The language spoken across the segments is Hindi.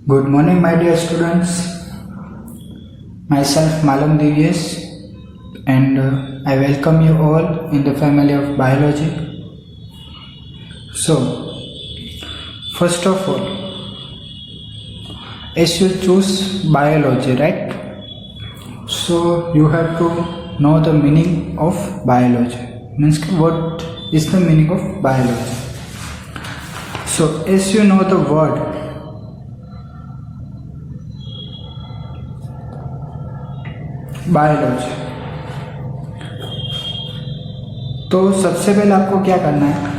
Good morning, my dear students. Myself Malam Divyesh, and I welcome you all in the family of biology. So, first of all, as you choose biology, right? So you have to know the meaning of biology. Means what is the meaning of biology? So, as you know the word biology, तो सबसे पहले आपको क्या करना है,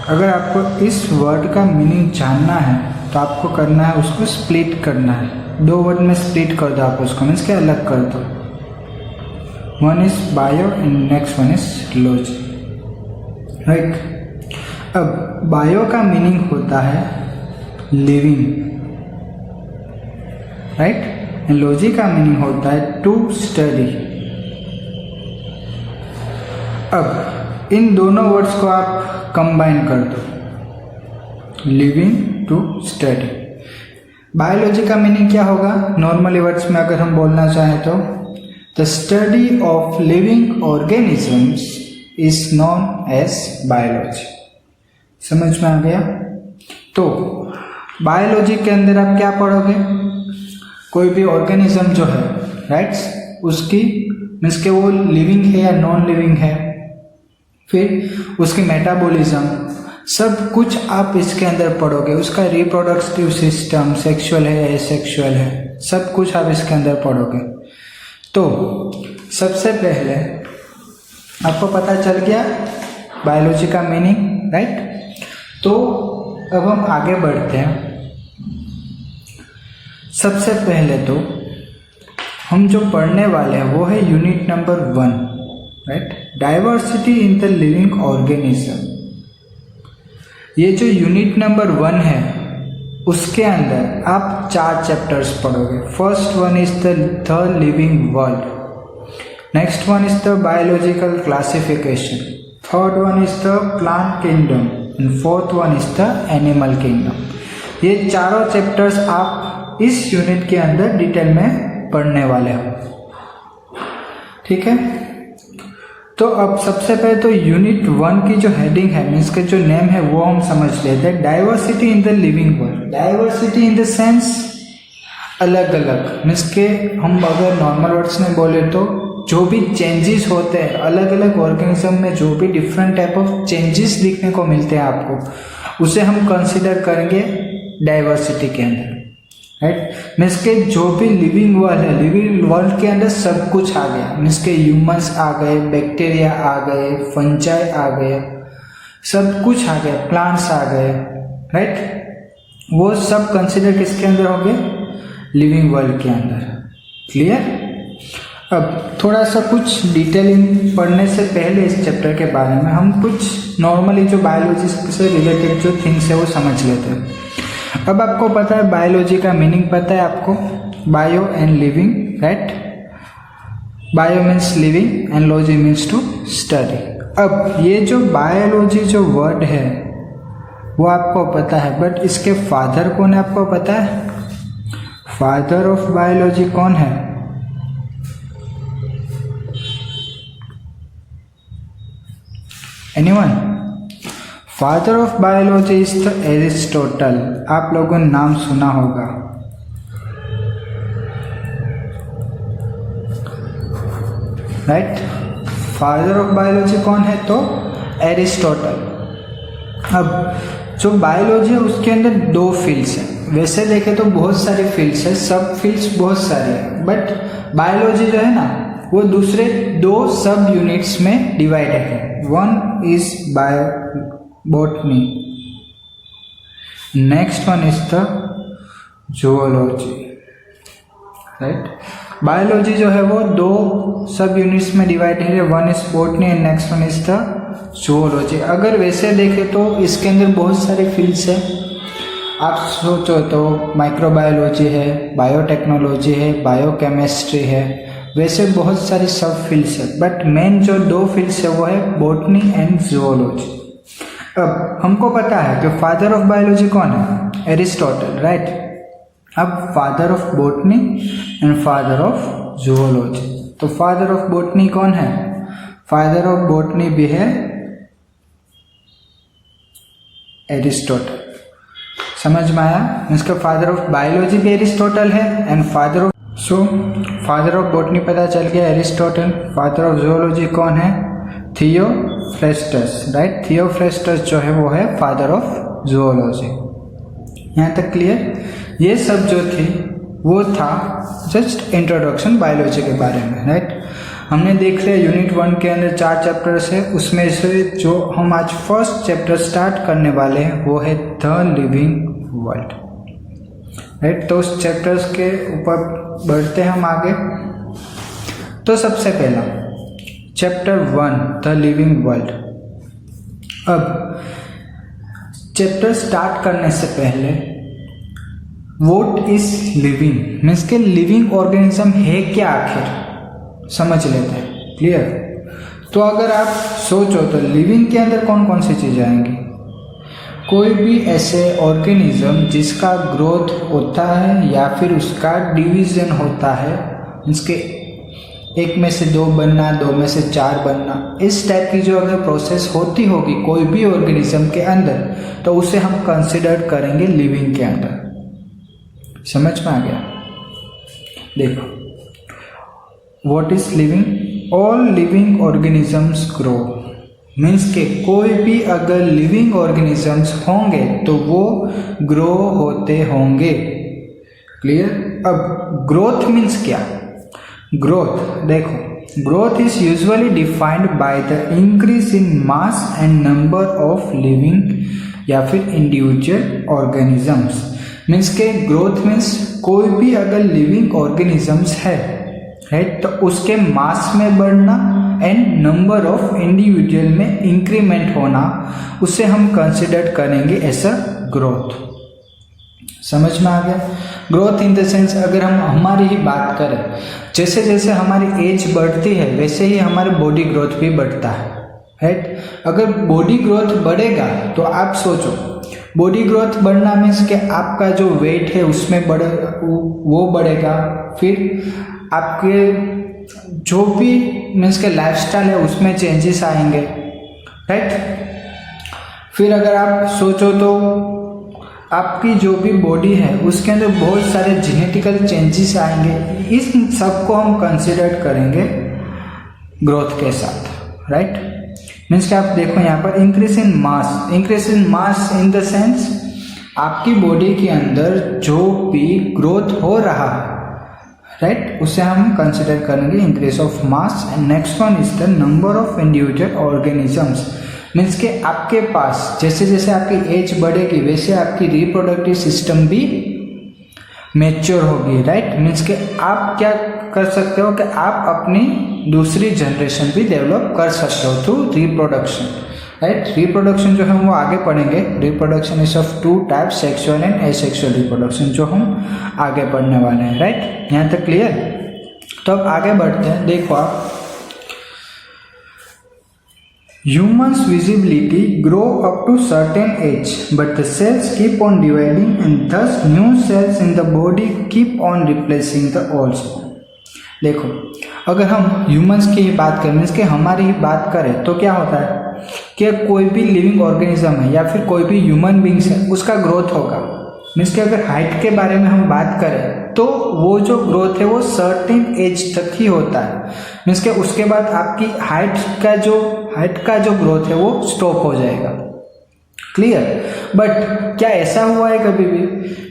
अगर आपको इस वर्ड का मीनिंग जानना है तो आपको करना है उसको स्प्लिट करना है। दो वर्ड में स्प्लिट कर दो आप उसको, मीन्स क्या अलग कर दो। One is bio and next one is logy, right. अब बायो का मीनिंग होता है लिविंग, राइट। लॉजी का मीनिंग होता है टू स्टडी। अब इन दोनों वर्ड्स को आप कंबाइन कर दो, लिविंग टू स्टडी। बायोलॉजी का मीनिंग क्या होगा नॉर्मली वर्ड्स में अगर हम बोलना चाहें तो, the study of living organisms is known as biology. समझ में आ गया? तो बायोलॉजी के अंदर आप क्या पढ़ोगे, कोई भी ऑर्गेनिज्म जो है, राइट, उसकी मीन्स के वो लिविंग है या नॉन लिविंग है, फिर उसकी मेटाबॉलिज्म, सब कुछ आप इसके अंदर पढ़ोगे। उसका रिप्रोडक्टिव सिस्टम, सेक्सुअल है या एसेक्सुअल है, सब कुछ आप इसके अंदर पढ़ोगे। तो सबसे पहले आपको पता चल गया बायोलॉजी का मीनिंग, राइट। तो अब हम आगे बढ़ते हैं। सबसे पहले तो हम जो पढ़ने वाले हैं वो है unit number 1, right, diversity in the living organism. ये जो यूनिट नंबर 1 है उसके अंदर आप 4 चैप्टर्स पढ़ोगे। First one is the living world, next one is the biological classification, third one is the plant kingdom and fourth one is the animal kingdom. ये चारों चैप्टर्स आप इस यूनिट के अंदर डिटेल में पढ़ने वाले हो, ठीक है। तो अब सबसे पहले तो यूनिट 1 की जो हेडिंग है, मीन्स के जो नेम है वो हम समझ लेते हैं। Diversity in the living world. Diversity in the sense अलग अलग, मीन्स के हम अगर नॉर्मल वर्ड्स में बोले तो जो भी चेंजेस होते हैं अलग अलग ऑर्गेनिज्म में, जो भी डिफरेंट टाइप ऑफ चेंजेस दिखने को मिलते हैं आपको, उसे हम कंसिडर करेंगे डाइवर्सिटी के अंदर, राइट। मीन्स के जो भी लिविंग वर्ल्ड है, लिविंग वर्ल्ड के अंदर सब कुछ आ गया। मीन्स के ह्यूमंस आ गए, बैक्टीरिया आ गए, फंजाई आ गए, सब कुछ आ गया, प्लांट्स आ गए, राइट। वो सब कंसिडर किसके अंदर हो गए, लिविंग वर्ल्ड के अंदर। क्लियर? अब थोड़ा सा कुछ डिटेलिंग पढ़ने से पहले इस चैप्टर के बारे में हम कुछ नॉर्मली जो बायोलॉजी से रिलेटेड जो थिंग्स है वो समझ लेते हैं। अब आपको पता है बायोलॉजी का मीनिंग पता है आपको, bio and living, right. Bio means living and logy means to study. अब ये जो बायोलॉजी जो वर्ड है वो आपको पता है, बट इसके फादर कौन है आपको पता है? फादर ऑफ बायोलॉजी कौन है? Anyone? Father of biology is the Aristotle. आप लोगों ने नाम सुना होगा, राइट। फादर ऑफ बायोलॉजी कौन है? तो एरिस्टोटल। अब जो बायोलॉजी है उसके अंदर 2 फील्ड्स हैं। वैसे देखें तो बहुत सारी फील्ड्स है, सब फील्ड्स बहुत सारी है, बट बायोलॉजी जो है ना वो दूसरे 2 सब यूनिट्स में डिवाइडेड है। One is bio botany next one is the zoology, right. Biology जो है वो 2 सब यूनिट्स में डिवाइडेड है, one is botany and next one is the zoology. अगर वैसे देखें तो इसके अंदर बहुत सारे फील्ड्स है, आप सोचो तो माइक्रोबायोलॉजी है, बायोटेक्नोलॉजी है, बायोकेमिस्ट्री है, वैसे बहुत सारी सब फील्ड्स है, बट मेन जो 2 फील्ड्स है वो है बॉटनी एंड जूलॉजी। अब हमको पता है कि फादर ऑफ बायोलॉजी कौन है, एरिस्टोटल, राइट। अब father of botany and father of zoology, तो फादर ऑफ बॉटनी कौन है, फादर ऑफ बॉटनी भी है एरिस्टोटल। समझ में आया? इसका फादर ऑफ बायोलॉजी भी एरिस्टोटल है and father of father of botany पता चल गया एरिस्टोटल। फादर ऑफ जूलॉजी कौन है, थियोफ्रेस्टस, राइट। थियोफ्रेस्टस जो है वो है फादर ऑफ जूलॉजी। यहाँ तक क्लियर? ये सब जो थी वो था जस्ट इंट्रोडक्शन बायोलॉजी के बारे में, राइट। हमने देख लिया यूनिट 1 के अंदर 4 चैप्टर्स है, उसमें से जो हम आज फर्स्ट चैप्टर स्टार्ट करने वाले हैं वो है द लिविंग वर्ल्ड, राइट। तो उस चैप्टर्स के ऊपर बढ़ते हैं हम आगे। तो सबसे पहला चैप्टर 1 द लिविंग वर्ल्ड। अब चैप्टर स्टार्ट करने से पहले व्हाट इज लिविंग मीन्स के लिविंग ऑर्गेनिज्म है क्या आखिर, समझ लेते हैं। क्लियर? तो अगर आप सोचो तो लिविंग के अंदर कौन कौन सी चीज़ें आएंगी, कोई भी ऐसे ऑर्गेनिज्म जिसका ग्रोथ होता है या फिर उसका डिवीजन होता है, इसके 1 में से 2 बनना, 2 में से 4 बनना, इस टाइप की जो अगर प्रोसेस होती होगी कोई भी ऑर्गेनिज्म के अंदर, तो उसे हम कंसिडर करेंगे लिविंग के अंदर। समझ में आ गया? देखो, what is living, all living organisms grow, means के कोई भी अगर लिविंग ऑर्गेनिजम्स होंगे तो वो ग्रो होते होंगे। क्लियर? अब ग्रोथ मीन्स क्या, ग्रोथ देखो, growth is usually defined by the increase in mass and number of living या फिर इंडिविजुअल ऑर्गेनिजम्स। मीन्स के ग्रोथ मीन्स कोई भी अगर लिविंग ऑर्गेनिजम्स है, राइट, तो उसके मास में बढ़ना एंड नंबर ऑफ इंडिविजुअल में इंक्रीमेंट होना, उसे हम कंसिडर करेंगे एज अ ग्रोथ। समझ में आ गया? ग्रोथ इन द सेंस अगर हम हमारी ही बात करें, जैसे जैसे हमारी एज बढ़ती है वैसे ही हमारी बॉडी ग्रोथ भी बढ़ता है, राइट। अगर बॉडी ग्रोथ बढ़ेगा तो आप सोचो, बॉडी ग्रोथ बढ़ना मीन्स कि आपका जो वेट है उसमें वो बढ़ेगा, फिर आपके जो भी मीन्स के लाइफस्टाइल है उसमें चेंजेस आएंगे, राइट। फिर अगर आप सोचो तो आपकी जो भी बॉडी है उसके अंदर बहुत सारे जेनेटिकल चेंजेस आएंगे, इस सबको हम कंसिडर करेंगे ग्रोथ के साथ, राइट। मीन्स कि आप देखो यहाँ पर increase in mass in the sense आपकी बॉडी के अंदर जो भी ग्रोथ हो रहा है, राइट, उसे हम कंसिडर करेंगे increase of mass. And next one is the number of individual organisms, means कि आपके पास जैसे जैसे आपकी एज बढ़ेगी वैसे आपकी रिप्रोडक्टिव सिस्टम भी मैच्योर होगी, राइट। मीन्स कि आप क्या कर सकते हो कि आप अपनी दूसरी जनरेशन भी डेवलप कर सकते हो थ्रू रिप्रोडक्शन, राइट। रिप्रोडक्शन जो हम वो आगे पढ़ेंगे, reproduction is of 2 types, sexual and asexual reproduction, जो हम आगे पढ़ने वाले हैं, राइट। यहाँ तक क्लियर? तो अब आगे बढ़ते हैं। देखो आप, humans visibility grow up to certain age but the cells keep on dividing and thus new cells in the body keep on replacing the old। देखो, अगर हम ह्यूमंस की ही बात करें, मीन्स कि हमारी ही बात करें, तो क्या होता है कि कोई भी लिविंग ऑर्गेनिज्म है या फिर कोई भी ह्यूमन बींग्स है उसका ग्रोथ होगा। मीन्स कि अगर हाइट के बारे में हम बात करें तो वो जो ग्रोथ है वो सर्टेन एज तक ही होता है। मीन्स कि उसके बाद आपकी हाइट का जो ग्रोथ है वो स्टॉप हो जाएगा। क्लियर? बट क्या ऐसा हुआ है कभी भी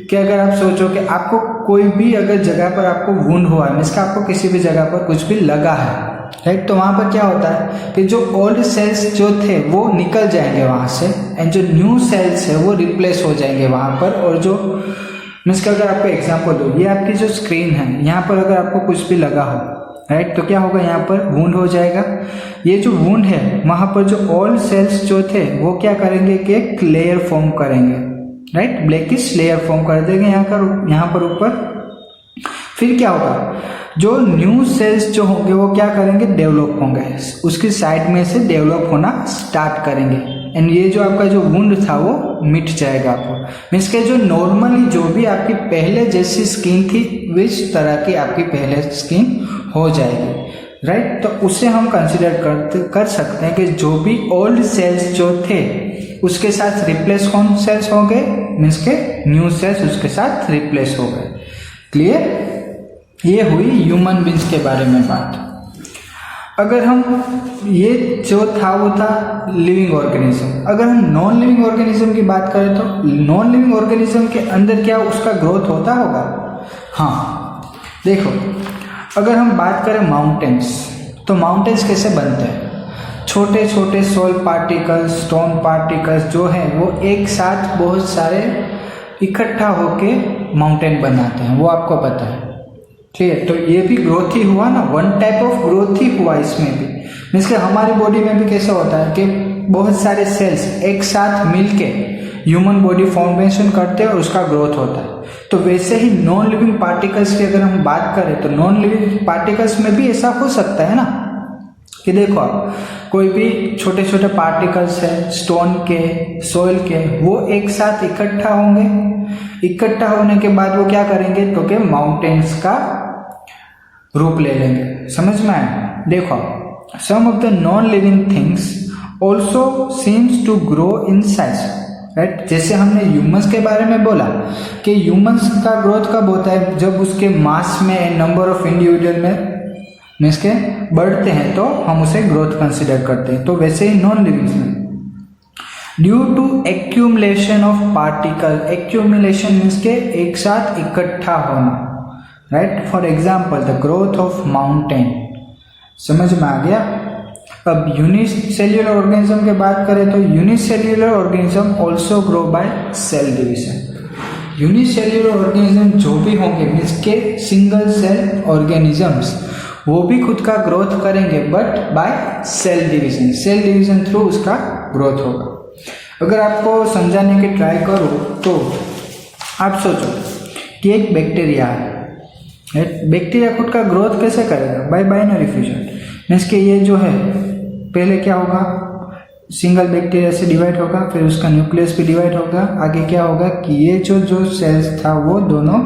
कि अगर आप सोचो कि आपको कोई भी अगर जगह पर आपको वुंड हुआ है, मीन्स कि आपको किसी भी जगह पर कुछ भी लगा है, राइट। तो वहाँ पर क्या होता है कि जो ओल्ड सेल्स जो थे वो निकल जाएंगे वहाँ से, एंड जो न्यू सेल्स है वो रिप्लेस हो जाएंगे वहाँ पर। और जो मीन्स कि अगर आपको एग्जांपल दो, ये आपकी जो स्क्रीन है, यहाँ पर अगर आपको कुछ भी लगा हो, राइट, तो क्या होगा, यहाँ पर वुंड हो जाएगा। ये जो वुंड है वहाँ पर जो ओल्ड सेल्स जो थे वो क्या करेंगे कि एक लेयर फॉर्म करेंगे, राइट, ब्लैकिश लेयर फॉर्म कर देंगे यहाँ पर ऊपर। फिर क्या होगा, जो न्यू सेल्स जो होंगे वो क्या करेंगे, डेवलप होंगे, उसकी साइड में से डेवलप होना स्टार्ट करेंगे, एंड ये जो आपका जो वुंड था वो मिट जाएगा आपको। मीन्स के जो नॉर्मली जो भी आपकी पहले जैसी स्किन थी इस तरह की आपकी पहले स्किन हो जाएगी, राइट। तो उसे हम कंसिडर कर सकते हैं कि जो भी ओल्ड सेल्स जो थे उसके साथ रिप्लेस कौन सेल्स हो गए, मीन्स के न्यू सेल्स उसके साथ रिप्लेस हो गए। क्लियर, ये हुई ह्यूमन बींग्स के बारे में बात। अगर हम ये जो था वो था लिविंग ऑर्गेनिज्म। अगर हम नॉन लिविंग ऑर्गेनिज्म की बात करें तो नॉन लिविंग ऑर्गेनिज्म के अंदर क्या उसका ग्रोथ होता होगा? हाँ, देखो, अगर हम बात करें माउंटेन्स, तो माउंटेन्स कैसे बनते हैं? छोटे छोटे सॉइल पार्टिकल्स, स्टोन पार्टिकल्स जो हैं वो एक साथ बहुत सारे इकट्ठा होके माउंटेन बनाते हैं, वो आपको पता है। क्लियर, तो ये भी ग्रोथ ही हुआ ना, वन टाइप ऑफ ग्रोथ ही हुआ इसमें भी। मीन्स कि हमारी बॉडी में भी कैसे होता है कि बहुत सारे सेल्स एक साथ मिलके ह्यूमन बॉडी फॉर्मेशन करते हैं और उसका ग्रोथ होता है। तो वैसे ही नॉन लिविंग पार्टिकल्स की अगर हम बात करें तो नॉन लिविंग पार्टिकल्स में भी ऐसा हो सकता है ना, कि देखो आप कोई भी छोटे छोटे पार्टिकल्स है स्टोन के, सॉइल के, वो एक साथ इकट्ठा होंगे। इकट्ठा होने के बाद वो क्या करेंगे तो कि माउंटेन्स का रूप ले लेंगे। समझ में आया? देखो, some of the non living things also seems to grow in size, right. जैसे हमने ह्यूमंस के बारे में बोला कि ह्यूमंस का ग्रोथ कब होता है, जब उसके मास में, नंबर ऑफ इंडिविजुअल में मीन्स के बढ़ते हैं तो हम उसे ग्रोथ कंसिडर करते हैं। तो वैसे ही नॉन लिविंग में due to accumulation of particle, accumulation means के एक साथ इकट्ठा होना, right. For example the growth of mountain. समझ में आ गया? अब यूनिसेल्युलर ऑर्गेनिज्म की बात करें तो unicellular organism also grow by cell division. Unicellular organism जो भी होंगे मीन्स के सिंगल सेल ऑर्गेनिजम्स, वो भी खुद का ग्रोथ करेंगे but by cell division. Cell division through उसका ग्रोथ होगा। अगर आपको समझाने की ट्राई करो तो आप सोचो कि एक बैक्टीरिया है, बैक्टीरिया खुद का ग्रोथ कैसे करेगा? Bye binary fusion. मीन्स कि ये जो है पहले क्या होगा, सिंगल बैक्टीरिया से डिवाइड होगा, फिर उसका न्यूक्लियस भी डिवाइड होगा, आगे क्या होगा कि ये जो सेल्स था वो दोनों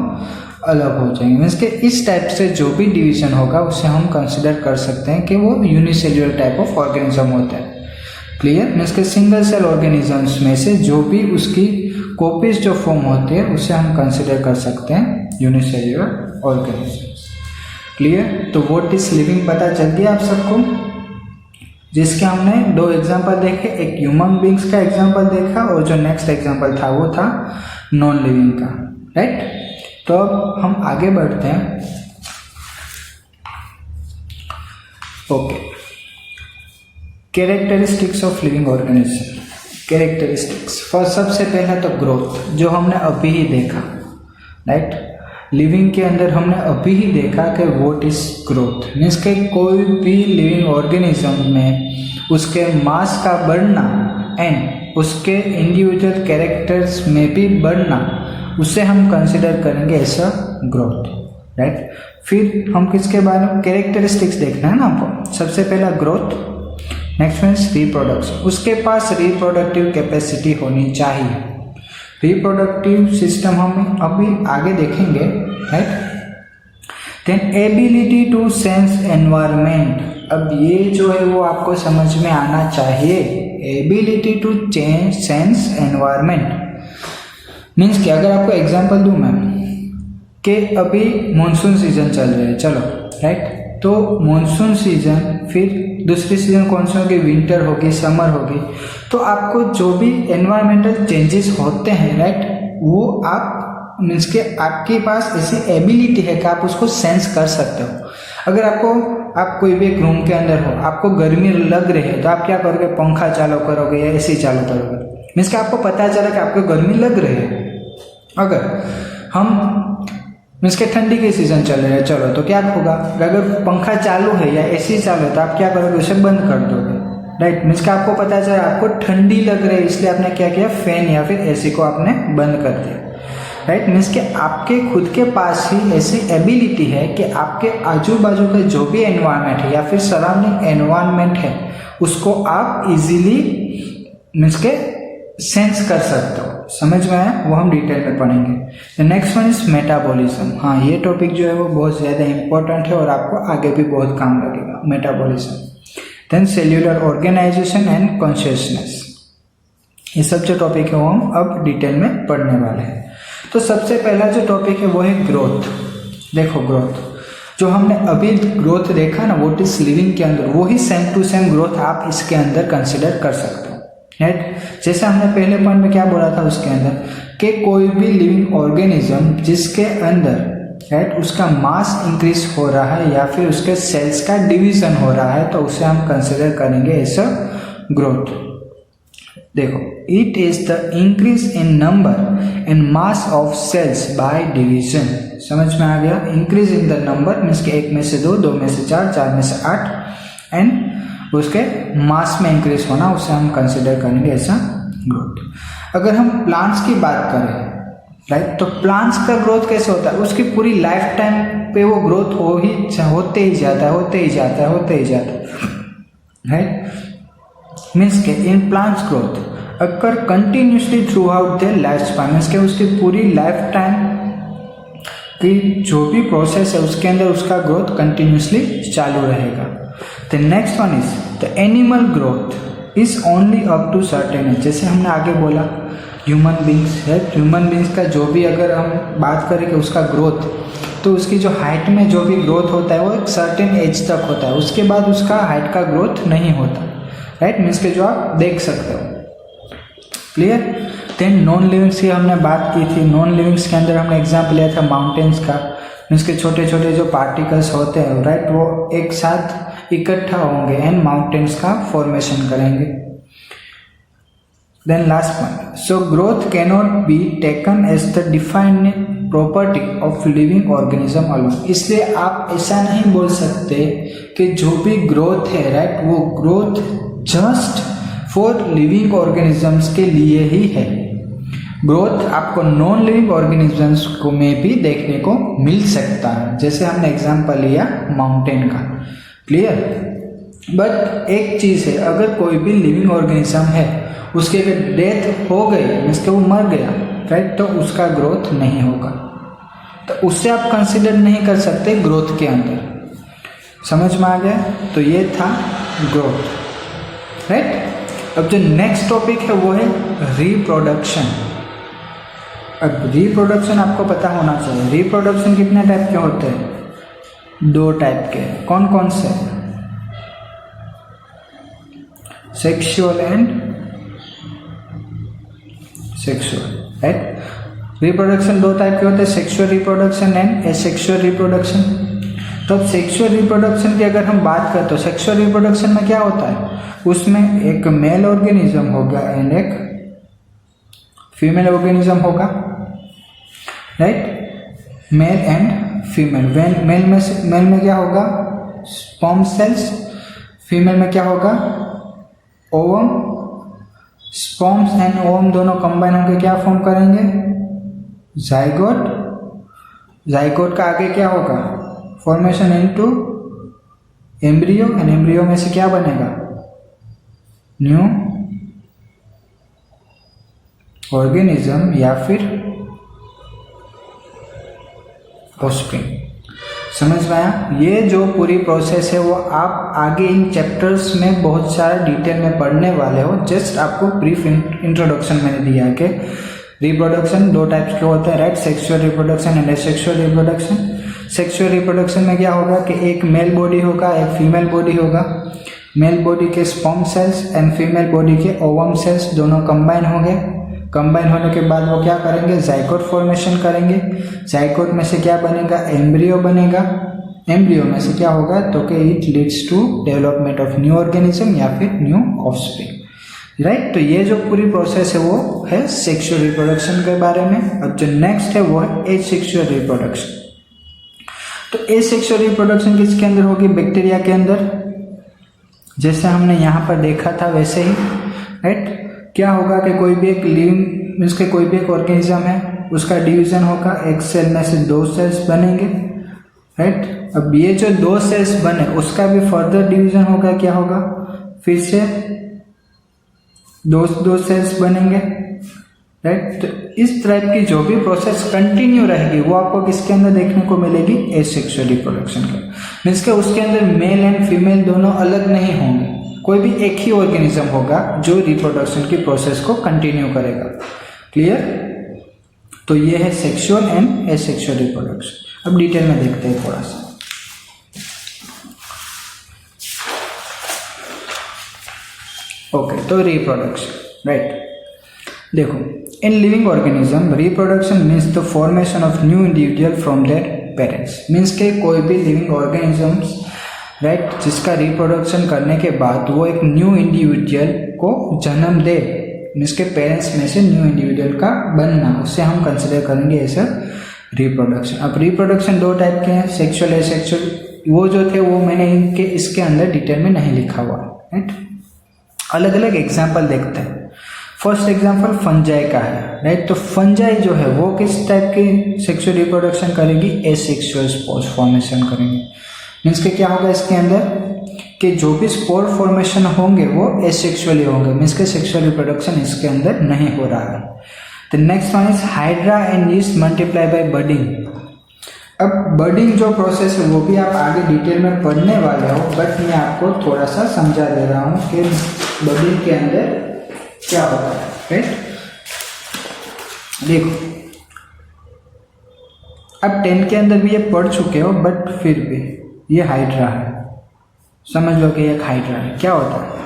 अलग हो जाएंगे। मीन्स कि इस टाइप से जो भी डिवीजन होगा उसे हम कंसिडर कर सकते हैं कि वो यूनिसेल्युलर टाइप ऑफ ऑर्गेनिज्म होता है। क्लियर? मीन्स के सिंगल सेल ऑर्गेनिजम्स में से जो भी उसकी कॉपीज जो फॉर्म होती है उसे हम कंसिडर कर सकते हैं यूनिसेल्युलर ऑर्गेनिजम्स। क्लियर? तो व्हाट इज लिविंग पता चल गया आप सबको, जिसके हमने दो एग्जांपल देखे, एक ह्यूमन बींग्स का एग्जांपल देखा और जो नेक्स्ट एग्जांपल था वो था नॉन लिविंग का, राइट। तो अब हम आगे बढ़ते हैं। Okay, characteristics of living organism. Characteristics, first सबसे पहला तो ग्रोथ, जो हमने अभी ही देखा, राइट। लिविंग के अंदर हमने अभी ही देखा कि व्हाट इज ग्रोथ। मीन्स के कोई भी लिविंग ऑर्गेनिज्म में उसके मास का बढ़ना एंड उसके इंडिविजुअल कैरेक्टर्स में भी बढ़ना, उसे हम कंसिडर करेंगे एज अ ग्रोथ, राइट। फिर हम किसके बारे में, कैरेक्टरिस्टिक्स देखना है ना हमको। सबसे पहला ग्रोथ, नेक्स्ट मीन्स रिप्रोडक्शन, उसके पास रिप्रोडक्टिव कैपेसिटी होनी चाहिए। रिप्रोडक्टिव सिस्टम हम अभी आगे देखेंगे, right. Then ability to sense environment, अब ये जो है वो आपको समझ में आना चाहिए। Ability to change sense environment means कि अगर आपको एग्जांपल दूं मैं कि अभी मॉनसून सीजन चल रहा है, चलो, राइट। तो मॉनसून सीजन, फिर दूसरी सीजन कौन सी होगी, विंटर होगी, समर होगी। तो आपको जो भी एनवायरमेंटल चेंजेस होते हैं, राइट, वो आप मीन्स के आपके पास ऐसी एबिलिटी है कि आप उसको सेंस कर सकते हो। अगर आप कोई भी एक रूम के अंदर हो, आपको गर्मी लग रही है, तो आप क्या करोगे? पंखा चालू करोगे या एसी चालू करोगे? मीन्स कि आपको पता चला कि आपको गर्मी लग रही है। अगर हम मीन्स के ठंडी के सीजन चल रहे हैं, चलो तो क्या होगा? अगर पंखा चालू है या एसी चालू है तो आप क्या करोगे? उसे बंद कर दोगे, राइट। मीन्स कि आपको पता चला आपको ठंडी लग रही है, इसलिए आपने क्या किया? फैन या फिर एसी को आपने बंद कर दिया, राइट। मीन्स कि आपके खुद के पास ही ऐसी एबिलिटी है कि आपके आजू बाजू का जो भी एनवायरनमेंट है या फिर सराउंडिंग एनवायरनमेंट है उसको आप इजीली मीन्स के सेंस कर सकते हो। समझ में आया? वो हम डिटेल में पढ़ेंगे। Next one is metabolism. हाँ, ये टॉपिक जो है वो बहुत ज़्यादा इंपॉर्टेंट है और आपको आगे भी बहुत काम लगेगा, metabolism. Then cellular organisation and consciousness, ये सब जो टॉपिक है वो हम अब डिटेल में पढ़ने वाले हैं। तो सबसे पहला जो टॉपिक है वो है ग्रोथ। देखो ग्रोथ, जो हमने अभी ग्रोथ देखा ना व्हाट इज लिविंग के अंदर, वही सेम टू सेम ग्रोथ आप इसके अंदर कंसिडर कर सकते हो, राइट। जैसे हमने पहले पॉइंट में क्या बोला था उसके अंदर कि कोई भी लिविंग ऑर्गेनिज्म जिसके अंदर, राइट, उसका मास इंक्रीज हो रहा है या फिर उसके सेल्स का डिवीजन हो रहा है तो उसे हम कंसिडर करेंगे एज अ ग्रोथ। देखो, it is the increase in number and mass of cells by division. समझ में आ गया? Increase in the number means के 1 में से 2, 2 में से 4, 4 में से 8 एंड उसके मास में इंक्रीज होना, उसे हम कंसिडर करेंगे ऐसा ग्रोथ। अगर हम प्लांट्स की बात करें, राइट, तो प्लांट्स का ग्रोथ कैसे होता है? उसकी पूरी लाइफ टाइम पे वो ग्रोथ होते ही जाता है, राइट। मीन्स के in plants growth occur continuously through out their life span, means के उसकी पूरी लाइफ टाइम की जो भी प्रोसेस है उसके अंदर उसका ग्रोथ कंटिन्यूसली चालू रहेगा। The next one is the animal growth is only up to certain age. जैसे हमने आगे बोला ह्यूमन बींग्स है, ह्यूमन बींग्स का जो भी अगर हम बात करें कि उसका ग्रोथ, तो उसकी जो हाइट में जो भी ग्रोथ होता है वो एक सर्टेन एज तक होता है, उसके बाद उसका हाइट का ग्रोथ नहीं होता, राइट। मीन्स के जो आप देख सकते हो, क्लियर। देन नॉन लिविंग्स की हमने बात की थी। नॉन लिविंग्स के अंदर हमने एग्जाम्पल लिया था माउंटेन्स का। मीन्स के छोटे छोटे जो पार्टिकल्स होते हैं, राइट, वो एक साथ इकट्ठा होंगे एंड माउंटेन्स का फॉर्मेशन करेंगे। Then last point, so growth cannot be taken as the defined property of living organism alone. इसलिए आप ऐसा नहीं बोल सकते कि जो भी ग्रोथ है, राइट, वो growth just for living organisms के लिए ही है। ग्रोथ आपको नॉन लिविंग ऑर्गेनिजम्स को में भी देखने को मिल सकता है, जैसे हमने एग्जांपल लिया माउंटेन का, क्लियर। बट एक चीज़ है, अगर कोई भी लिविंग ऑर्गेनिज्म है उसके अगर डेथ हो गई मीन्स कि वो मर गया, राइट, तो उसका ग्रोथ नहीं होगा, तो उससे आप कंसिडर नहीं कर सकते ग्रोथ के अंदर। समझ में आ गया? तो ये था ग्रोथ, राइट। अब जो नेक्स्ट टॉपिक है वो है रिप्रोडक्शन। अब रिप्रोडक्शन आपको पता होना चाहिए। रिप्रोडक्शन कितने टाइप के होते हैं? 2 टाइप के। कौन कौन से? Sexual and sexual, right. Reproduction 2 type के होते हैं, sexual reproduction and asexual reproduction. तो अब सेक्सुअल रिप्रोडक्शन की अगर हम बात करें तो सेक्सुअल रिप्रोडक्शन में क्या होता है? उसमें एक मेल ऑर्गेनिज्म होगा एंड एक फीमेल ऑर्गेनिज्म होगा, right, male and female. Male में क्या होगा? Sperm cells. फीमेल में क्या होगा? ओवम। स्पर्म्स एंड ओवम दोनों कंबाइन होकर क्या फॉर्म करेंगे? जाइगोट। जाइगोट का आगे क्या होगा? Formation into embryo, and embryo में से क्या बनेगा? न्यू ऑर्गेनिज्म या फिर ऑफस्प्रिंग। समझ में आया? ये जो पूरी प्रोसेस है वो आप आगे इन चैप्टर्स में बहुत सारा डिटेल में पढ़ने वाले हो। जस्ट आपको ब्रीफ इंट्रोडक्शन मैंने दिया है कि रिप्रोडक्शन 2 टाइप्स के होते हैं, right, sexual reproduction and asexual reproduction. Sexual reproduction में क्या होगा कि एक मेल बॉडी होगा, एक फीमेल बॉडी होगा। मेल बॉडी के sperm cells and female body के ओवम सेल्स दोनों कंबाइन होंगे। कंबाइन होने के बाद वो क्या करेंगे? जाइगोट फॉर्मेशन करेंगे। जाइगोट में से क्या बनेगा? एम्ब्रियो बनेगा, एम्ब्रियो में से क्या होगा, तो कि it leads to development of new organism या फिर न्यू ऑफस्प्रिंग, राइट। तो ये जो पूरी प्रोसेस है वो है सेक्सुअल रिप्रोडक्शन के बारे में। अब जो नेक्स्ट है वो है एसेक्सुअल रिप्रोडक्शन। तो एसेक्सुअल रिप्रोडक्शन किसके अंदर होगी, बैक्टीरिया के अंदर, जैसे हमने यहाँ पर देखा था वैसे ही, राइट। क्या होगा कि कोई भी एक लिविंग मीन्स के कोई भी एक ऑर्गेनिज्म है, उसका डिवीजन होगा, एक सेल में से 2 सेल्स बनेंगे, राइट। अब ये जो 2 सेल्स बने उसका भी फर्दर डिवीजन होगा, क्या होगा, फिर से 2 सेल्स बनेंगे, राइट। तो इस टाइप की जो भी प्रोसेस कंटिन्यू रहेगी वो आपको किसके अंदर देखने को मिलेगी, एसेक्सुअल रिप्रोडक्शन के। मीन्स के उसके अंदर मेल एंड फीमेल दोनों अलग नहीं होंगे, कोई भी एक ही ऑर्गेनिज्म होगा जो रिप्रोडक्शन की प्रोसेस को कंटिन्यू करेगा। क्लियर। तो ये है सेक्सुअल एंड एसेक्सुअल रिप्रोडक्शन। अब डिटेल में देखते हैं थोड़ा सा। ओके, तो रिप्रोडक्शन, राइट। देखो, in living organism reproduction means the formation of new individual from their parents. Means के कोई भी लिविंग ऑर्गेनिजम्स, राइट, जिसका रिप्रोडक्शन करने के बाद वो एक न्यू इंडिविजुअल को जन्म दे, मीन्स के पेरेंट्स में से न्यू इंडिविजुअल का बनना, उससे हम कंसिडर करेंगे एज अ रिप्रोडक्शन। अब रिप्रोडक्शन 2 टाइप के हैं, सेक्सुअल एसेक्सुअल। वो जो थे वो मैंने इसके अंदर डिटेल में नहीं लिखा हुआ, राइट। अलग अलग एग्जाम्पल देखते हैं। फर्स्ट एग्जाम्पल फंजाई का है, राइट। तो फंजाई जो है वो किस टाइप की सेक्सुअल रिप्रोडक्शन करेगी, एसेक्सुअल स्पोर्स फॉर्मेशन करेंगे। मीन्स के क्या होगा इसके अंदर कि जो भी स्पोर फॉर्मेशन होंगे वो एसेक्सुअली होंगे, मीन्स के सेक्सुअल रिप्रोडक्शन इसके अंदर नहीं हो रहा है। The next one is hydra and yeast multiply by budding. अब बडिंग जो प्रोसेस है वो भी आप आगे डिटेल में पढ़ने वाले हो, बट मैं आपको थोड़ा सा समझा दे रहा हूँ कि बडिंग के अंदर क्या होता है, राइट। देखो, अब 10 के अंदर भी ये पढ़ चुके हो, बट फिर भी ये हाइड्रा है, समझ लो कि एक हाइड्रा है। क्या होता है,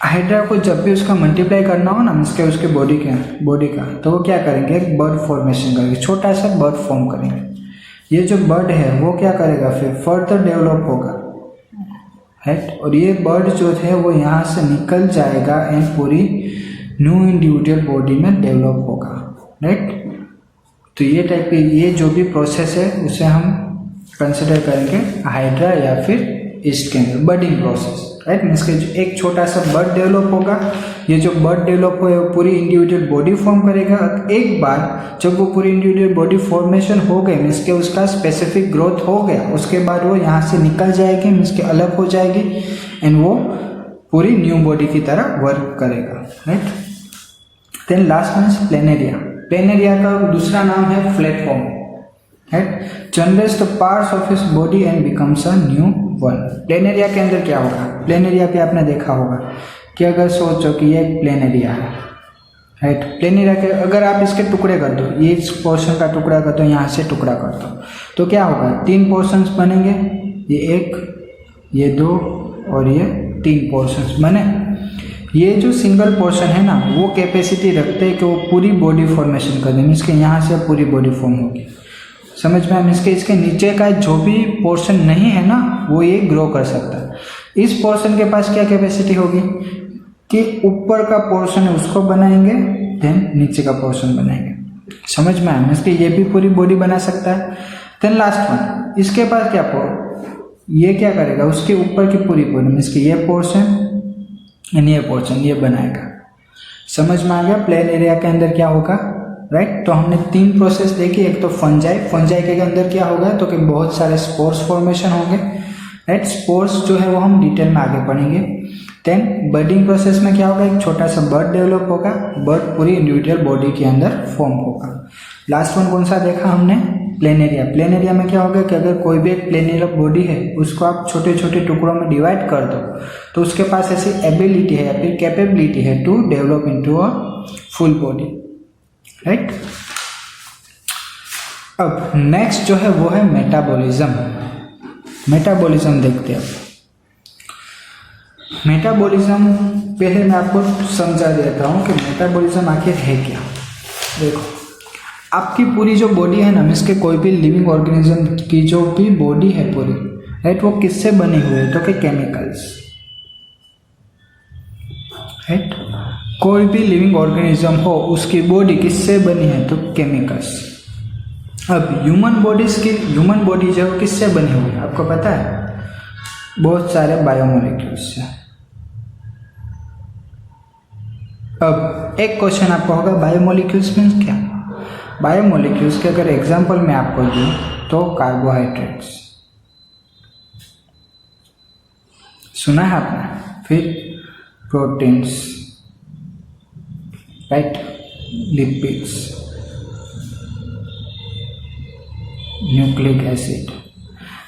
हाइड्रा को जब भी उसका मल्टीप्लाई करना हो ना, मीन्स के उसके बॉडी का, तो वो क्या करेंगे, एक बर्ड फॉर्मेशन करेंगे, छोटा सा बर्ड फॉर्म करेंगे। ये जो बर्ड है वो क्या करेगा, फिर फर्दर डेवलप होगा, राइट। और ये बर्ड जो थे वो यहाँ से निकल जाएगा एंड पूरी न्यू इंडिविजुअल बॉडी में डेवलप होगा, राइट। तो ये टाइप की ये जो भी प्रोसेस है उसे हम कंसिडर करेंगे हाइड्रा या फिर ईस्ट के अंदर बर्डिंग प्रोसेस, राइट। मीन्स के एक छोटा सा बर्ड डेवलप होगा, ये जो बर्ड डेवलप हो वो पूरी इंडिविजुअल बॉडी फॉर्म करेगा। एक बार जब वो पूरी इंडिविजुअल बॉडी फॉर्मेशन हो गई, मीन्स के उसका स्पेसिफिक ग्रोथ हो गया, उसके बाद वो यहाँ से निकल जाएगी, मीन्स के अलग हो जाएगी एंड वो पूरी न्यू बॉडी की तरह वर्क करेगा, right. Then last one is planaria. Planaria का दूसरा नाम है flatworm, right. Generates the parts of his body and becomes a new one. Planaria के अंदर क्या होगा, प्लेनेरिया पे आपने देखा होगा कि अगर सोचो कि ये एक प्लेनेरिया है, राइट। प्लेनेरिया के अगर आप इसके टुकड़े कर दो, ये इस पोर्शन का टुकड़ा कर दो, यहाँ से टुकड़ा कर दो, तो क्या होगा, 3 पोर्शंस बनेंगे, ये 1, ये 2 और ये 3 पोर्शंस बने। ये जो सिंगल पोर्शन है ना वो कैपेसिटी रखते हैं कि वो पूरी बॉडी फॉर्मेशन कर दें, मीन्स के यहाँ से पूरी बॉडी फॉर्म होगी, समझ में आया। मीन्स के इसके नीचे का जो भी पोर्शन नहीं है ना वो ये ग्रो कर सकता है। इस पोर्शन के पास क्या कैपेसिटी होगी कि ऊपर का पोर्शन है उसको बनाएंगे, देन नीचे का पोर्शन बनाएंगे, समझ में आया। मीन्स के ये भी पूरी बॉडी बना सकता है। देन लास्ट वन, इसके पास क्या ये क्या करेगा, उसके ऊपर की पूरी बॉडी, मीन्स के ये पोर्शन एंड ये पोर्शन ये बनाएगा, समझ में आ गया। प्लेनेरिया के अंदर क्या होगा, राइट। तो हमने 3 प्रोसेस देखी, एक तो फंजाई के अंदर क्या होगा, तो कि बहुत सारे स्पोर्स फॉर्मेशन होंगे, राइट। स्पोर्स जो है वो हम डिटेल में आगे पढ़ेंगे। देन बर्डिंग प्रोसेस में क्या होगा, एक छोटा सा बर्ड डेवलप होगा, बर्ड पूरी इंडिविजुअल बॉडी के अंदर फॉर्म होगा। लास्ट वन कौन सा देखा हमने, प्लेनेरिया। प्लेनेरिया में क्या होगा कि अगर कोई भी एक प्लेनेरिया बॉडी है उसको आप छोटे छोटे टुकड़ों में डिवाइड कर दो तो उसके पास ऐसी एबिलिटी है या फिर कैपेबिलिटी है to develop into a full body, right. अब नेक्स्ट जो है वो है मेटाबॉलिज्म। मेटाबॉलिज्म देखते हैं। मेटाबॉलिज्म पहले मैं आपको समझा देता हूँ कि मेटाबॉलिज्म आखिर है क्या। देखो, आपकी पूरी जो बॉडी है ना, मीन्स के कोई भी लिविंग ऑर्गेनिज्म की जो भी बॉडी है पूरी, राइट, वो किससे बनी हुई है? तो कि केमिकल्स, राइट। कोई भी लिविंग ऑर्गेनिज्म हो उसकी बॉडी किससे बनी है? तो केमिकल्स। अब ह्यूमन बॉडी जो है किससे बनी हुई है आपको पता है? बहुत सारे बायोमोलिक्यूल्स से। अब एक क्वेश्चन आपको होगा, बायोमोलिक्यूल्स मीन्स क्या? बायोमोलिक्यूल्स के अगर एग्जांपल मैं आपको दूं तो कार्बोहाइड्रेट्स, सुना है आपने? फिर proteins, right, lipids, nucleic acid,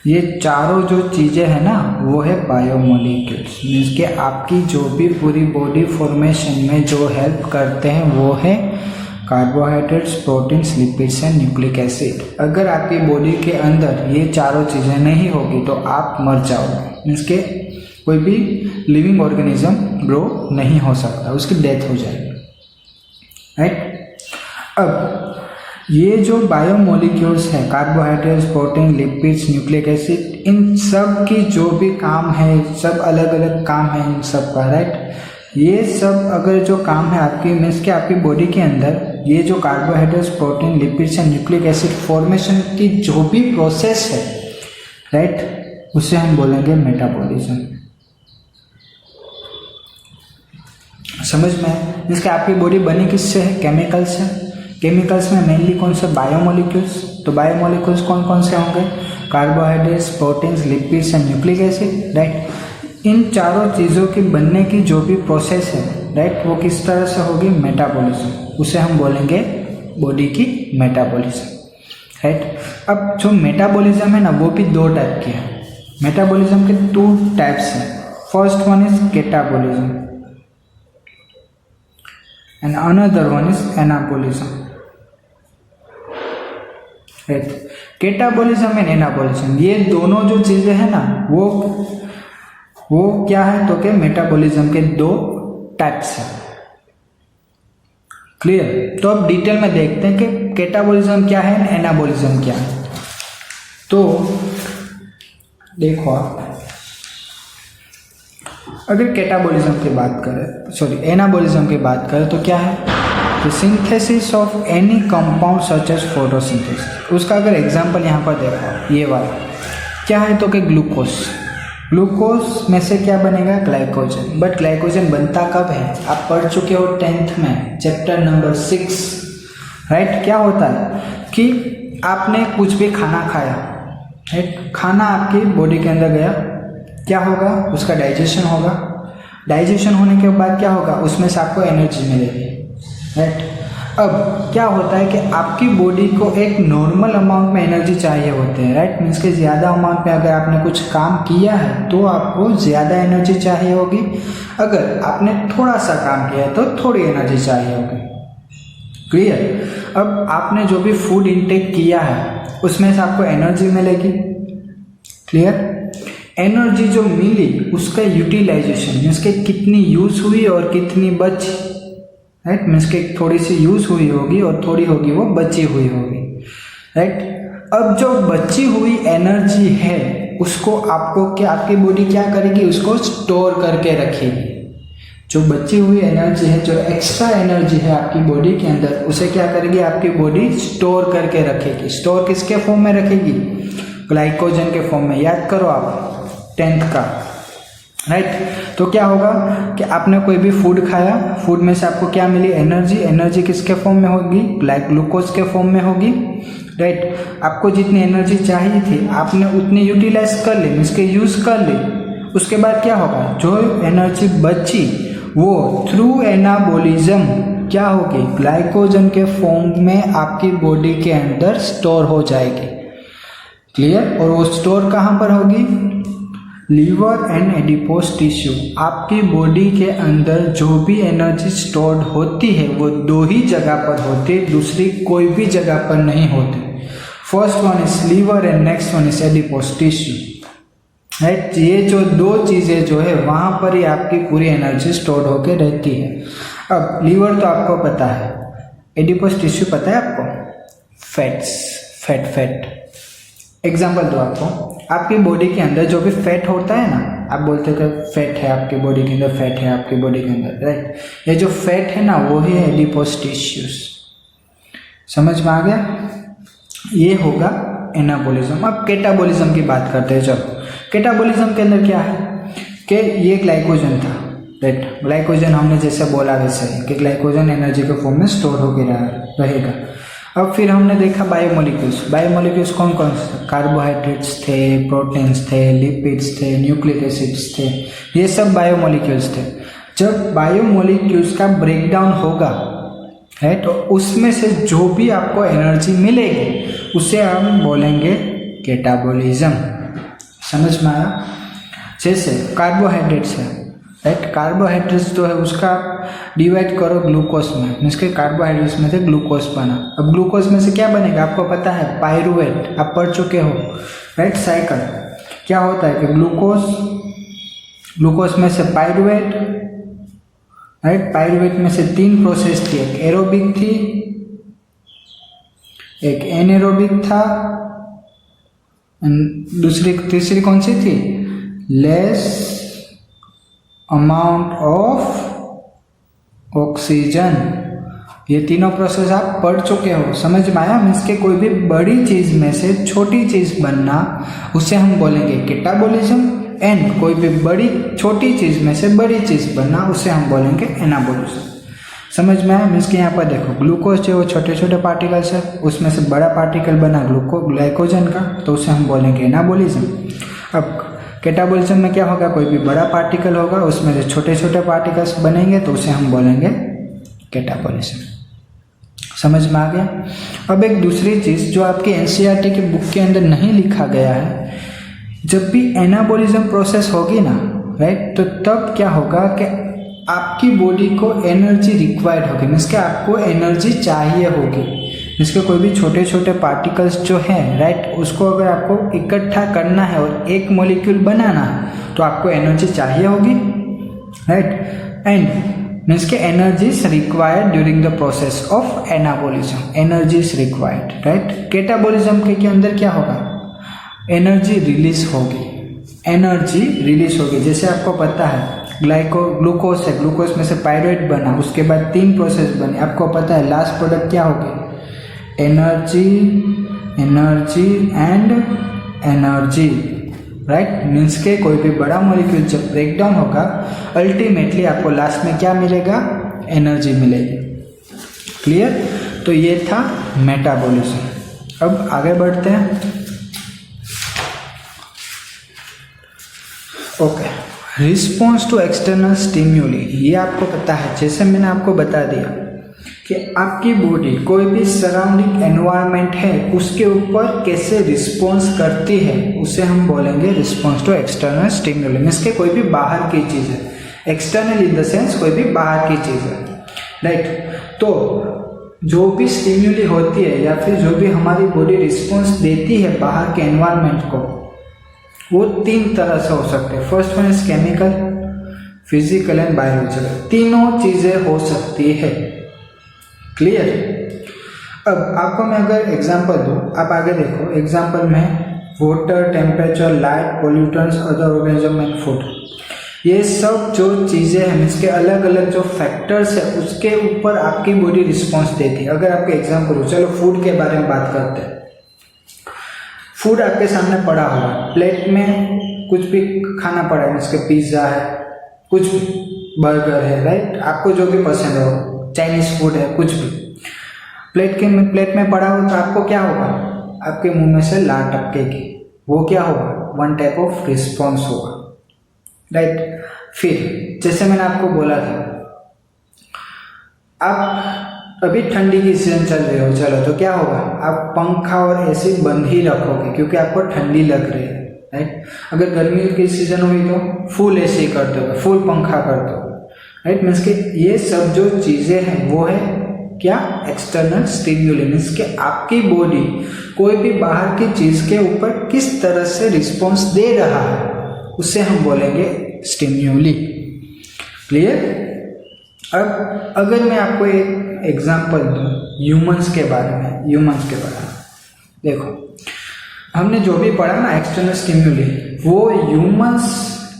ये चारों जो चीज़ें हैं ना वो है बायोमोलिक्यूल्स। मीन्स के आपकी जो भी पूरी बॉडी फॉर्मेशन में जो हेल्प करते हैं वो है carbohydrates, proteins, lipids and nucleic acid. अगर आपकी बॉडी के अंदर ये चारों चीज़ें नहीं होगी तो आप मर जाओगे। मीन्स के कोई भी लिविंग ऑर्गेनिज्म ग्रो नहीं हो सकता, उसकी डेथ हो जाएगी, राइट। अब ये जो बायोमोलिक्यूल्स है, carbohydrates, protein, lipids, nucleic acid, इन सब की जो भी काम है, सब अलग अलग काम है इन सब का, राइट। ये सब अगर जो काम है आपकी, मीन्स के आपकी बॉडी के अंदर ये जो carbohydrates, protein, lipids and nucleic acid formation की जो भी प्रोसेस है, राइट, उसे हम बोलेंगे मेटाबॉलिज्म। समझ में? जिसके आपकी बॉडी बनी किससे है? केमिकल्स है। केमिकल्स में मेनली कौन से? बायोमोलिक्यूल्स। तो बायोमोलिक्यूल्स कौन कौन से होंगे? Carbohydrates, proteins, lipids and nucleic acid, right. इन चारों चीज़ों की बनने की जो भी प्रोसेस है, राइट, वो किस तरह से होगी? मेटाबॉलिज्म। उसे हम बोलेंगे बॉडी की मेटाबॉलिज्म, राइट। अब जो मेटाबॉलिज्म है ना वो भी दो टाइप के हैं। मेटाबॉलिज्म के 2 टाइप्स हैं। First one is catabolism and another one is anabolism, right? Catabolism and anabolism, ये दोनों जो चीजें हैं ना वो क्या है? तो के मेटाबॉलिज्म के 2 टाइप्स हैं। क्लियर? तो अब डिटेल में देखते हैं कि कैटाबॉलिज्म क्या है, एनाबॉलिज्म क्या है। तो देखो आप, अगर कैटाबॉलिज्म की बात करें, एनाबॉलिज्म की बात करें तो क्या है? तो synthesis of any compound such as photosynthesis. उसका अगर एग्जांपल यहाँ पर देखो, ये वाला क्या है? तो कि ग्लूकोज में से क्या बनेगा? ग्लाइकोजन। बट ग्लाइकोजन बनता कब है? आप पढ़ चुके हो 10th में, चैप्टर नंबर 6, राइट। क्या होता है कि आपने कुछ भी खाना खाया, राइट, खाना आपकी बॉडी के अंदर गया, क्या होगा? उसका डाइजेशन होगा। डाइजेशन होने के बाद क्या होगा? उसमें से आपको एनर्जी मिलेगी, राइट। अब क्या होता है कि आपकी बॉडी को एक नॉर्मल अमाउंट में एनर्जी चाहिए होते हैं, राइट। मीन्स के ज़्यादा अमाउंट में अगर आपने कुछ काम किया है तो आपको ज़्यादा एनर्जी चाहिए होगी, अगर आपने थोड़ा सा काम किया है तो थोड़ी एनर्जी चाहिए होगी। क्लियर? अब आपने जो भी फूड इंटेक किया है उसमें से आपको एनर्जी मिलेगी। क्लियर? एनर्जी जो मिली उसका यूटिलाइजेशन, मीन्स के कितनी यूज हुई और कितनी बची, राइट। मीन्स के थोड़ी सी यूज हुई होगी और थोड़ी होगी वो बची हुई होगी, राइट। अब जो बची हुई एनर्जी है उसको आपको क्या, आपकी बॉडी क्या करेगी? उसको स्टोर करके रखेगी। जो बची हुई एनर्जी है, जो एक्स्ट्रा एनर्जी है आपकी बॉडी के अंदर, उसे क्या करेगी? आपकी बॉडी स्टोर करके रखेगी। स्टोर किसके फॉर्म में रखेगी? ग्लाइकोजन के फॉर्म में। याद करो आप 10th का, राइट। तो क्या होगा कि आपने कोई भी फूड खाया, फूड में से आपको क्या मिली? एनर्जी। एनर्जी किसके फॉर्म में होगी? ग्लूकोज के फॉर्म में होगी, राइट। आपको जितनी एनर्जी चाहिए थी आपने उतनी यूटिलाइज कर ली, मीन्स के यूज कर ली। उसके बाद क्या होगा? जो एनर्जी बची वो थ्रू एनाबॉलिज्म क्या होगी? ग्लाइकोजन के फॉर्म में आपकी बॉडी के अंदर स्टोर हो जाएगी। क्लियर? और वो स्टोर कहाँ पर होगी? Liver and adipose tissue. आपकी बॉडी के अंदर जो भी एनर्जी स्टोर्ड होती है वो 2 ही जगह पर होती है, दूसरी कोई भी जगह पर नहीं होती। First one is liver and next one is adipose tissue, right. ये जो 2 चीज़ें जो है वहाँ पर ही आपकी पूरी एनर्जी स्टोर होकर रहती है। अब लीवर तो आपको पता है, एडिपोज टिश्यू पता है आपको? फैट। एग्जाम्पल दो आपको, आपकी बॉडी के अंदर जो भी फैट होता है ना, आप बोलते हो कि फैट है आपकी बॉडी के अंदर, फैट है आपकी बॉडी के अंदर, राइट। ये जो फैट है ना वो ही है एडिपोज टिश्यूज। समझ में आ गया? ये होगा एनाबॉलिज्म। अब कैटाबॉलिज्म की बात करते हैं। चलो, कैटाबॉलिज्म के अंदर क्या है कि ये ग्लाइकोजन था, राइट। ग्लाइकोजन हमने जैसे बोला वैसे कि ग्लाइकोजन एनर्जी के फॉर्म में स्टोर होकर रहेगा। अब फिर हमने देखा बायोमोलिक्यूल्स कौन कौन से? कार्बोहाइड्रेट्स थे, प्रोटीन्स थे, लिपिड्स थे, न्यूक्लिक एसिड्स थे, ये सब बायोमोलिक्यूल्स थे। जब बायोमोलिक्यूल्स का ब्रेकडाउन होगा, राइट, तो उसमें से जो भी आपको एनर्जी मिलेगी उसे हम बोलेंगे कैटाबॉलिज्म। समझ में आया? जैसे कार्बोहाइड्रेट्स है, राइट। कार्बोहाइड्रेट्स जो है उसका डिवाइड करो ग्लूकोज में, मीन्स के कार्बोहाइड्रेट्स में से ग्लूकोज बना। अब ग्लूकोज में से क्या बनेगा आपको पता है? पायरूवेट, आप पढ़ चुके हो, राइट। साइकिल क्या होता है कि ग्लूकोज में से पायरूवेट, राइट। पायरूवेट में से 3 प्रोसेस थी, एक एरोबिक थी, एक एनएरोबिक था, तीसरी कौन सी थी? Less amount of oxygen. ये तीनों प्रोसेस आप पढ़ चुके हो। समझ में आया? मीन्स के कोई भी बड़ी चीज में से छोटी चीज बनना उसे हम बोलेंगे कैटाबॉलिज्म, एंड कोई भी बड़ी छोटी चीज में से बड़ी चीज बनना उसे हम बोलेंगे एनाबॉलिज्म। समझ में आया? मीन्स कि यहाँ पर देखो ग्लूकोज जो वो छोटे छोटे पार्टिकल्स है, उसमें से बड़ा पार्टिकल बना ग्लाइकोजन का, तो उसे हम बोलेंगे एनाबॉलिज्म। अब कैटाबॉलिज्म में क्या होगा? कोई भी बड़ा पार्टिकल होगा, उसमें से छोटे छोटे पार्टिकल्स बनेंगे, तो उसे हम बोलेंगे कैटाबॉलिज्म। समझ में आ गया? अब एक दूसरी चीज जो आपकी एनसीईआरटी की बुक के अंदर नहीं लिखा गया है, जब भी एनाबॉलिज्म प्रोसेस होगी ना, राइट, तो तब क्या होगा कि आपकी बॉडी को एनर्जी रिक्वायर्ड होगी, मीन्स कि आपको एनर्जी चाहिए होगी। जिसके कोई भी छोटे छोटे पार्टिकल्स जो हैं, राइट, उसको अगर आपको इकट्ठा करना है और एक मॉलिक्यूल बनाना है तो आपको एनर्जी चाहिए होगी, राइट। एंड मीन्स के energy is required during the process of anabolism, energy is required, right. Catabolism के अंदर क्या होगा? एनर्जी रिलीज होगी, जैसे आपको पता है ग्लूकोज है, ग्लूकोज में से पायरूवेट बना, उसके बाद 3 प्रोसेस बने, आपको पता है लास्ट प्रोडक्ट क्या होगी? Energy and energy, right. Means के कोई भी बड़ा मॉलिक्यूल जब ब्रेक डाउन होगा, अल्टीमेटली आपको लास्ट में क्या मिलेगा? एनर्जी मिलेगी। क्लियर? तो ये था मेटाबॉलिज्म। अब आगे बढ़ते हैं। ओके, रिस्पॉन्स टू एक्सटर्नल स्टिम्युली, ये आपको पता है, जैसे मैंने आपको बता दिया कि आपकी बॉडी कोई भी सराउंडिंग एनवायरनमेंट है उसके ऊपर कैसे रिस्पॉन्स करती है, उसे हम बोलेंगे रिस्पॉन्स टू एक्सटर्नल स्टिम्युली। मीन्स के कोई भी बाहर की चीज़ है, एक्सटर्नल इन द सेंस कोई भी बाहर की चीज़ है, राइट। तो जो भी स्टिम्युली होती है या फिर जो भी हमारी बॉडी रिस्पॉन्स देती है बाहर के एनवायरनमेंट को, वो 3 तरह से हो सकते हैं। First one is chemical, physical and biological. तीनों चीज़ें हो सकती है। क्लियर? अब आपको मैं अगर एग्जांपल दूं, आप आगे देखो। एग्जांपल में water, temperature, light, pollutants, other organism and food, ये सब जो चीज़ें हैं, मीन्स के अलग अलग जो फैक्टर्स है उसके ऊपर आपकी बॉडी रिस्पॉन्स देती है। अगर आपके एग्जांपल हो, चलो फूड के बारे में बात करते हैं। फूड आपके सामने पड़ा हुआ, प्लेट में कुछ भी खाना पड़ा है, मीन्स के पिज्ज़ा है, कुछ भी, बर्गर है, राइट, आपको जो भी पसंद हो, चाइनीज फूड है, कुछ भी प्लेट में पड़ा हो, तो आपको क्या होगा? आपके मुंह में से लार टपकेगी, वो क्या होगा? वन टाइप ऑफ रिस्पॉन्स होगा, राइट। फिर जैसे मैंने आपको बोला था, आप अभी ठंडी की सीजन चल रही हो, चलो तो क्या होगा? आप पंखा और एसी बंद ही रखोगे क्योंकि आपको ठंडी लग रही है, राइट। अगर गर्मी की सीजन हुई तो फुल एसी कर दोगे, फुल पंखा कर दोगे, राइट। मीन्स के ये सब जो चीज़ें हैं वो है क्या? एक्सटर्नल स्टिम्युली। मीन्स के आपकी बॉडी कोई भी बाहर की चीज़ के ऊपर किस तरह से रिस्पॉन्स दे रहा है उसे हम बोलेंगे स्टिम्युली। क्लियर? अब अगर मैं आपको एक एग्जाम्पल दूँ ह्यूमंस के बारे में, ह्यूमंस के बारे में। देखो हमने जो भी पढ़ा ना एक्सटर्नल स्टिम्युली, वो ह्यूमंस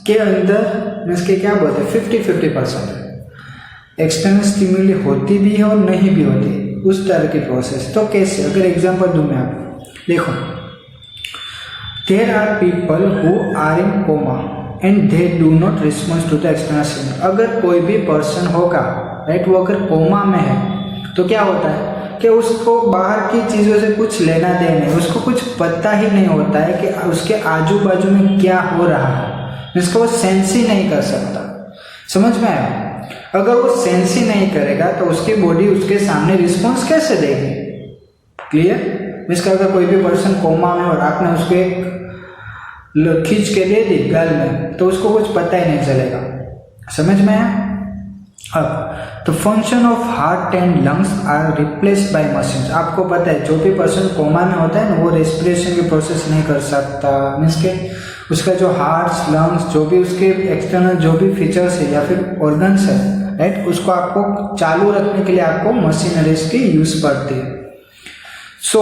के अंदर मीन्स के क्या बोलते हैं 50-50% है। एक्सटर्नल स्टिम्युली होती भी है और नहीं भी होती, उस तरह की प्रोसेस। तो कैसे, अगर एग्जांपल दूं मैं आपको, देखो there are people who are in coma and they do not respond to the external stimuli. अगर कोई भी पर्सन होगा, राइट, वो अगर कोमा में है तो क्या होता है कि उसको बाहर की चीज़ों से कुछ लेना देना नहीं, उसको कुछ पता ही नहीं होता है कि उसके आजू बाजू में क्या हो रहा है, जिसको वो सेंस ही नहीं कर सकता। समझ में आया? अगर वो सेंस ही नहीं करेगा तो उसकी बॉडी उसके सामने रिस्पॉन्स कैसे देगी? क्लियर? इसका अगर कोई भी पर्सन कोमा में और आपने उसको एक खींच के दे दी गल में, तो उसको कुछ पता ही नहीं चलेगा। समझ में आया? अब the function of heart and lungs are replaced by machines. आपको पता है जो भी पर्सन कोमा में होता है ना, वो रेस्पिरेशन की प्रोसेस नहीं कर सकता, मीन्स के उसका जो हार्ट लंग्स जो भी उसके एक्सटर्नल जो भी फीचर्स है या फिर ऑर्गन्स है, राइट, उसको आपको चालू रखने के लिए आपको मशीनरीज की यूज पड़ती है। सो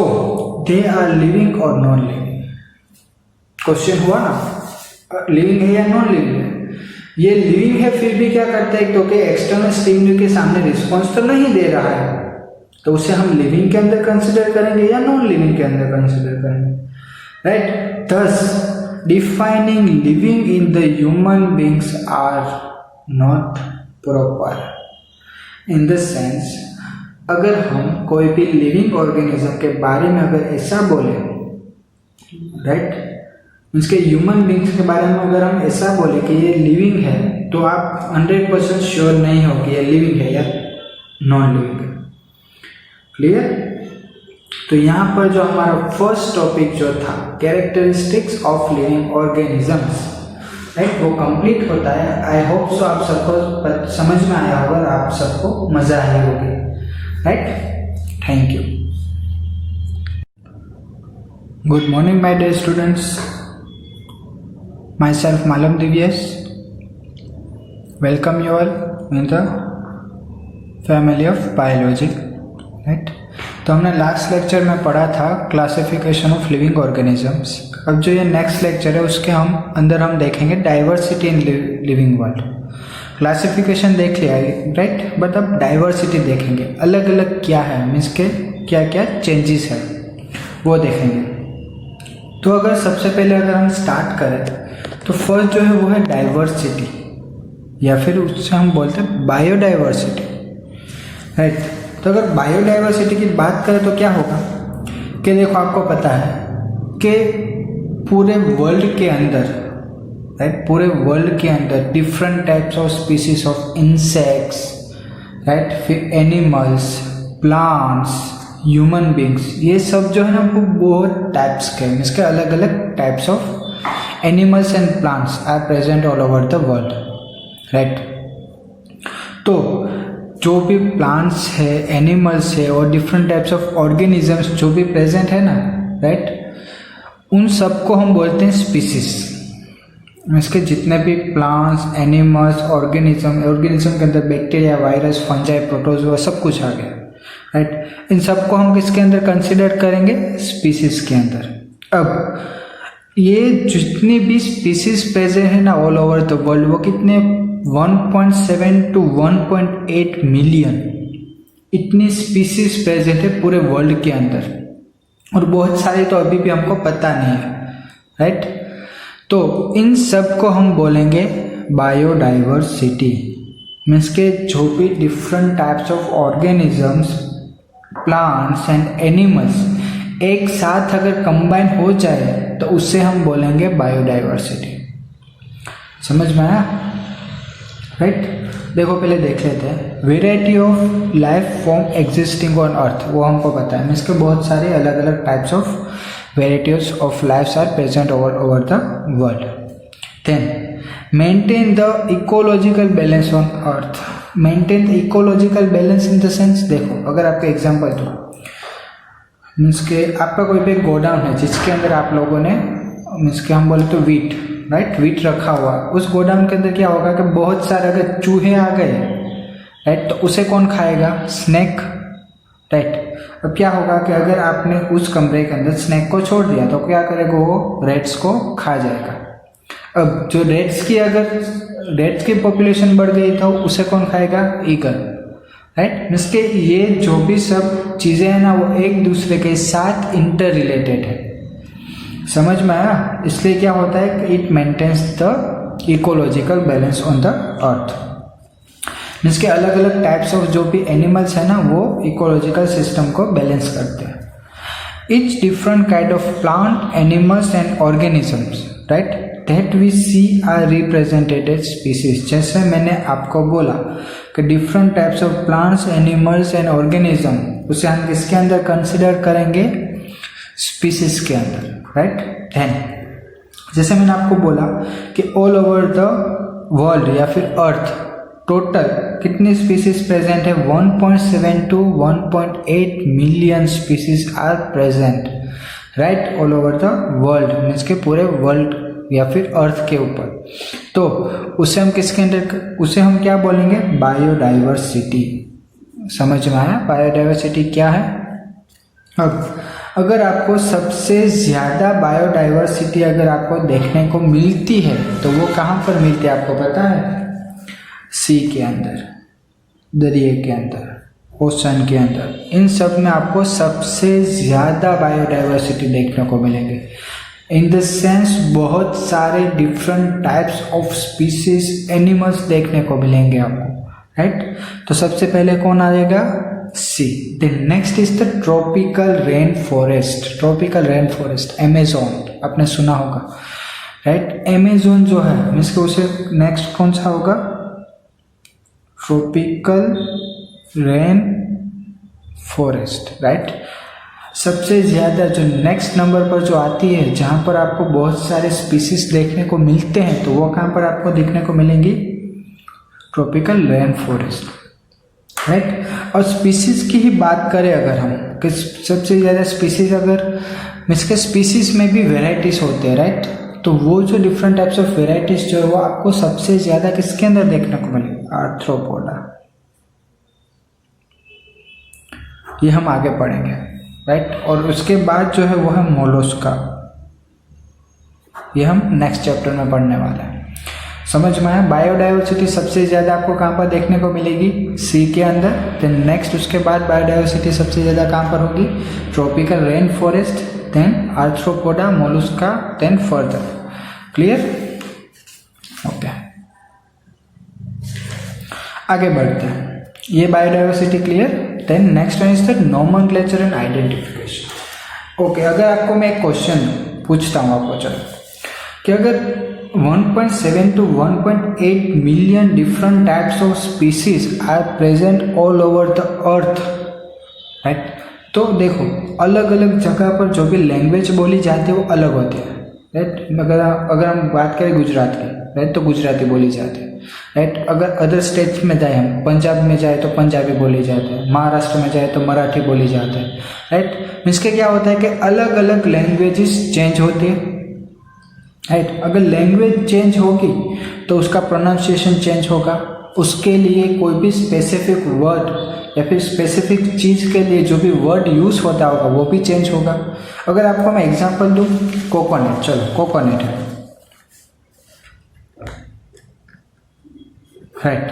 दे आर लिविंग और नॉन लिविंग। क्वेश्चन हुआ ना, लिविंग है या नॉन लिविंग है? ये लिविंग है फिर भी क्या करता है, क्योंकि एक्सटर्नल स्टिम्युली के सामने रिस्पॉन्स तो नहीं दे रहा है, तो उसे हम लिविंग के अंदर कंसिडर करेंगे या नॉन लिविंग के अंदर कंसिडर करेंगे, right. Thus defining living in the human beings are not proper in the sense, अगर हम कोई भी लिविंग ऑर्गेनिज्म के बारे में अगर ऐसा बोले, राइट, इसके ह्यूमन बींग्स के बारे में अगर हम ऐसा बोले कि ये लिविंग है, तो आप 100% श्योर नहीं हो कि ये लिविंग है या नॉन लिविंग है। क्लियर? तो यहाँ पर जो हमारा फर्स्ट टॉपिक जो था characteristics of living organisms, right, वो कंप्लीट होता है। आई होप सो आप सबको समझ में आया होगा, आप सबको मजा आई होगी, right. Thank you. Good morning my dear students, myself Malam Divyesh, welcome you all in the family of biology, right। तो हमने लास्ट लेक्चर में पढ़ा था क्लासिफिकेशन ऑफ लिविंग ऑर्गेनिजम्स। अब जो ये नेक्स्ट लेक्चर है उसके अंदर हम देखेंगे diversity in living world. Classification देख लिया, राइट, बट अब डाइवर्सिटी देखेंगे, अलग अलग क्या है, मीन्स के क्या क्या चेंजेस है वो देखेंगे। तो अगर सबसे पहले अगर हम स्टार्ट करें तो फर्स्ट जो है वो है डाइवर्सिटी, या फिर उससे हम बोलते हैं बायोडाइवर्सिटी, राइट। तो अगर बायोडाइवर्सिटी की बात करें तो क्या होगा कि देखो आपको पता है कि पूरे वर्ल्ड के अंदर, राइट, पूरे वर्ल्ड के अंदर different types of species of insects, right, फिर एनिमल्स, प्लांट्स, ह्यूमन बींग्स, ये सब जो है ना वो बहुत टाइप्स के, इसके अलग अलग types of animals and plants are present all over the world, right. तो जो भी प्लांट्स है, एनिमल्स है और डिफरेंट टाइप्स ऑफ ऑर्गेनिजम्स जो भी प्रेजेंट है ना, राइट, उन सबको हम बोलते हैं स्पीसीज। इसके जितने भी प्लांट्स, एनिमल्स, ऑर्गेनिज्म के अंदर बैक्टीरिया, वायरस, फंजाई, प्रोटोजोआ सब कुछ आ गया, राइट। इन सबको हम किसके अंदर कंसिडर करेंगे? स्पीसीज के अंदर। अब ये जितनी भी स्पीसीज प्रेजेंट है ना ऑल ओवर द वर्ल्ड, वो कितने 1.7 to 1.8 मिलियन इतनी स्पीसीज प्रेजेंट है पूरे वर्ल्ड के अंदर, और बहुत सारे तो अभी भी हमको पता नहीं है, राइट। तो इन सब को हम बोलेंगे बायोडाइवर्सिटी, मीन्स के जो भी different types of organisms, plants and animals एक साथ अगर कंबाइन हो जाए तो उससे हम बोलेंगे बायोडाइवर्सिटी। समझ में आया, राइट। देखो पहले देख लेते हैं variety of life form existing on earth, वो हमको पता है, मीन्स के बहुत सारे अलग अलग types of varieties of lifes are present over the world. Then maintain the ecological balance on earth. Maintain the ecological balance in the sense, देखो अगर आपका एग्जांपल दो, मीन्स के आपका कोई भी गोडाउन है जिसके अंदर आप लोगों ने, मीन्स के हम बोले तो वीट, राइट, वीट रखा हुआ, उस गोडाउन के अंदर क्या होगा कि बहुत सारे अगर चूहे आ गए, राइट, तो उसे कौन खाएगा? Snake, right. अब क्या होगा कि अगर आपने उस कमरे के अंदर स्नेक को छोड़ दिया तो क्या करेगा, वो रेट्स को खा जाएगा। अब जो रेट्स की पॉपुलेशन बढ़ गई तो उसे कौन खाएगा, ईगल, राइट। मीन्स के ये जो भी सब चीज़ें हैं ना वो एक दूसरे के साथ इंटर रिलेटेड है, समझ में आया। इसलिए क्या होता है कि it maintains the ecological balance on the earth. Means के अलग अलग टाइप्स ऑफ जो भी एनिमल्स है ना वो इकोलॉजिकल सिस्टम को बैलेंस करते हैं। Each different kind of plant, animals and organisms, right, that we see are represented as species। जैसे मैंने आपको बोला कि different types of plants, animals and organism, उसे हम किसके अंदर कंसिडर करेंगे, species के अंदर, right। Then जैसे मैंने आपको बोला कि all over the world या फिर अर्थ टोटल कितनी स्पीसीज प्रेजेंट है, 1.7 to 1.8 million species are present, right, all over the world. Means के पूरे वर्ल्ड या फिर अर्थ के ऊपर। तो उसे हम किसके अंदर, उसे हम क्या बोलेंगे, बायोडाइवर्सिटी। समझ में आया बायोडाइवर्सिटी क्या है। अब अगर आपको सबसे ज़्यादा बायोडाइवर्सिटी अगर आपको देखने को मिलती है तो वो कहाँ पर मिलती है, आपको पता है, सी के अंदर, दरिया के अंदर, ओशन के अंदर, इन सब में आपको सबसे ज़्यादा बायोडाइवर्सिटी देखने को मिलेंगे। इन द सेंस बहुत सारे different types of species animals देखने को मिलेंगे आपको, राइट। तो सबसे पहले कौन आएगा, C. Then next is the tropical rain forest. Tropical rain forest Amazon आपने सुना होगा, राइट। अमेज़न जो है मीन्स के उसे नेक्स्ट कौन सा होगा, ट्रॉपिकल रेन फॉरेस्ट, राइट। सबसे ज़्यादा जो नेक्स्ट नंबर पर जो आती है जहाँ पर आपको बहुत सारे स्पीसीज देखने को मिलते हैं तो वो कहाँ पर आपको देखने को मिलेंगी, ट्रॉपिकल रेन फॉरेस्ट, राइट। और स्पीसीज की ही बात करें अगर हम कि सबसे ज़्यादा स्पीसीज अगर मीन्स के स्पीसीज में भी वेराइटीज़ होते हैं, राइट। तो वो जो डिफरेंट टाइप्स ऑफ वेराइटीज जो है वो आपको सबसे ज़्यादा किसके अंदर देखने को मिलेगी, आर्थ्रोपोडा। ये हम आगे पढ़ेंगे, राइट। और उसके बाद जो है वो है मोलस्का, ये हम नेक्स्ट चैप्टर में पढ़ने वाले हैं। समझ में आया। बायोडाइवर्सिटी सबसे ज़्यादा आपको कहाँ पर देखने को मिलेगी, सी के अंदर। देन नेक्स्ट उसके बाद बायोडाइवर्सिटी सबसे ज़्यादा कहाँ पर होगी, tropical rain forest, then Arthropoda, Mollusca, then further. Clear, okay. आगे बढ़ते हैं, ये biodiversity clear. Then next one is the nomenclature and identification. Okay, अगर आपको मैं एक क्वेश्चन पूछता हूँ आपको, चलो, कि अगर 1.7 to 1.8 million different types of species are present all over the earth, right. तो देखो अलग अलग जगह पर जो भी लैंग्वेज बोली जाती है वो अलग होती है, राइट। अगर हम बात करें गुजरात की, राइट, तो गुजराती बोली जाती है, राइट। अगर अदर स्टेट्स में जाए, हम पंजाब में जाए तो पंजाबी बोली जाती है, महाराष्ट्र में जाए तो मराठी बोली जाती है, राइट। मीन्स के क्या होता है कि अलग अलग लैंग्वेजेस चेंज होती है, राइट। अगर लैंग्वेज चेंज होगी तो उसका प्रोनाउंसिएशन चेंज होगा, उसके लिए कोई भी स्पेसिफिक वर्ड या फिर स्पेसिफिक चीज़ के लिए जो भी वर्ड यूज़ होता होगा वो भी चेंज होगा। अगर आपको मैं एग्जांपल दूँ, कोकोनट, चलो कोकोनट है, राइट।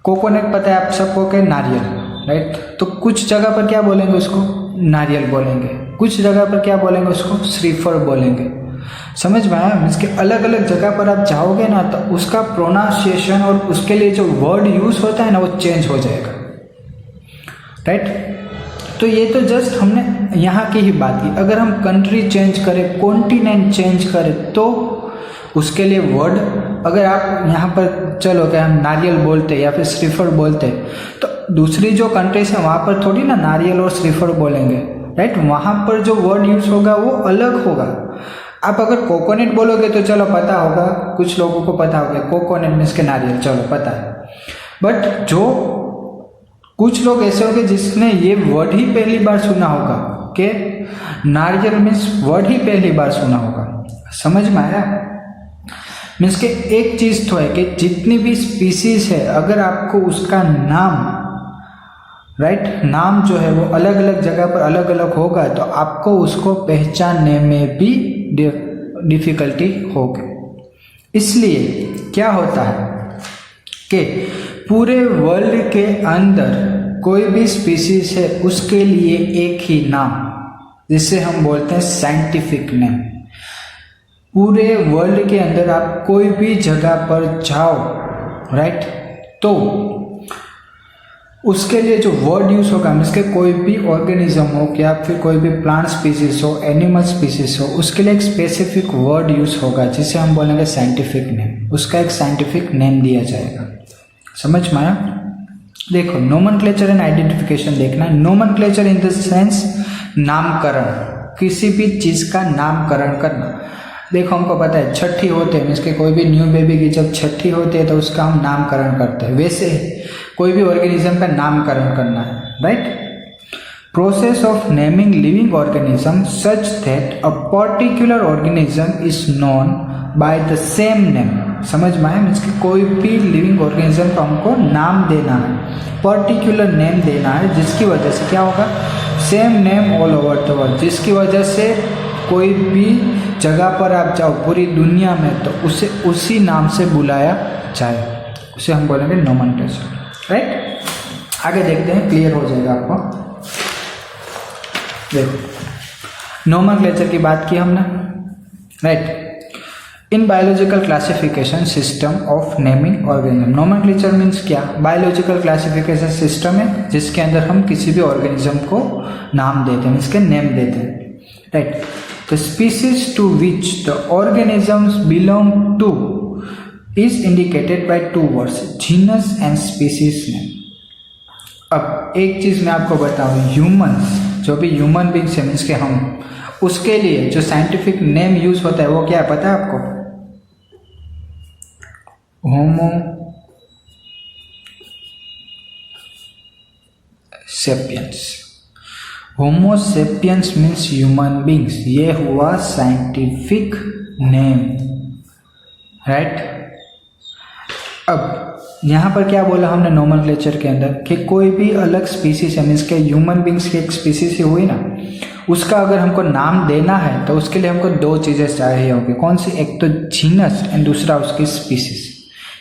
कोकोनट पता है आप सबको कि नारियल, राइट। तो कुछ जगह पर क्या बोलेंगे उसको, नारियल बोलेंगे, कुछ जगह पर क्या बोलेंगे उसको, श्रीफल बोलेंगे। समझ में आया। मीन्स कि अलग अलग जगह पर आप जाओगे ना तो उसका प्रोनाउंसिएशन और उसके लिए जो वर्ड यूज़ होता है ना वो चेंज हो जाएगा, राइट। तो ये तो जस्ट हमने यहाँ की ही बात की। अगर हम कंट्री चेंज करें, कॉन्टिनेंट चेंज करें तो उसके लिए वर्ड, अगर आप यहाँ पर चलो कि हम नारियल बोलते या फिर श्रीफल बोलते तो दूसरी जो कंट्रीज है वहाँ पर थोड़ी ना नारियल और श्रीफल बोलेंगे, राइट। वहाँ पर जो वर्ड यूज़ होगा वो अलग होगा। आप अगर कोकोनट बोलोगे तो चलो पता होगा, कुछ लोगों को पता होगा कोकोनट मीन्स के नारियल, चलो पता है। बट जो कुछ लोग ऐसे होंगे जिसने ये वर्ड ही पहली बार सुना होगा कि नारियल मीन्स वर्ड ही पहली बार सुना होगा। समझ में आया। मीन्स के एक चीज़ तो है कि जितनी भी स्पीसीज है अगर आपको उसका नाम राइट। नाम जो है वो अलग अलग जगह पर अलग अलग होगा तो आपको उसको पहचानने में भी डिफिकल्टी होगी। इसलिए क्या होता है कि पूरे वर्ल्ड के अंदर कोई भी स्पीसीज है उसके लिए एक ही नाम, जिसे हम बोलते हैं साइंटिफिक नेम। पूरे वर्ल्ड के अंदर आप कोई भी जगह पर जाओ, राइट, तो उसके लिए जो वर्ड यूज होगा, इसके कोई भी ऑर्गेनिज्म हो या फिर कोई भी प्लांट स्पीसीज हो, एनिमल स्पीसीज हो, उसके लिए एक स्पेसिफिक वर्ड यूज होगा जिसे हम बोलेंगे साइंटिफिक नेम। उसका एक साइंटिफिक नेम दिया जाएगा। समझ में आया? देखो, नोमेनक्लेचर एंड आइडेंटिफिकेशन देखना है। नोमेनक्लेचर इन द सेंस नामकरण, किसी भी चीज का नामकरण करना। देखो, हमको पता है छठी होते हैं, मीन्स के कोई भी न्यू बेबी की जब छठी होती है तो उसका हम नामकरण करते हैं। वैसे कोई भी ऑर्गेनिज्म का नामकरण करना है, right. Process of naming living organism such that a particular organism is known by the same name. समझ में आया? मीन्स कि कोई भी लिविंग ऑर्गेनिज्म को हमको नाम देना है, पर्टिकुलर नेम देना है, जिसकी वजह से क्या होगा, same name all over the world, जिसकी वजह से कोई भी जगह पर आप जाओ पूरी दुनिया में तो उसे उसी नाम से बुलाया जाए, उसे हम बोलेंगे नोमेनक्लेचर, राइट। आगे देखते हैं, क्लियर हो जाएगा आपको। देखो, नोमेनक्लेचर की बात की हमने, right. In biological classification system of naming organism, nomenclature means क्या, बायोलॉजिकल क्लासिफिकेशन सिस्टम है जिसके अंदर हम किसी भी ऑर्गेनिज्म को नाम देते हैं, इसके नेम देते हैं, right. The species to which the organisms belong to is indicated by two words, genus and species name. अब एक चीज मैं आपको बताऊं, ह्यूमंस, जो भी ह्यूमन बींग्स है मीन्स के हम, उसके लिए जो साइंटिफिक नेम यूज होता है वो क्या है पता है आपको? होमो सेपियंस। होमो सेपियंस मीन्स ह्यूमन बींग्स, ये हुआ साइंटिफिक नेम, राइट। अब यहाँ पर क्या बोला हमने नोमेनक्लेचर के अंदर कि कोई भी अलग स्पीसीज है, मीन्स के ह्यूमन बींग्स की एक स्पीसीज ही हुई ना, उसका अगर हमको नाम देना है तो उसके लिए हमको दो चीज़ें चाहिए होगी। कौन सी? एक तो जीनस एंड दूसरा उसकी स्पीसीज।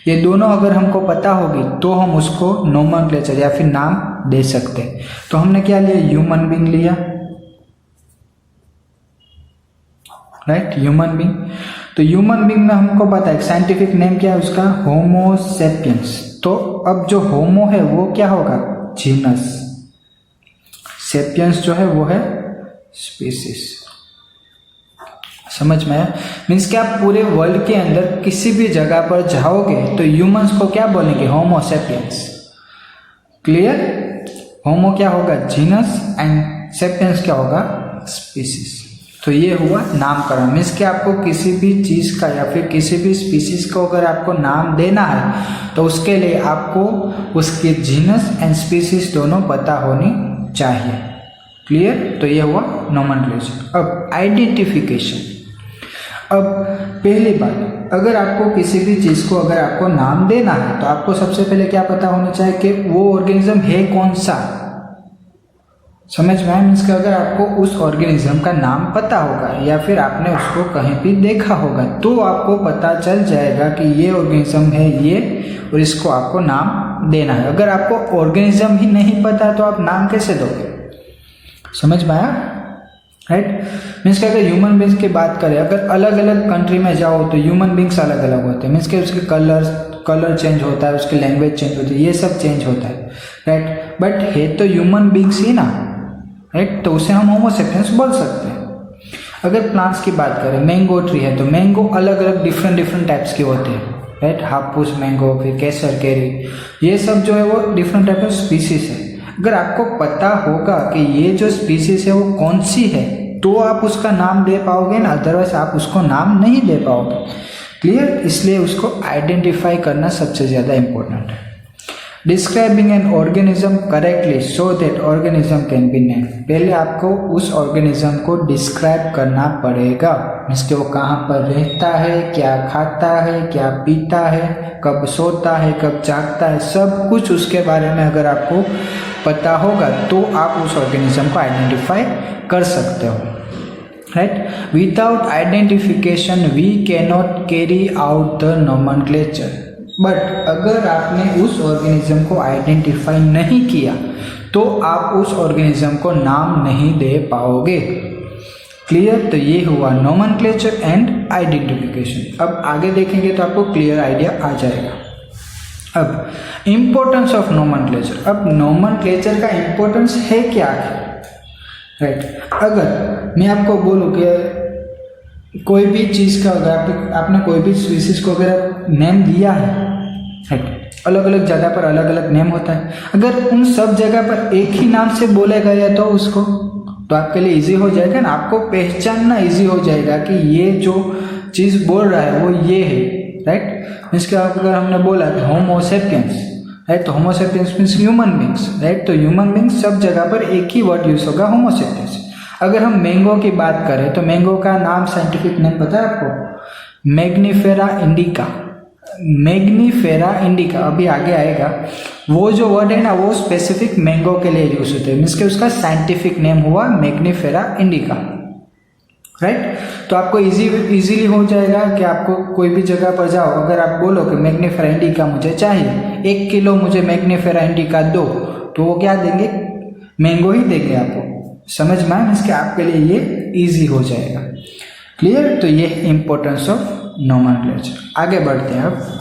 ये दोनों अगर हमको पता होगी तो हम उसको नोमेनक्लेचर या फिर नाम दे सकते हैं। तो हमने क्या लिया? ह्यूमन बींग लिया, राइट, ह्यूमन बींग। तो ह्यूमन बींग में हमको पता है साइंटिफिक नेम क्या है उसका, होमो सेपियंस। तो अब जो होमो है वो क्या होगा? जीनस, सेपियंस जो है वो है स्पीसीज। समझ में आया? मीन्स कि आप पूरे वर्ल्ड के अंदर किसी भी जगह पर जाओगे तो ह्यूमंस को क्या बोलेंगे? होमो सेपियंस। क्लियर? होमो क्या होगा? जीनस एंड सेपियंस क्या होगा? स्पीसीज। तो ये हुआ नामकरण। मीन्स कि आपको किसी भी चीज का या फिर किसी भी स्पीसीज को अगर आपको नाम देना है तो उसके लिए आपको उसके जीनस एंड स्पीसीज दोनों पता होनी चाहिए। क्लियर? तो ये हुआ नोमेनक्लेचर। अब आइडेंटिफिकेशन। अब पहली बात, अगर आपको किसी भी चीज को अगर आपको नाम देना है तो आपको सबसे पहले क्या पता होना चाहिए कि वो ऑर्गेनिज्म है कौन सा। समझ में आया? मीन्स कि अगर आपको उस ऑर्गेनिज्म का नाम पता होगा या फिर आपने उसको कहीं भी देखा होगा तो आपको पता चल जाएगा कि ये ऑर्गेनिज्म है ये, और इसको आपको नाम देना है। अगर आपको ऑर्गेनिज्म ही नहीं पता तो आप नाम कैसे दोगे? समझ में आया? राइट। मीन्स कि अगर ह्यूमन बींग्स की बात करें, अगर अलग अलग कंट्री में जाओ तो ह्यूमन बींग्स अलग अलग होते हैं। मीन्स कि उसके कलर चेंज होता है, उसकी लैंग्वेज चेंज होती है, ये सब चेंज होता है, राइट। बट है तो ह्यूमन बींग्स ही ना, राइट। तो उसे हम होमो सेपियंस बोल सकते हैं। अगर प्लांट्स की बात करें, मैंगो ट्री है तो मैंगो अलग अलग डिफरेंट टाइप्स के होते हैं, राइट। हापुस मैंगो, फिर केसर केरी, ये सब जो है वो डिफरेंट टाइप ऑफ स्पीसीज है। अगर आपको पता होगा कि ये जो स्पीसीज है वो कौन सी है तो आप उसका नाम दे पाओगे ना, अदरवाइज आप उसको नाम नहीं दे पाओगे। क्लियर? इसलिए उसको आइडेंटिफाई करना सबसे ज़्यादा इंपॉर्टेंट है। Describing an organism correctly so that organism can be named. पहले आपको उस ऑर्गेनिज्म को डिस्क्राइब करना पड़ेगा, मीन्स कि वो कहाँ पर रहता है, क्या खाता है, क्या पीता है, कब सोता है, कब जागता है, सब कुछ उसके बारे में अगर आपको पता होगा तो आप उस ऑर्गेनिज्म को आइडेंटिफाई कर सकते हो, right. Without identification we cannot carry out the nomenclature. But अगर आपने उस ऑर्गेनिज्म को आइडेंटिफाई नहीं किया तो आप उस ऑर्गेनिज्म को नाम नहीं दे पाओगे। क्लियर? तो ये हुआ नोमेनक्लेचर एंड आइडेंटिफिकेशन। अब आगे देखेंगे तो आपको क्लियर आइडिया आ जाएगा। अब इम्पोर्टेंस ऑफ नोमेनक्लेचर। अब नोमेनक्लेचर का इम्पोर्टेंस है क्या है, राइट। अगर मैं आपको बोलूँ कि कोई भी चीज़ का अगर आपने कोई भी स्पीसीज को अगर नेम दिया है, राइट, अलग अलग जगह पर अलग अलग नेम होता है, अगर उन सब जगह पर एक ही नाम से बोला गया तो उसको तो आपके लिए इजी हो जाएगा ना, आपको पहचानना इजी हो जाएगा कि ये जो चीज़ बोल रहा है वो ये है, राइट। मीन्स कि अगर हमने बोला कि होमो सेपियंस, राइट, तो homo sapiens means human beings, right. तो ह्यूमन बींग्स सब जगह पर एक ही वर्ड यूज होगा, होमो सेपियंस। अगर हम मैंगो की बात करें तो मैंगो का नाम साइंटिफिक नेम पता है आपको? Mangifera indica. मैग्नीफेरा इंडिका अभी आगे आएगा। वो जो वर्ड है ना वो स्पेसिफिक मैंगो के लिए यूज होते हैं, मीन्स कि उसका साइंटिफिक नेम हुआ मैग्नीफेरा इंडिका, राइट। तो आपको इजीली हो जाएगा कि आपको कोई भी जगह पर जाओ, अगर आप बोलो कि मैग्नीफेरा इंडिका मुझे चाहिए, 1 किलो मुझे मैग्नीफेरा इंडिका दो, तो वो क्या देंगे? मैंगो ही देंगे आपको। समझ में आया? मीन्स कि आपके लिए ये ईजी हो जाएगा। क्लियर? तो ये इम्पोर्टेंस ऑफ नोमेनक्लेचर। आगे बढ़ते हैं। अब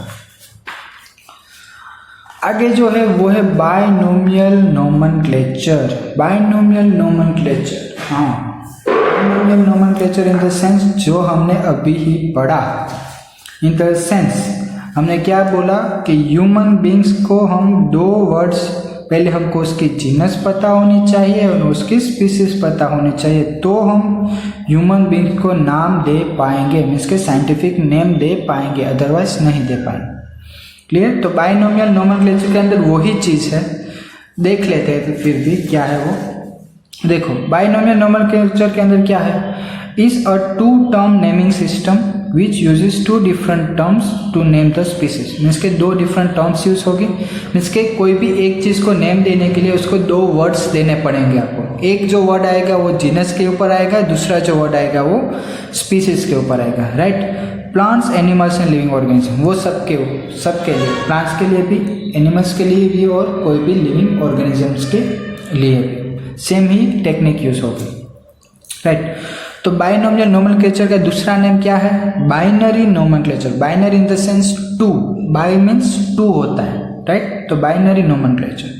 आगे जो है वो है बायनोमियल नोमेनक्लेचर। बायनोमियल नोमेनक्लेचर, हाँ, binomial nomenclature in the sense जो हमने अभी ही पढ़ा। इन द सेंस हमने क्या बोला कि ह्यूमन बींग्स को हम 2 वर्ड्स, पहले हमको उसकी जीनस पता होनी चाहिए और उसकी स्पीसीज पता होनी चाहिए, तो हम ह्यूमन बींग को नाम दे पाएंगे, मीन्स के साइंटिफिक नेम दे पाएंगे, अदरवाइज नहीं दे पाएंगे। क्लियर? तो बायनोमियल नोमेनक्लेचर के अंदर वही चीज़ है, देख लेते हैं तो फिर भी क्या है वो। देखो बायनोमियल नोमेनक्लेचर के अंदर क्या है? Is a 2 term naming system which uses 2 different terms to name the species। Means के 2 डिफरेंट टर्म्स यूज होगी, मीन्स के कोई भी एक चीज़ को नेम देने के लिए उसको 2 वर्ड्स देने पड़ेंगे आपको। एक जो वर्ड आएगा वो जीनस के ऊपर आएगा, दूसरा जो वर्ड आएगा वो स्पीसीज के ऊपर आएगा, right. Plants, animals and living organism, वो सबके लिए, प्लांट्स के लिए भी, एनिमल्स के लिए भी और कोई भी लिविंग ऑर्गेनिजम्स के लिए भी सेम ही टेक्निक यूज होगी, राइट। तो बायनोमियल नोमेनक्लेचर का दूसरा नेम क्या है? Binary nomenclature. Binary in the sense 2, by means 2 होता है, राइट। तो बाइनरी नोमेनक्लेचर।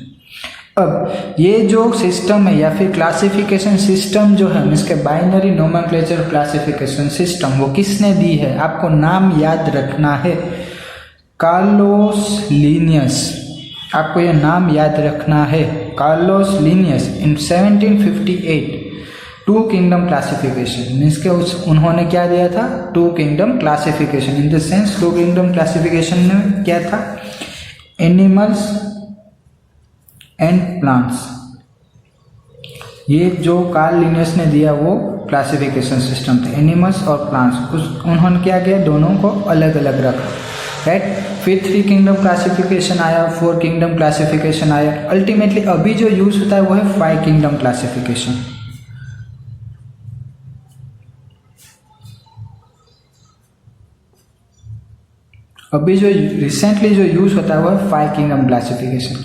अब ये जो सिस्टम है या फिर क्लासिफिकेशन सिस्टम जो है, इसके बाइनरी नोमेनक्लेचर क्लासिफिकेशन सिस्टम, वो किसने दी है? आपको नाम याद रखना है, कार्लोस लिनियस। आपको ये नाम याद रखना है, कार्लोस लिनियस। इन 1758 2 किंगडम क्लासिफिकेशन, मीन्स के उन्होंने क्या दिया था? 2 kingdom classification. In the sense 2 kingdom classification में क्या था? Animals and plants. ये जो कार्ल लिनियस ने दिया वो क्लासिफिकेशन सिस्टम था, एनिमल्स और प्लांट्स। उन्होंने क्या किया? दोनों को अलग अलग रखा, राइट। फिर 3 किंगडम क्लासिफिकेशन आया, 4 किंगडम क्लासिफिकेशन आया। अल्टीमेटली अभी जो यूज होता है वो है 5 किंगडम क्लासिफिकेशन। अभी जो रिसेंटली जो यूज होता है वो है 5 किंगडम क्लासिफिकेशन,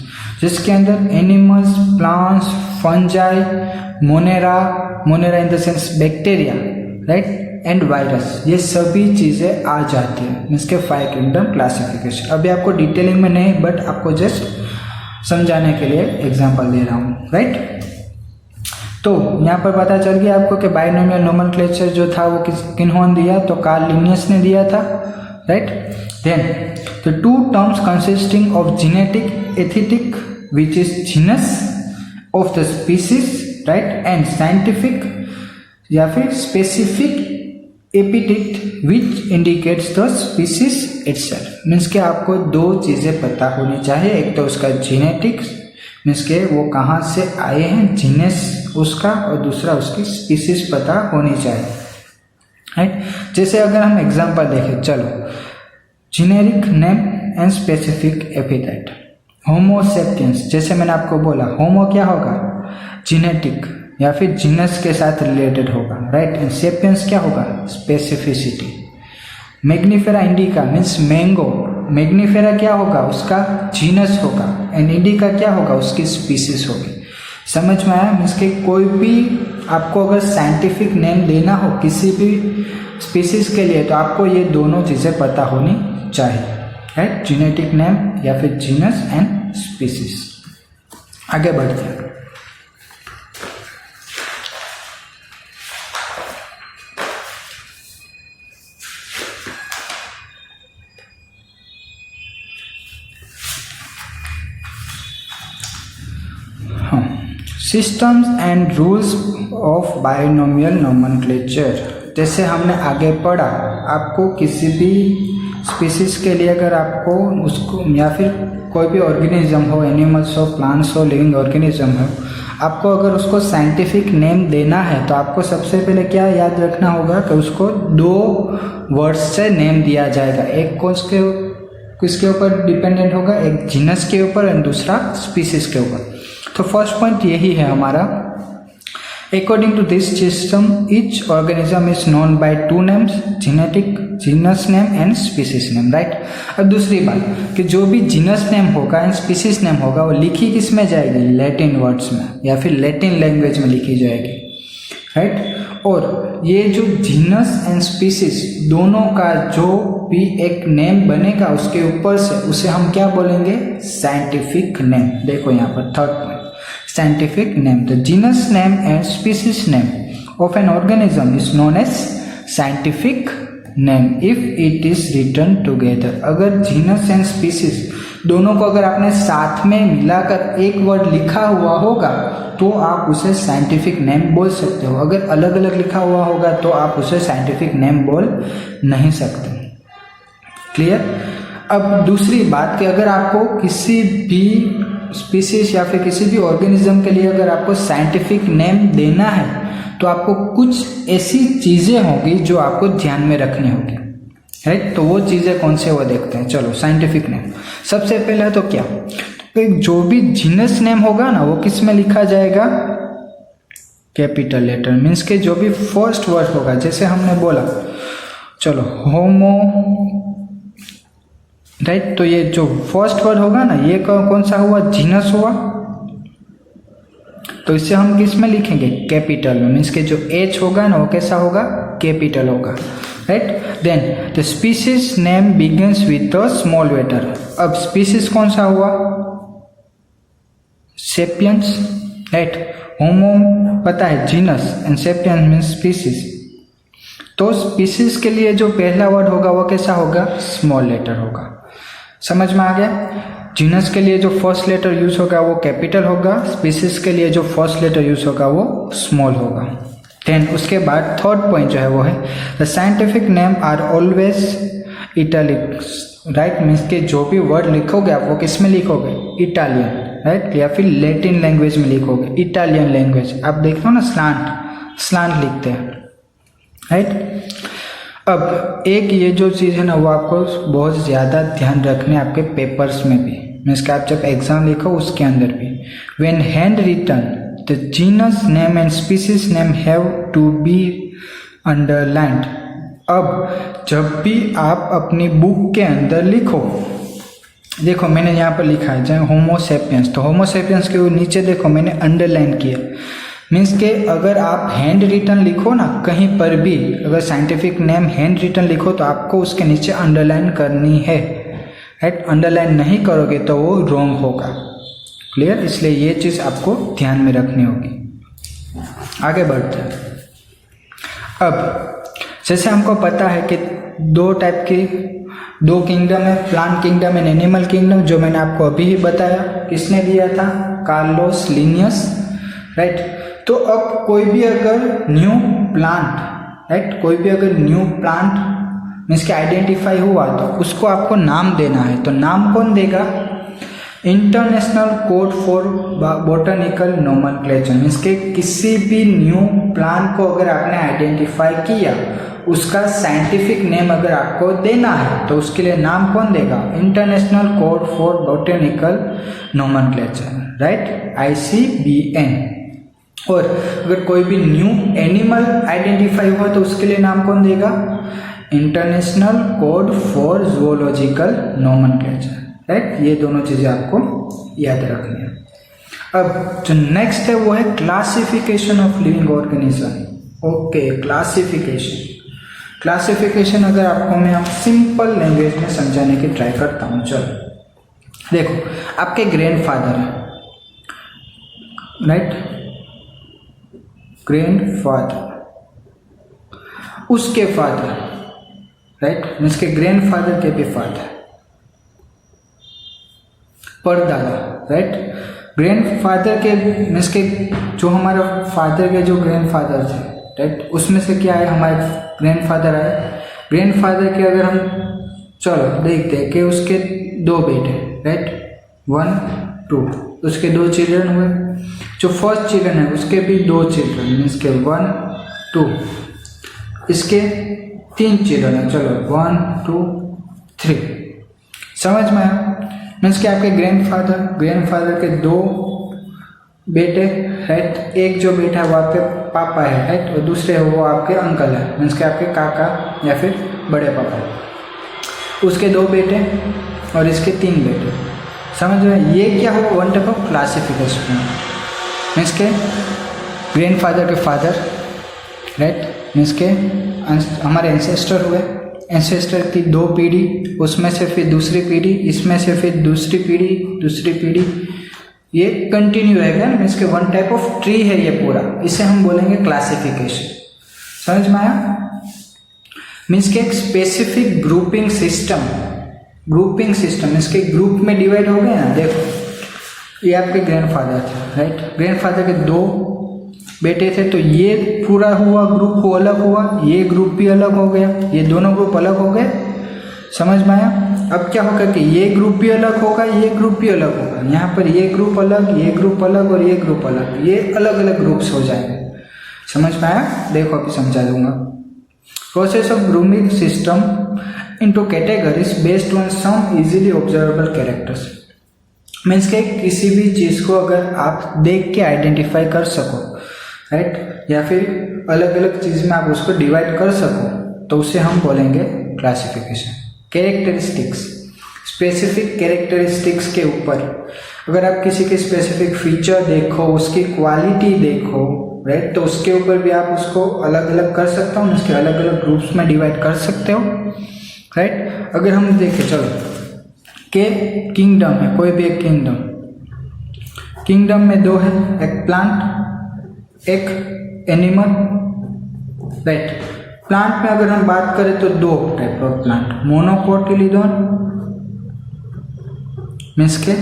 जिसके अंदर animals, plants, fungi, Monera in the sense bacteria, right, and virus, ये सभी चीज़ें आ जाती हैं, मीन्स के 5 किंगडम क्लासिफिकेशन। अभी आपको डिटेलिंग में नहीं, बट आपको जस्ट समझाने के लिए एग्जाम्पल दे रहा हूँ, राइट। तो यहाँ पर पता चल गया आपको कि बायनोमियल नोमेनक्लेचर जो था वो किन्होंने दिया? तो कार्ल लिनियस ने दिया था, right? Then the 2 terms consisting of genetic epithet, which is genus of the species, right, and scientific या फिर specific epithet which indicates the species itself। Means के आपको 2 चीज़ें पता होनी चाहिए, एक तो उसका जेनेटिक्स, मीन्स के वो कहाँ से आए हैं, जीनस उसका, और दूसरा उसकी स्पीसीज पता होनी चाहिए, राइट। जैसे अगर हम एग्जांपल देखें, चलो, generic name and specific epithet, Homo sapiens, जैसे मैंने आपको बोला होमो क्या होगा, जीनेटिक या फिर जीनस के साथ रिलेटेड होगा, राइट। एंड सेपियंस क्या होगा, specificity. Mangifera indica means mango, Mangifera क्या होगा, उसका जीनस होगा, एंड इंडिका क्या होगा, उसकी स्पीसीज होगी। समझ में आया। मीन्स कि कोई भी आपको अगर साइंटिफिक नेम देना हो किसी भी स्पीसीज के लिए तो आपको ये दोनों चीज़ें पता होनी चाहिए, राइट, जीनेटिक नेम या फिर जीनस एंड स्पीसीज। आगे बढ़ते हैं। Systems and rules of binomial nomenclature. जैसे हमने आगे पढ़ा, आपको किसी भी स्पीसीज के लिए अगर आपको उसको या फिर कोई भी ऑर्गेनिज्म हो, एनिमल्स हो, प्लांट्स हो, लिविंग ऑर्गेनिज्म हो, आपको अगर उसको साइंटिफिक नेम देना है तो आपको सबसे पहले क्या याद रखना होगा कि उसको 2 वर्ड्स से नेम दिया जाएगा। एक किसके ऊपर डिपेंडेंट होगा, एक जीनस के ऊपर और दूसरा स्पीसीज के ऊपर। तो फर्स्ट पॉइंट यही है हमारा। According to this system, each organism is known by 2 names, genetic genus name and species name, right? अब दूसरी बात कि जो भी जीनस नेम होगा एंड स्पीसीज नेम होगा वो लिखी किस में जाएगी, लैटिन वर्ड्स में या फिर लैटिन लैंग्वेज में लिखी जाएगी, राइट। और ये जो जीनस एंड स्पीसीज दोनों का जो भी एक नेम बनेगा उसके ऊपर से उसे हम क्या बोलेंगे, साइंटिफिक नेम। देखो यहाँ पर third point, scientific name. The genus name and species name of an organism is known as scientific name if it is written together. अगर genus and species दोनों को अगर आपने साथ में मिलाकर एक वर्ड लिखा हुआ होगा तो आप उसे साइंटिफिक नेम बोल सकते हो। अगर अलग अलग लिखा हुआ होगा तो आप उसे साइंटिफिक नेम बोल नहीं सकते। क्लियर। अब दूसरी बात कि अगर आपको किसी भी स्पीसीज या फिर किसी भी ऑर्गेनिज्म के लिए अगर आपको साइंटिफिक नेम देना है तो आपको कुछ ऐसी चीज़ें होंगी जो आपको ध्यान में रखनी होगी, राइट। तो वो चीज़ें कौन से वो देखते हैं। चलो साइंटिफिक नेम सबसे पहले तो क्या, तो जो भी जीनस नेम होगा ना वो किस में लिखा जाएगा, कैपिटल लेटर। मीन्स के जो भी फर्स्ट वर्ड होगा, जैसे हमने बोला चलो होमो, राइट। तो ये जो फर्स्ट वर्ड होगा ना ये कौन सा हुआ, जीनस हुआ, तो इसे हम किस में लिखेंगे, कैपिटल में। मीन्स के जो एच होगा ना वो कैसा होगा, कैपिटल होगा, right. Then the species name begins with a small letter. अब स्पीसीज कौन सा हुआ, सेपियंस, राइट। होमो पता है genus and sapiens means species. तो स्पीसीज के लिए जो पहला वर्ड होगा वो कैसा होगा, स्मॉल लेटर होगा। समझ में आ गया। जीनस के लिए जो फर्स्ट लेटर यूज होगा वो कैपिटल होगा, स्पीसीज के लिए जो फर्स्ट लेटर यूज होगा वो स्मॉल होगा। देन उसके बाद थर्ड पॉइंट जो है वो है the scientific name are always italics, right. Means के जो भी वर्ड लिखोगे आप वो किस में लिखोगे, इटालियन, राइट, या फिर लैटिन लैंग्वेज में लिखोगे, इटालियन लैंग्वेज। आप देखते हो ना स्लांट लिखते हैं, राइट। अब एक ये जो चीज़ है ना वो आपको बहुत ज़्यादा ध्यान रखने आपके पेपर्स में भी, मीन्स कि आप जब एग्जाम लिखो उसके अंदर भी, when hand written the genus name and species name have to be underlined. अब जब भी आप अपनी बुक के अंदर लिखो, देखो मैंने यहाँ पर लिखा है जैसे होमोसेपियंस, तो होमोसेपियंस के नीचे देखो मैंने अंडरलाइन किया। मीन्स के अगर आप हैंड रिटन लिखो ना कहीं पर भी, अगर साइंटिफिक नेम हैंड रिटन लिखो तो आपको उसके नीचे अंडरलाइन करनी है, राइट। अंडरलाइन नहीं करोगे तो वो रॉन्ग होगा। क्लियर। इसलिए ये चीज़ आपको ध्यान में रखनी होगी। आगे बढ़ते हैं। अब जैसे हमको पता है कि 2 टाइप की 2 किंगडम है, plant kingdom and animal kingdom, जो मैंने आपको अभी ही बताया। किसने दिया था, कार्लोस लिनियस, राइट। तो अब कोई भी अगर न्यू प्लांट, राइट, कोई भी अगर न्यू प्लांट मीन्स के आइडेंटिफाई हुआ तो उसको आपको नाम देना है। तो नाम कौन देगा, international code for botanical nomenclature means के किसी भी न्यू प्लांट को अगर आपने आइडेंटिफाई किया, उसका साइंटिफिक नेम अगर आपको देना है तो उसके लिए नाम कौन देगा? International code for botanical nomenclature, right, ICBN। और अगर कोई भी न्यू एनिमल आइडेंटिफाई हुआ तो उसके लिए नाम कौन देगा? International code for zoological nomenclature, right. ये दोनों चीज़ें आपको याद रखनी है। अब जो नेक्स्ट है वो है classification of living organism. Okay, classification अगर आपको मैं सिंपल लैंग्वेज में समझाने की ट्राई करता हूँ। चलो देखो, आपके ग्रैंडफादर है, राइट, ग्रैंडफादर, उसके फादर, राइट, मीन्स के ग्रैंडफादर के भी फादर, परदादा, राइट, ग्रैंडफादर के मीन्स के जो हमारा फादर के जो ग्रैंडफादर थे, राइट, उसमें से क्या है? हमारे ग्रैंडफादर आए। ग्रैंडफादर के अगर हम चलो देखते हैं कि उसके 2 बेटे, राइट, 1, 2, उसके 2 चिल्ड्रन हुए। जो फर्स्ट चिल्ड्रन है उसके भी 2 चिल्ड्रन मीन्स के 1, 2, इसके 3 चिल्ड्रन है। चलो 1, 2, 3, समझ में आया? मीन्स के आपके ग्रैंडफादर के 2 बेटे, राइट, एक जो बेटा है वो आपके पापा है, राइट, और दूसरे वो आपके अंकल है, मीन्स के आपके काका या फिर बड़े पापा। उसके 2 बेटे और इसके 3 बेटे, समझ में? ये क्या हुआ? One type of classification. Means के ग्रैंडफादर के फादर, राइट, मीन्स के हमारे एंसेस्टर हुए, एंसेस्टर की 2 पीढ़ी, उसमें से फिर दूसरी पीढ़ी, इसमें से फिर दूसरी पीढ़ी, ये कंटिन्यू रहेगा। मीन्स के वन टाइप ऑफ ट्री है ये पूरा, इसे हम बोलेंगे क्लासिफिकेशन। समझ में आया? मीन्स के एक स्पेसिफिक ग्रुपिंग सिस्टम मीन्स के ग्रुप में डिवाइड हो गए ना। देखो, ये आपके ग्रैंडफादर थे, राइट, ग्रैंडफादर के 2 बेटे थे, तो ये पूरा हुआ ग्रुप वो अलग हुआ, ये ग्रुप भी अलग हो गया, ये दोनों ग्रुप अलग हो गए। समझ में आया? अब क्या होगा कि ये ग्रुप भी अलग होगा, ये ग्रुप भी अलग होगा, यहाँ पर ये ग्रुप अलग, ये ग्रुप अलग और ये ग्रुप अलग, ये अलग अलग ग्रुप्स हो जाएंगे। समझ में आया? देखो अभी समझा दूंगा। Process of grouping system into categories based on some easily observable characters. Means के किसी भी चीज़ को अगर आप देख के आइडेंटिफाई कर सको, राइट, या फिर अलग अलग चीज़ में आप उसको डिवाइड कर सको, तो उसे हम बोलेंगे क्लासिफिकेशन। कैरेक्टरिस्टिक्स, स्पेसिफिक कैरेक्टरिस्टिक्स के ऊपर अगर आप किसी के स्पेसिफिक फीचर देखो, उसकी क्वालिटी देखो, राइट, तो उसके ऊपर भी आप उसको अलग अलग कर सकते हो, उसके अलग अलग ग्रुप्स में डिवाइड कर सकते हो, राइट। अगर हम देखें, चलो के किंगडम है, कोई भी एक किंगडम में 2 है, एक प्लांट एक एनिमल, राइट। प्लांट में अगर हम बात करें तो 2 type of plant, monocotyledon means के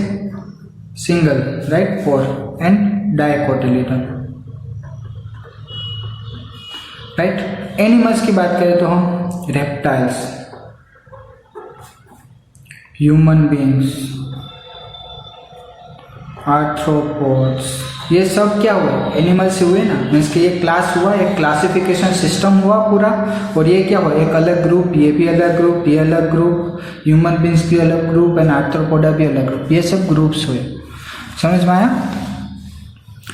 single, right, 4 and dicotyledon, right. Animals की बात करें तो हम रेप्टाइल्स, ह्यूमन बीइंग्स, आर्थ्रोपोड्स, ये सब क्या हुए? एनिमल्स हुए ना। मीन्स कि ये क्लास हुआ, एक क्लासिफिकेशन सिस्टम हुआ पूरा, और ये क्या हुआ? एक अलग ग्रुप, ये भी अलग ग्रुप, ये अलग ग्रुप, ह्यूमन बीइंग्स की अलग ग्रुप एंड आर्थ्रोपोडा भी अलग ग्रुप, ये सब ग्रुप्स हुए। समझ में आया?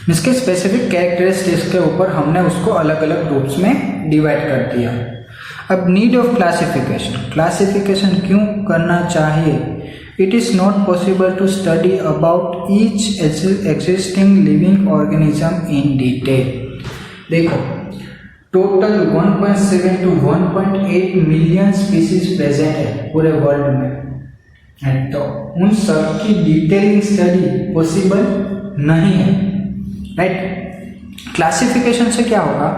मीन्स के स्पेसिफिक कैरेक्टरिस्टिक्स के ऊपर हमने उसको अलग अलग ग्रुप्स में डिवाइड कर दिया। अब नीड ऑफ क्लासिफिकेशन क्यों करना चाहिए? It is not possible to study about each existing living organism in detail. देखो, total 1.7 to 1.8 million species present है पूरे वर्ल्ड में, तो उन सब की डिटेलिंग स्टडी पॉसिबल नहीं है, राइट। क्लासिफिकेशन से क्या होगा?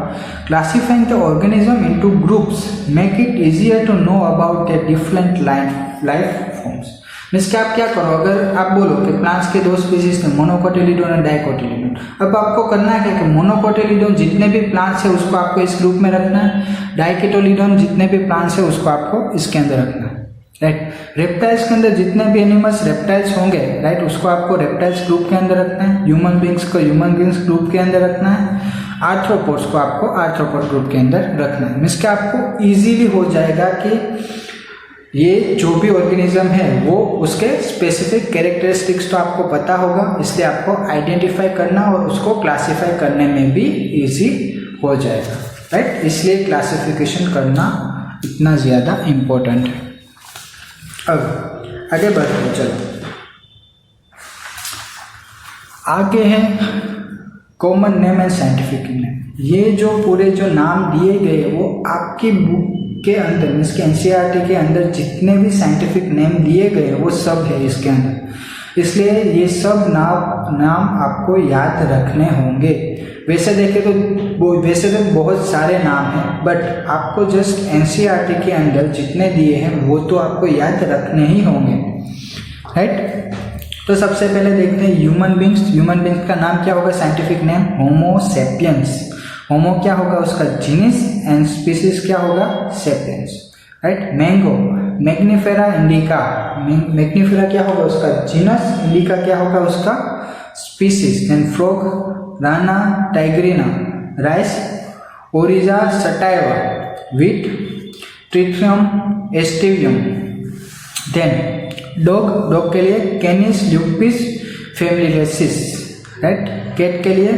Classifying the organism into groups make it easier to know about the different life forms. Means कि आप क्या करो, अगर आप बोलो कि प्लांट्स के 2 स्पीसीज थे, मोनोकोटिलीडोन और डाइकोटिलीडोन, अब आपको करना है क्या कि मोनोकोटिलीडोन जितने भी प्लांट्स है उसको आपको इस ग्रुप में रखना है, डाइकोटिलीडोन जितने भी प्लांट्स है उसको आपको इसके अंदर रखना है। राइट। रेप्टाइल्स के अंदर जितने भी एनिमल्स रेप्टाइल्स होंगे, राइट, उसको आपको रेप्टाइल्स ग्रुप के अंदर रखना है। ह्यूमन बींग्स को ह्यूमन बींग्स ग्रुप के अंदर रखना है। आर्थ्रोपोड्स को आपको आर्थ्रोपोड ग्रुप के अंदर रखना है। मीन्स कि आपको इजीली हो जाएगा कि ये जो भी ऑर्गेनिज्म है वो उसके स्पेसिफिक कैरेक्टरिस्टिक्स तो आपको पता होगा, इसलिए आपको आइडेंटिफाई करना और उसको क्लासिफाई करने में भी इजी हो जाएगा, राइट। इसलिए क्लासिफिकेशन करना इतना ज़्यादा इम्पोर्टेंट है। अब आगे बढ़ते हैं, चलो आगे है common name and scientific name. ये जो पूरे जो नाम दिए गए वो आपकी बुक के अंदर, मीन्स के एनसीईआरटी के अंदर जितने भी साइंटिफिक नेम दिए गए वो सब है इसके अंदर, इसलिए ये सब नाम आपको याद रखने होंगे। वैसे देखें तो बहुत सारे नाम हैं, बट आपको जस्ट एनसीईआरटी के अंदर जितने दिए हैं वो तो आपको याद रखने ही होंगे, राइट। तो सबसे पहले देखते हैं ह्यूमन बींग्स। ह्यूमन बींग्स का नाम क्या होगा, scientific name homo sapiens. Homo क्या होगा उसका जीनस एंड स्पीसीज क्या होगा, sapiens, right. Mango, Mangifera indica. Mangifera क्या होगा उसका जीनस, इंडिका क्या होगा उसका species. Then frog, Rana tigrina. Rice, Oryza sativa. Wheat, Triticum aestivum. Then dog के लिए Canis lupus familiaris, right. Cat के लिए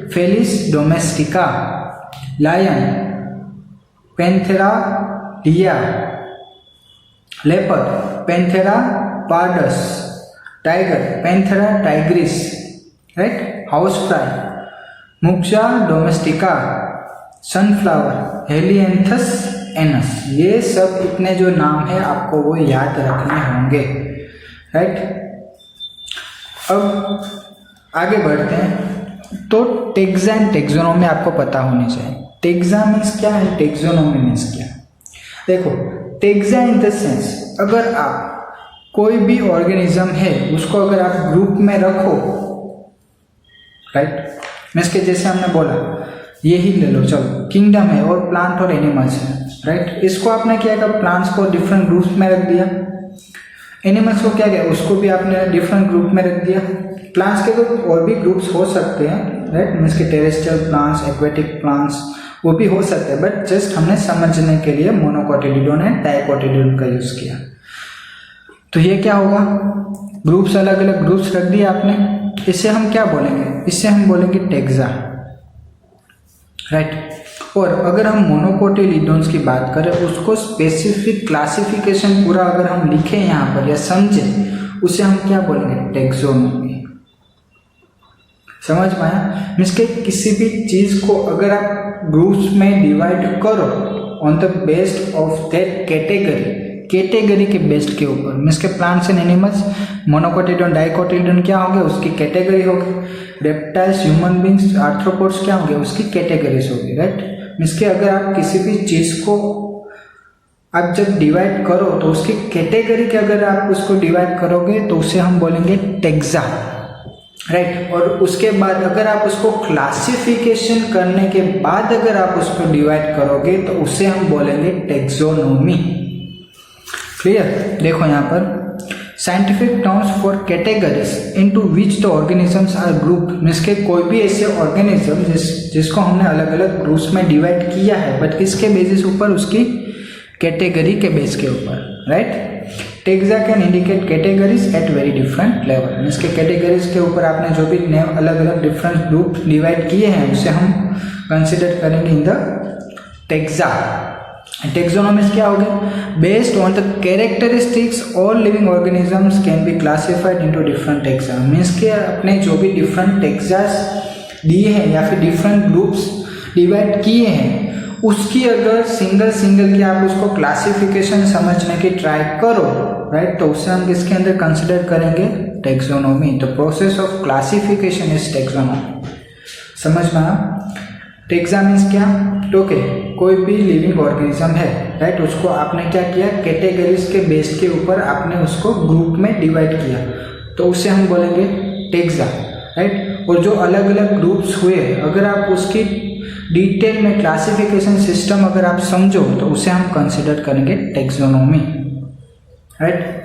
फेलिस डोमेस्टिका। लायन, पैंथेरा डिया। Leopard, Panthera pardus. Tiger, Panthera tigris, right. House fly, मुक्जा डोमेस्टिका। Sunflower, हेलिएंथस anus. ये सब इतने जो नाम है आपको वो याद रखने होंगे, राइट। अब आगे बढ़ते हैं, तो टेक्सा एंड टेक्सोनोमी आपको पता होनी चाहिए। टेक्सा मीन्स क्या है, टेक्सोनोमी मीन्स क्या है। देखो टेक्सा इन द सेंस, अगर आप कोई भी ऑर्गेनिज्म है उसको अगर आप ग्रुप में रखो, राइट, मीन्स के जैसे हमने बोला ये ही ले लो, चलो किंगडम है और प्लांट और एनिमल्स है, राइट। इसको आपने क्या किया, प्लांट्स को डिफरेंट ग्रुप्स में रख दिया। एनिमल्स को क्या किया, उसको भी आपने डिफरेंट ग्रुप में रख दिया। प्लांट्स के तो और भी ग्रुप्स हो सकते हैं, राइट, मीन्स के टेरेस्ट्रियल प्लांट्स, एक्वेटिक प्लांट्स वो भी हो सकते हैं, बट जस्ट हमने समझने के लिए मोनोकोटिलिडोन एंड डाइकोटिलिडोन का यूज किया। तो ये क्या होगा, ग्रुप्स अलग अलग ग्रुप्स रख दिए आपने, इससे हम क्या बोलेंगे, इससे हम बोलेंगे टेक्सा, राइट। और अगर हम मोनोकोटिलिडोन्स की बात करें, उसको स्पेसिफिक क्लासिफिकेशन पूरा अगर हम लिखें यहाँ पर या समझें, उसे हम क्या बोलेंगे, टेक्सोनोमी। समझ में आया, मीन्स के किसी भी चीज को अगर आप ग्रुप्स में डिवाइड करो on the based of that category के बेस्ड के ऊपर, मीन्स के प्लांट्स एंड एनिमल्स, मोनोकोटिलिडोन डाइकोटिलिडोन क्या होंगे, उसकी कैटेगरी होगी। रेप्टाइल्स, ह्यूमन बींग्स, आर्थ्रोपोड्स क्या होंगे, उसकी कैटेगरीज होगी, राइट। मीन्स के अगर आप किसी भी चीज को आप जब डिवाइड करो तो उसकी कैटेगरी के अगर आप उसको डिवाइड करोगे तो उसे हम बोलेंगे टेक्सा, राइट। और उसके बाद अगर आप उसको क्लासिफिकेशन करने के बाद अगर आप उसको डिवाइड करोगे तो उसे हम बोलेंगे टेक्सोनोमी। क्लियर, देखो यहाँ पर scientific terms for categories into which the organisms are group, means के कोई भी ऐसे ऑर्गेनिज्म जिसको हमने अलग अलग ग्रुप्स में डिवाइड किया है, बट किसके बेसिस ऊपर, उसकी कैटेगरी के बेस के ऊपर, right. Taxa can indicate categories at very different level, means के कैटेगरीज के ऊपर आपने जो भी नेम अलग अलग डिफरेंट ग्रुप डिवाइड किए हैं उसे हम कंसिडर करेंगे इन द टेक्सा। टेक्सोनोमीज क्या हो गया, based on the characteristics all living organisms can be classified into different taxa, means के अपने जो भी डिफरेंट टेक्सास दिए हैं या फिर डिफरेंट ग्रुप्स डिवाइड किए हैं उसकी अगर सिंगल की आप उसको क्लासिफिकेशन समझने की ट्राई करो, राइट, तो उससे हम किसके अंदर कंसिडर करेंगे, taxonomy. The process of classification is taxonomy. समझ में आया, टेक्सा मीन्स क्या, ओके, कोई भी लिविंग ऑर्गेनिज्म है, राइट, उसको आपने क्या किया, कैटेगरीज के बेस के ऊपर आपने उसको ग्रुप में डिवाइड किया तो उसे हम बोलेंगे टेक्सा, राइट। और जो अलग अलग ग्रुप्स हुए अगर आप उसकी डिटेल में क्लासिफिकेशन सिस्टम अगर आप समझो तो उसे हम कंसिडर करेंगे टेक्सोनोमी। राइट।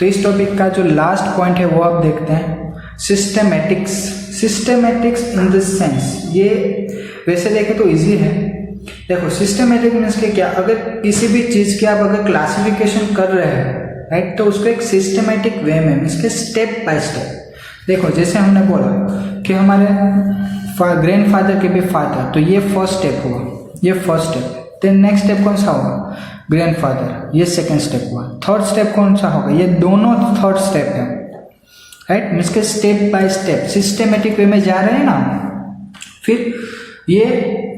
तो इस टॉपिक का जो लास्ट पॉइंट है वो आप देखते हैं, systematics. Systematics in the sense, ये वैसे देखें तो इजी है। देखो सिस्टेमेटिक मीन्स के क्या, अगर किसी भी चीज़ की आप अगर क्लासिफिकेशन कर रहे हैं राइट, तो उसको एक सिस्टेमेटिक वे में मीन्स के स्टेप बाय स्टेप। देखो जैसे हमने बोला कि हमारे ग्रैंडफादर के भी फादर, तो ये फर्स्ट स्टेप हुआ, ये first step. Then next step कौन सा होगा, ग्रैंडफादर, ये सेकंड स्टेप हुआ। थर्ड स्टेप कौन सा होगा, ये दोनों थर्ड स्टेप है राइट, मीन्स के step by step systematic way में जा रहे हैं ना। फिर ये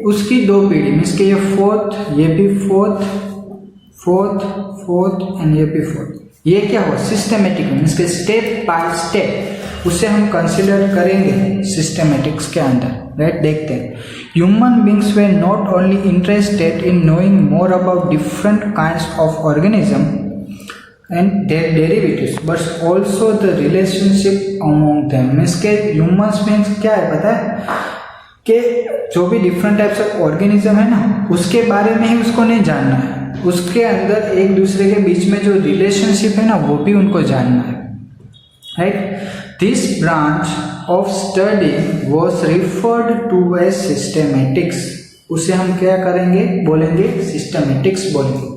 उसकी दो पीढ़ी मीन्स के ये फोर्थ, ये भी फोर्थ, फोर्थ, फोर्थ एंड ये भी फोर्थ, ये क्या हुआ सिस्टेमेटिक मीन्स के स्टेप बाय स्टेप, उसे हम कंसिडर करेंगे सिस्टेमेटिक्स के अंदर राइट। देखते हैं, human beings we not only interested in knowing more about different kinds of organism and their derivatives but also the relationship among them. Means के ह्यूमन्स मीन्स क्या है पता है कि जो भी डिफरेंट टाइप्स ऑफ ऑर्गेनिज्म है ना, उसके बारे में ही उसको नहीं जानना है, उसके अंदर एक दूसरे के बीच में जो रिलेशनशिप है ना वो भी उनको जानना है right. This branch of study was referred to as systematics, उसे हम क्या करेंगे बोलेंगे सिस्टेमेटिक्स बोलेंगे।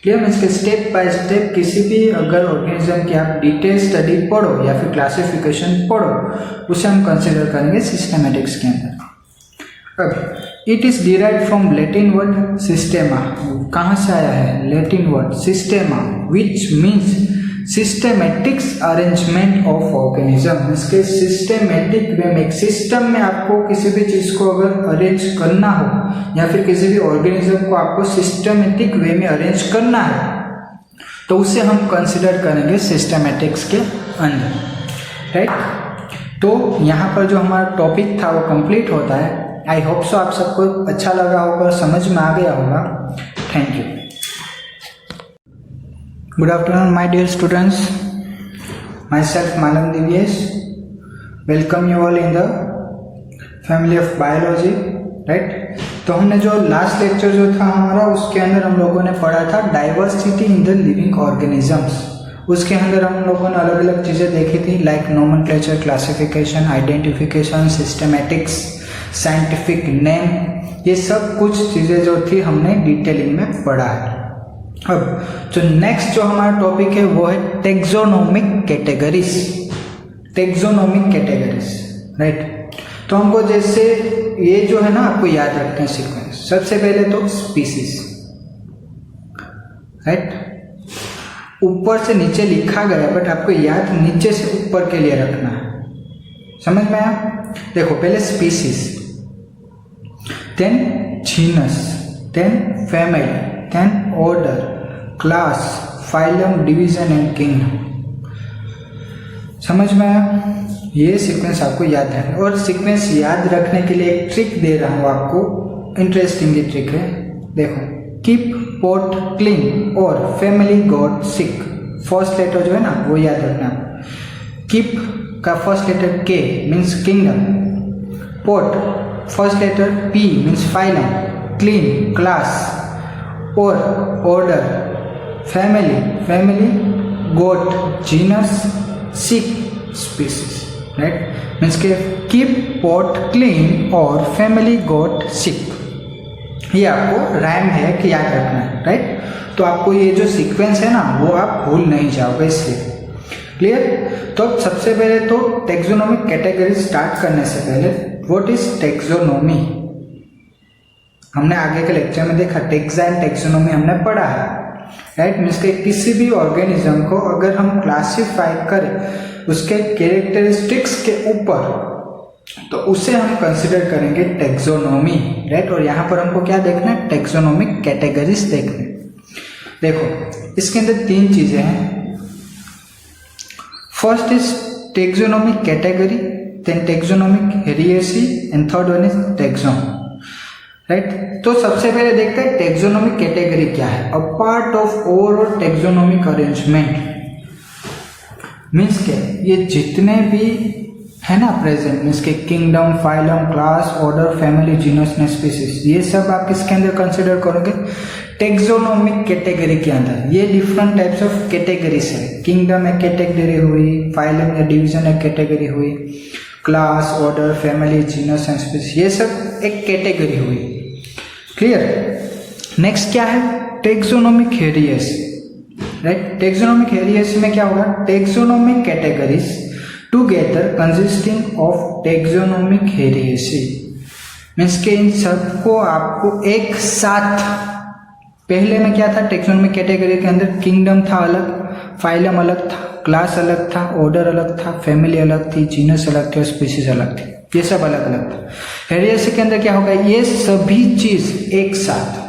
क्लियर, मीन्स के स्टेप बाय स्टेप किसी भी अगर ऑर्गेनिज्म की आप डिटेल स्टडी पढ़ो या फिर क्लासिफिकेशन पढ़ो, उसे हम कंसिडर करेंगे सिस्टेमेटिक्स के अंदर। अब it is derived from Latin word systema, कहाँ से आया है Latin word systema, which means systematics arrangement of organism. इसके सिस्टेमेटिक वे में, सिस्टम में आपको किसी भी चीज़ को अगर अरेंज करना हो या फिर किसी भी ऑर्गेनिज्म को आपको सिस्टेमेटिक वे में अरेंज करना है तो उसे हम कंसिडर करेंगे सिस्टेमेटिक्स के अंदर राइट। तो यहाँ पर जो हमारा टॉपिक था वो कंप्लीट होता है। आई होप सो आप सबको अच्छा लगा होगा, समझ में आ गया होगा। Thank you. Good afternoon, my dear students. Myself, Malam Divyesh. Welcome you all in the family of biology, right? तो हमने जो लास्ट लेक्चर जो था हमारा, उसके अंदर हम लोगों ने पढ़ा था diversity in the living organisms. उसके अंदर हम लोगों ने अलग अलग चीज़ें देखी थी, like nomenclature, classification, identification, systematics, scientific name, ये सब कुछ चीज़ें जो थी हमने डिटेलिंग में पढ़ा है। अब जो नेक्स्ट जो हमारा टॉपिक है वो है taxonomic categories. Taxonomic categories right. तो हमको जैसे ये जो है ना आपको याद रखते हैं सीक्वेंस। सबसे पहले तो स्पीसीज राइट, ऊपर से नीचे लिखा गया बट आपको याद नीचे से ऊपर के लिए रखना है, समझ में आया। देखो पहले species, then genus, then family, then order, class, phylum, division and kingdom। समझ में आया, ये सीक्वेंस आपको याद है। और सीक्वेंस याद रखने के लिए एक ट्रिक दे रहा हूँ आपको, इंटरेस्टिंग ये ट्रिक है। देखो, keep pot clean or family got sick, first letter जो है ना वो याद रखना। कीप का फर्स्ट लेटर के means kingdom, pot first letter P means phylum, clean class, or order family, family got genus, sick species right. Means के keep pot clean or family got sick, ये आपको राइम है कि याद रखना है राइट। तो आपको ये जो सीक्वेंस है ना वो आप भूल नहीं जाओगे, इसलिए क्लियर। तो सबसे पहले तो टेक्सोनोमिक कैटेगरी स्टार्ट करने से पहले व्हाट इज टेक्सोनोमी, हमने आगे के लेक्चर में देखा। टेक्सा एंड टेक्सोनोमी हमने पढ़ा है राइट। मीन्स के किसी भी ऑर्गेनिज्म को अगर हम क्लासिफाई करें उसके कैरेक्टरिस्टिक्स के ऊपर, तो उसे हम कंसिडर करेंगे टेक्सोनोमी राइट। और यहाँ पर हमको क्या देखना है, टेक्सोनोमिक कैटेगरीज देखने। देखो इसके अंदर तीन चीजें हैं। First is taxonomic category, then taxonomic hierarchy and third one is taxon right. तो सबसे पहले देखते हैं टेक्सोनोमिक कैटेगरी क्या है। A part of overall taxonomic arrangement means क्या, ये जितने भी है ना प्रेजेंट, मीन्स के kingdom, phylum, class, order, family, genus and species, ये सब आप किसके अंदर कंसिडर करोगे? टेक्सोनोमिक कैटेगरी के अंदर। ये डिफरेंट टाइप्स ऑफ कैटेगरीज है। किंगडम एक कैटेगरी हुई, फाइलम या डिवीजन एक कैटेगरी हुई, class, order, family, genus and species, ये सब एक कैटेगरी हुई। क्लियर? नेक्स्ट क्या है? Taxonomic hierarchies, right? Taxonomic hierarchies में क्या होगा? Taxonomic categories together consisting of taxonomic hierarchy, means के इन सबको आपको एक साथ, पहले में क्या था? टेक्सोनोमिक कैटेगरी के अंदर किंगडम था अलग, फाइलम अलग था, क्लास अलग था, ऑर्डर अलग था, फैमिली अलग थी, जीनस अलग थी और स्पीसीज अलग थी, ये सब अलग अलग था। हेरियसी के अंदर क्या होगा? ये सभी चीज एक साथ,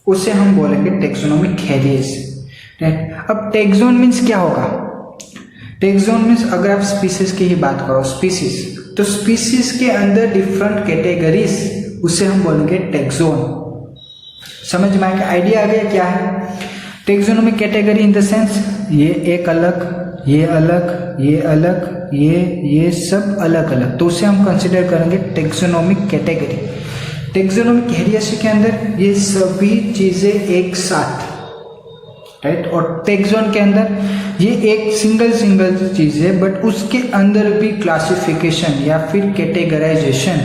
उसे हम बोलेंगे टेक्सोनोमिक हेरियसी, राइट? अब टेक्सोन मीन्स क्या होगा? टेक्सोन मीन्स अगर आप स्पीसीज की ही बात करो, स्पीसीज, तो स्पीसीज के अंदर डिफरेंट कैटेगरीज, उसे हम बोलेंगे टेक्सोन। समझ में आएगा? आइडिया आ गया क्या है taxonomic category? In the sense ये एक अलग, ये अलग, ये अलग, ये सब अलग अलग, तो उसे हम कंसिडर करेंगे टेक्सोनोमिक कैटेगरी। टेक्सोनोमिक हेरियसी के अंदर ये सभी चीजें एक साथ, राइट? और टेक्सोन के अंदर ये एक सिंगल चीज है, बट उसके अंदर भी क्लासिफिकेशन या फिर कैटेगराइजेशन,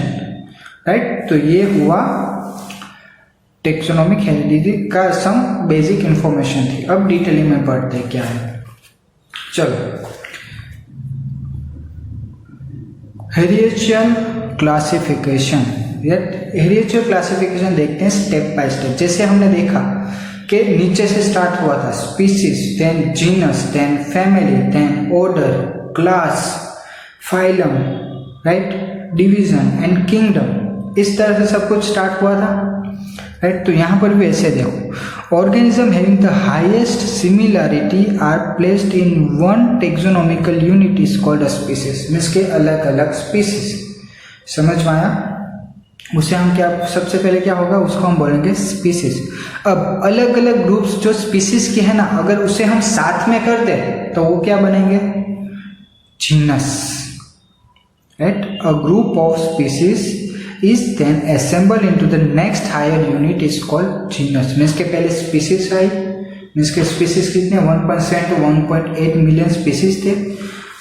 राइट? तो ये हुआ टेक्सोनोमिक हेरिडिटी का सम बेसिक इंफॉर्मेशन थी। अब डिटेलिंग में पढ़ते क्या है। चलो, हेरियशियन क्लासिफिकेशन, हेरियशियन क्लासिफिकेशन देखते हैं स्टेप बाय स्टेप। जैसे हमने देखा कि नीचे से स्टार्ट हुआ था, species, then genus, then family, then order, class, phylum, right, division and kingdom, इस तरह से सब कुछ स्टार्ट हुआ था, राइट? तो यहाँ पर भी ऐसे देखो, organism having the highest similarity are placed in one taxonomical unit is called a species, means के अलग अलग स्पीसीज। समझ में आया? उसे हम क्या, सबसे पहले क्या होगा, उसको हम बोलेंगे स्पीसीज। अब अलग अलग ग्रुप्स जो स्पीसीज के है ना, अगर उसे हम साथ में कर दे तो वो क्या बनेंगे? Genus, right? A group of species is then assembled into the next higher unit is called genus। Means के पहले स्पीसीज आई, मीन्स के स्पीसीज कितने 1.7 to 1.8 मिलियन स्पीसीज थे,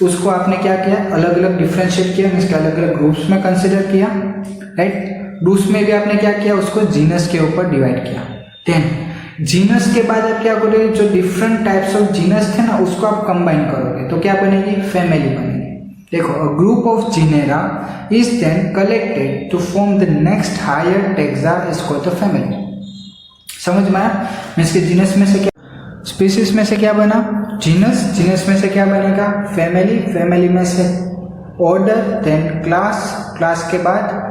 उसको आपने क्या किया? अलग अलग डिफ्रेंशिएट किया, मीन्स के अलग अलग ग्रुप्स में कंसिडर किया, राइट? ग्रुप्स में भी आपने क्या किया? उसको जीनस के ऊपर डिवाइड किया। देन जीनस के बाद आप क्या करोगे? जो डिफरेंट टाइप्स ऑफ जीनस थे ना, उसको आप कंबाइन करोगे तो क्या बनेगी? फैमिली बनेगी। देखो, a group of genera is then collected to form the next higher taxa is called the family. समझ में आया? मीन्स के जीनस में से क्या, स्पीसीज में से क्या बना? जीनस, जीनस में से क्या बनेगा? फैमिली, फैमिली में से ऑर्डर, देन क्लास, क्लास के बाद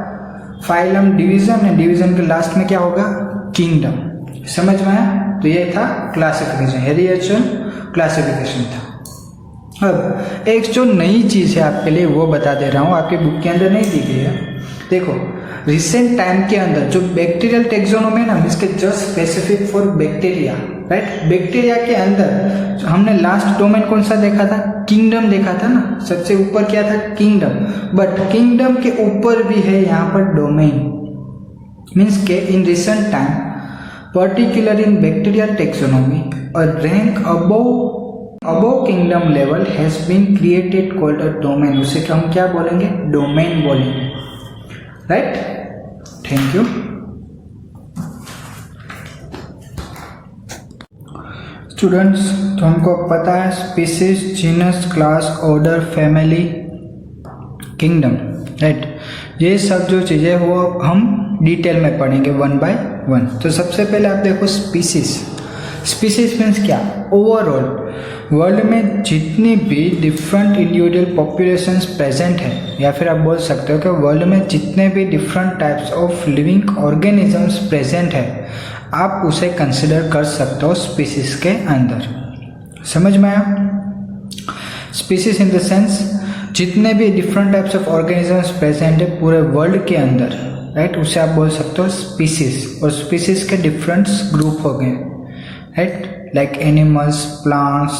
फाइलम, डिवीजन, एंड डिवीजन के लास्ट में क्या होगा? किंगडम। समझ में आया? तो ये था क्लासिफिकेशन, हेरियशियन क्लासिफिकेशन था। अब एक जो नई चीज़ है आपके लिए वो बता दे रहा हूँ, आपकी बुक के अंदर नहीं दी गई है। देखो, रिसेंट टाइम के अंदर जो बैक्टीरियल टेक्सोनोमी है ना, इसके just specific for bacteria, right? Bacteria के अंदर हमने लास्ट डोमेन कौन सा देखा था? किंगडम देखा था ना, सबसे ऊपर क्या था? किंगडम। बट किंगडम के ऊपर भी है यहाँ पर डोमेन, मीन्स के in recent time particular in bacterial taxonomy a rank above kingdom level has been created called a domain. उसे हम क्या बोलेंगे? डोमेन बोलेंगे, राइट? Thank you. स्टूडेंट्स, तो हमको पता है species, genus, class, order, family, kingdom, right? ये सब जो चीज़ें वो हम डिटेल में पढ़ेंगे वन बाय वन। तो सबसे पहले आप देखो स्पीसीज। स्पीसीज मीन्स क्या? ओवरऑल वर्ल्ड में जितनी भी डिफरेंट इंडिविजुअल पॉपुलेशंस प्रेजेंट है, या फिर आप बोल सकते हो कि वर्ल्ड में जितने भी different types of living organisms present है, आप उसे कंसिडर कर सकते हो स्पीसीज के अंदर। समझ में आया? स्पीसीज इन द सेंस जितने भी different types of organisms present है पूरे वर्ल्ड के अंदर, राइट? उसे आप बोल सकते हो स्पीसीज। और स्पीसीज के डिफरेंट ग्रुप हो गए, right? Like animals, plants,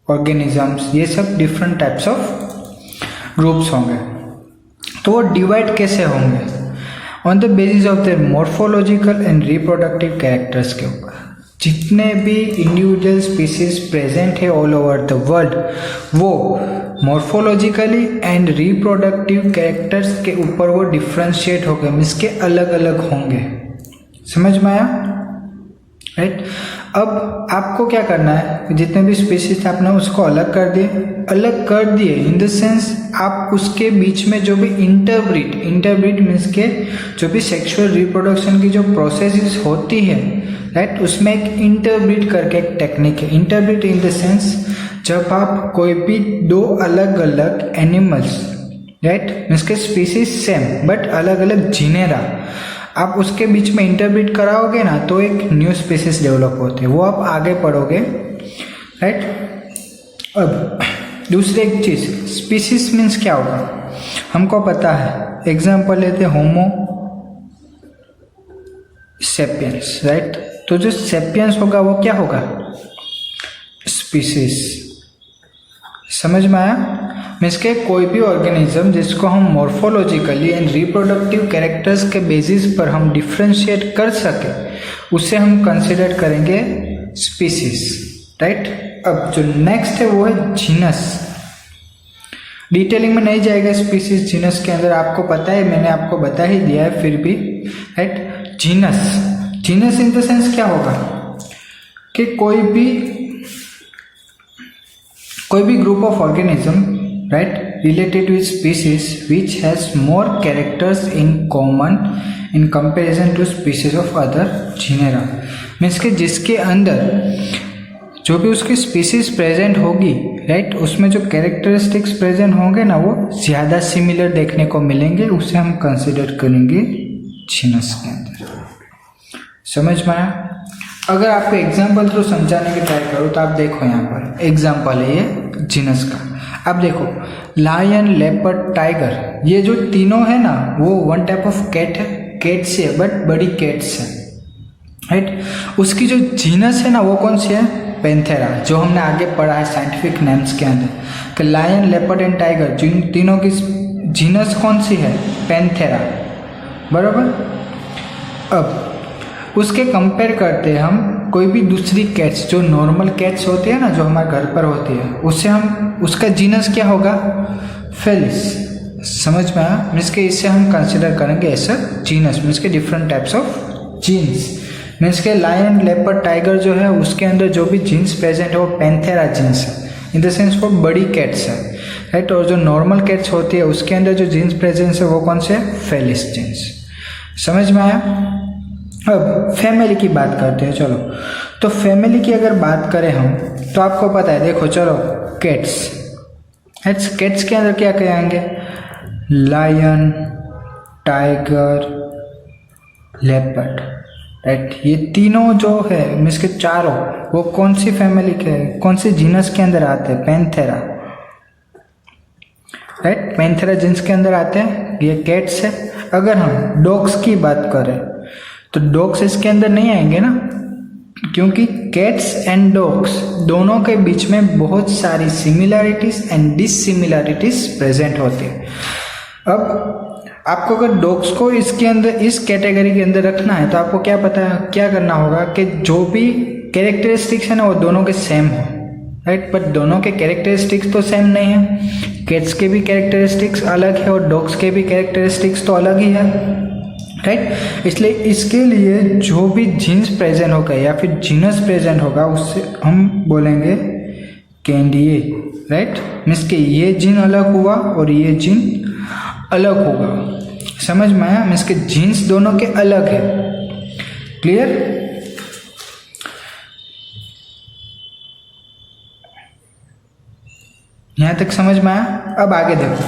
organisms, ये सब डिफरेंट टाइप्स ऑफ ग्रुप्स होंगे, तो वो डिवाइड कैसे होंगे? On the basis of their morphological and reproductive characters के ऊपर। जितने भी इंडिविजुअल स्पीसीज प्रेजेंट है ऑल ओवर द वर्ल्ड, वो मॉर्फोलॉजिकली एंड रिप्रोडक्टिव कैरेक्टर्स के ऊपर वो डिफ्रेंशिएट हो गए, मीन्स के अलग अलग होंगे। समझ में आया? राइट। अब आपको क्या करना है, जितने भी स्पीसीज थे आपने उसको अलग कर दिए इन द सेंस आप उसके बीच में जो भी इंटरब्रीड मीन्स के जो भी सेक्सुअल रिप्रोडक्शन की जो प्रोसेसेस होती है, राइट, उसमें एक इंटरब्रीड करके एक टेक्निक है। इंटरब्रीड इन द सेंस जब आप कोई भी दो अलग अलग एनिमल्स, राइट, मीन्स के स्पीसीज सेम बट अलग अलग जीनेरा, आप उसके बीच में इंटरब्रीड कराओगे ना तो एक न्यू स्पीसीज डेवलप होते हैं, वो आप आगे पढ़ोगे, राइट। अब दूसरी एक चीज, स्पीसीज मीन्स क्या होगा हमको पता है। एग्जाम्पल लेते होमो सेपियंस, राइट। तो जो सेपियंस होगा वो क्या होगा? स्पीसीज। समझ में आया? मीन्स के कोई भी ऑर्गेनिज्म जिसको हम मॉर्फोलॉजिकली एंड रिप्रोडक्टिव कैरेक्टर्स के बेसिस पर हम डिफ्रेंशिएट कर सके उसे हम कंसिडर करेंगे स्पीसीज, राइट। अब जो नेक्स्ट है वो है जीनस। डिटेलिंग में नहीं जाएगा स्पीसीज जीनस के अंदर, आपको पता है, मैंने आपको बता ही दिया है फिर भी, right. Genus in the sense क्या होगा कि कोई भी group of organism, right, related with species which has more characters in common in comparison to species of other genera. Means के जिसके अंदर जो भी उसकी स्पीसीज प्रेजेंट होगी, राइट, उसमें जो कैरेक्टरिस्टिक्स प्रेजेंट होंगे ना वो ज़्यादा सिमिलर देखने को मिलेंगे, उसे हम कंसिडर करेंगे जीनस के अंदर। समझ में आया? अगर आपको एग्जाम्पल थ्रू समझाने की ट्राई करो तो आप देखो यहाँ पर एग्जाम्पल है ये जीनस का। अब देखो लायन, लेपर्ड, टाइगर, ये जो तीनों है ना वो वन टाइप ऑफ कैट है, कैट्स है बट बड़ी कैट्स है, राइट। उसकी जो जीनस है ना वो कौन सी है? पैंथेरा, जो हमने आगे पढ़ा है साइंटिफिक नेम्स के अंदर कि लायन, लेपर्ड एंड टाइगर, जिन तीनों की जीनस कौन सी है? पैंथेरा, बराबर। अब उसके कंपेयर करते हैं हम कोई भी दूसरी कैट्स, जो नॉर्मल कैट्स होती है ना जो हमारे घर पर होती है, उससे हम उसका जीनस क्या होगा? फेलिस। समझ में आया? मीन्स के इससे हम कंसिडर करेंगे ऐसा जीनस, मीन्स के different types of genes. Means के लायन, लेपर्ड, टाइगर जो है उसके अंदर जो भी जीन्स प्रेजेंट है वो पैंथेरा जीन्स है, इन द सेंस वो बड़ी कैट्स है, राइट। और जो नॉर्मल कैट्स होती है उसके अंदर जो जीन्स प्रेजेंस है वो कौन से? Felis genes. समझ में आया? अब फैमिली की बात करते हैं, चलो। तो फैमिली की अगर बात करें हम तो आपको पता है, देखो चलो, कैट्स के अंदर क्या कहेंगे? Lion, tiger, leopard, right. ये तीनों जो है मीन्स के चारों वो कौन सी फैमिली के, कौन सी जीनस के अंदर आते हैं? Panthera, right. पैंथेरा जीनस के अंदर आते हैं, ये कैट्स है। अगर हम डॉग्स की बात करें तो डॉग्स इसके अंदर नहीं आएंगे ना, क्योंकि कैट्स एंड डॉग्स दोनों के बीच में बहुत सारी सिमिलैरिटीज एंड डिससिमिलैरिटीज प्रेजेंट होती है। अब आपको अगर डॉग्स को इसके अंदर, इस कैटेगरी के अंदर रखना है तो आपको क्या करना होगा कि जो भी कैरेक्टरिस्टिक्स है ना वो दोनों के सेम हो, राइट। बट दोनों के कैरेक्टरिस्टिक्स तो सेम नहीं है, कैट्स के भी कैरेक्टरिस्टिक्स अलग है और डॉग्स के भी कैरेक्टरिस्टिक्स तो अलग ही है, राइट। इसलिए इसके लिए जो भी जीन्स प्रेजेंट होगा या फिर जीनस प्रेजेंट होगा उससे हम बोलेंगे कैंडिए, राइट। मीन्स के ये जीन अलग हुआ और ये जीन अलग होगा। समझ में आया? मीन्स के जीन्स दोनों के अलग है। क्लियर? यहां तक समझ में आया? अब आगे देखो,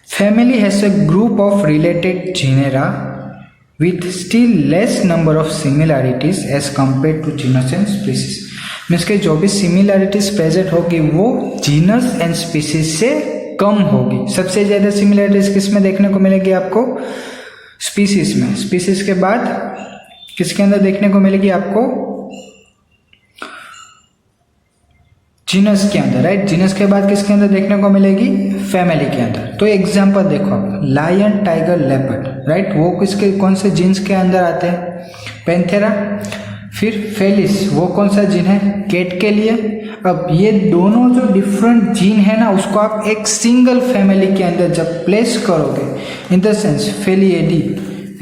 family has a group of related genera with still less number of similarities as compared to genus and species। Means के जो भी सिमिलैरिटीज प्रेजेंट होगी वो जीनस एंड स्पीसीज से कम होगी। सबसे ज़्यादा सिमिलैरिटीज किस में देखने को मिलेगी आपको? स्पीसीज में। स्पीसीज के बाद किसके अंदर देखने को मिलेगी आपको? जीनस के अंदर, राइट। जीनस के बाद किसके अंदर देखने को मिलेगी? फैमिली के अंदर। तो एग्जांपल देखो आप, लायन, टाइगर, लेपर्ड, राइट, वो किसके, कौन से जीन्स के अंदर आते हैं? पैंथेरा। फिर फेलिस, वो कौन सा जीन है? कैट के लिए। अब ये दोनों जो डिफरेंट जीन है ना, उसको आप एक सिंगल फैमिली के अंदर जब प्लेस करोगे, in the sense Felidae,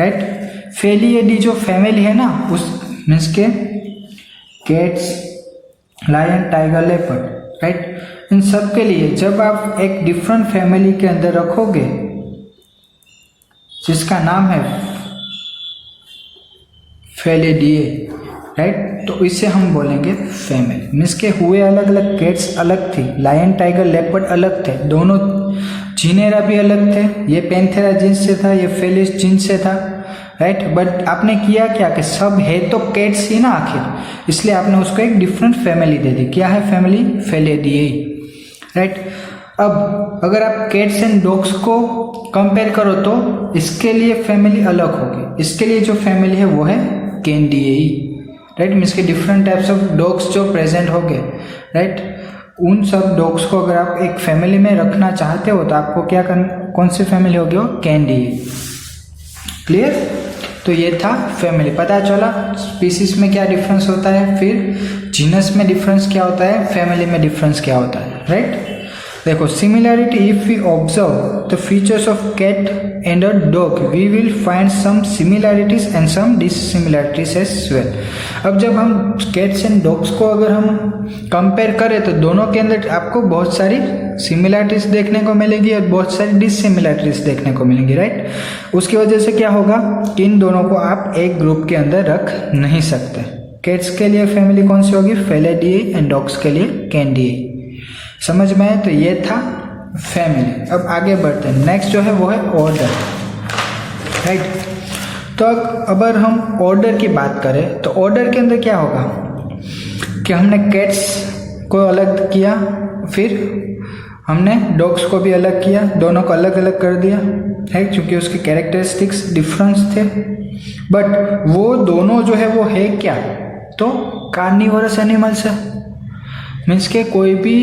right, Felidae जो फैमिली है ना, उस मीन्स के cats, lion, tiger, leopard, right, इन सब के लिए जब आप एक डिफरेंट फैमिली के अंदर रखोगे जिसका नाम है फेलिडिए, राइट, तो इसे हम बोलेंगे फैमिली। मीन्स के हुए अलग अलग, कैट्स अलग थी, लायन, टाइगर, लेपर्ड अलग थे, दोनों जीनेरा भी अलग थे, ये पैंथेरा जीन्स से था, ये फेलिस जीन्स से था, राइट। बट आपने किया क्या कि सब है तो कैट्स ही ना आखिर, इसलिए आपने उसको एक डिफरेंट फैमिली दे दी। क्या है फैमिली? फेलिडिए, राइट। अब अगर आप कैट्स एंड डॉग्स को कंपेयर करो तो इसके लिए फैमिली अलग होगी, इसके लिए जो फैमिली है वो है कैनिडिए, राइट। मीन्स के डिफरेंट टाइप्स ऑफ डॉग्स जो प्रेजेंट हो गए, राइट, उन सब डॉग्स को अगर आप एक फैमिली में रखना चाहते हो तो आपको क्या करना, कौन सी फैमिली होगी? वो कैनिडिए। क्लियर? तो ये था फैमिली, पता चला स्पीसीज में क्या डिफरेंस होता है, फिर जीनस में डिफरेंस क्या होता है, फैमिली में डिफरेंस क्या होता है, राइट। देखो, similarity, if we observe the features of cat and a dog we will find some similarities and some dissimilarities as well. अब जब हम कैट्स एंड डॉग्स को अगर हम कंपेयर करें तो दोनों के अंदर आपको बहुत सारी सिमिलैरिटीज देखने को मिलेगी और बहुत सारी डिससिमिलैरिटीज देखने को मिलेंगी, राइट। उसकी वजह से क्या होगा कि इन दोनों को आप एक ग्रुप के अंदर रख नहीं सकते। कैट्स के लिए फैमिली कौन सी होगी? फेलिडिए, एंड डॉग्स के लिए कैनिडिए। समझ में आए? तो ये था फैमिली। अब आगे बढ़ते हैं, नेक्स्ट जो है वो है ऑर्डर, राइट। तो अगर हम ऑर्डर की बात करें तो ऑर्डर के अंदर क्या होगा कि हमने कैट्स को अलग किया, फिर हमने डॉग्स को भी अलग किया, दोनों को अलग अलग कर दिया, है, क्योंकि उसके कैरेक्टरिस्टिक्स डिफरेंस थे। बट वो दोनों जो है वो है क्या? तो कार्निवोरस एनिमल्स है। मीन्स के कोई भी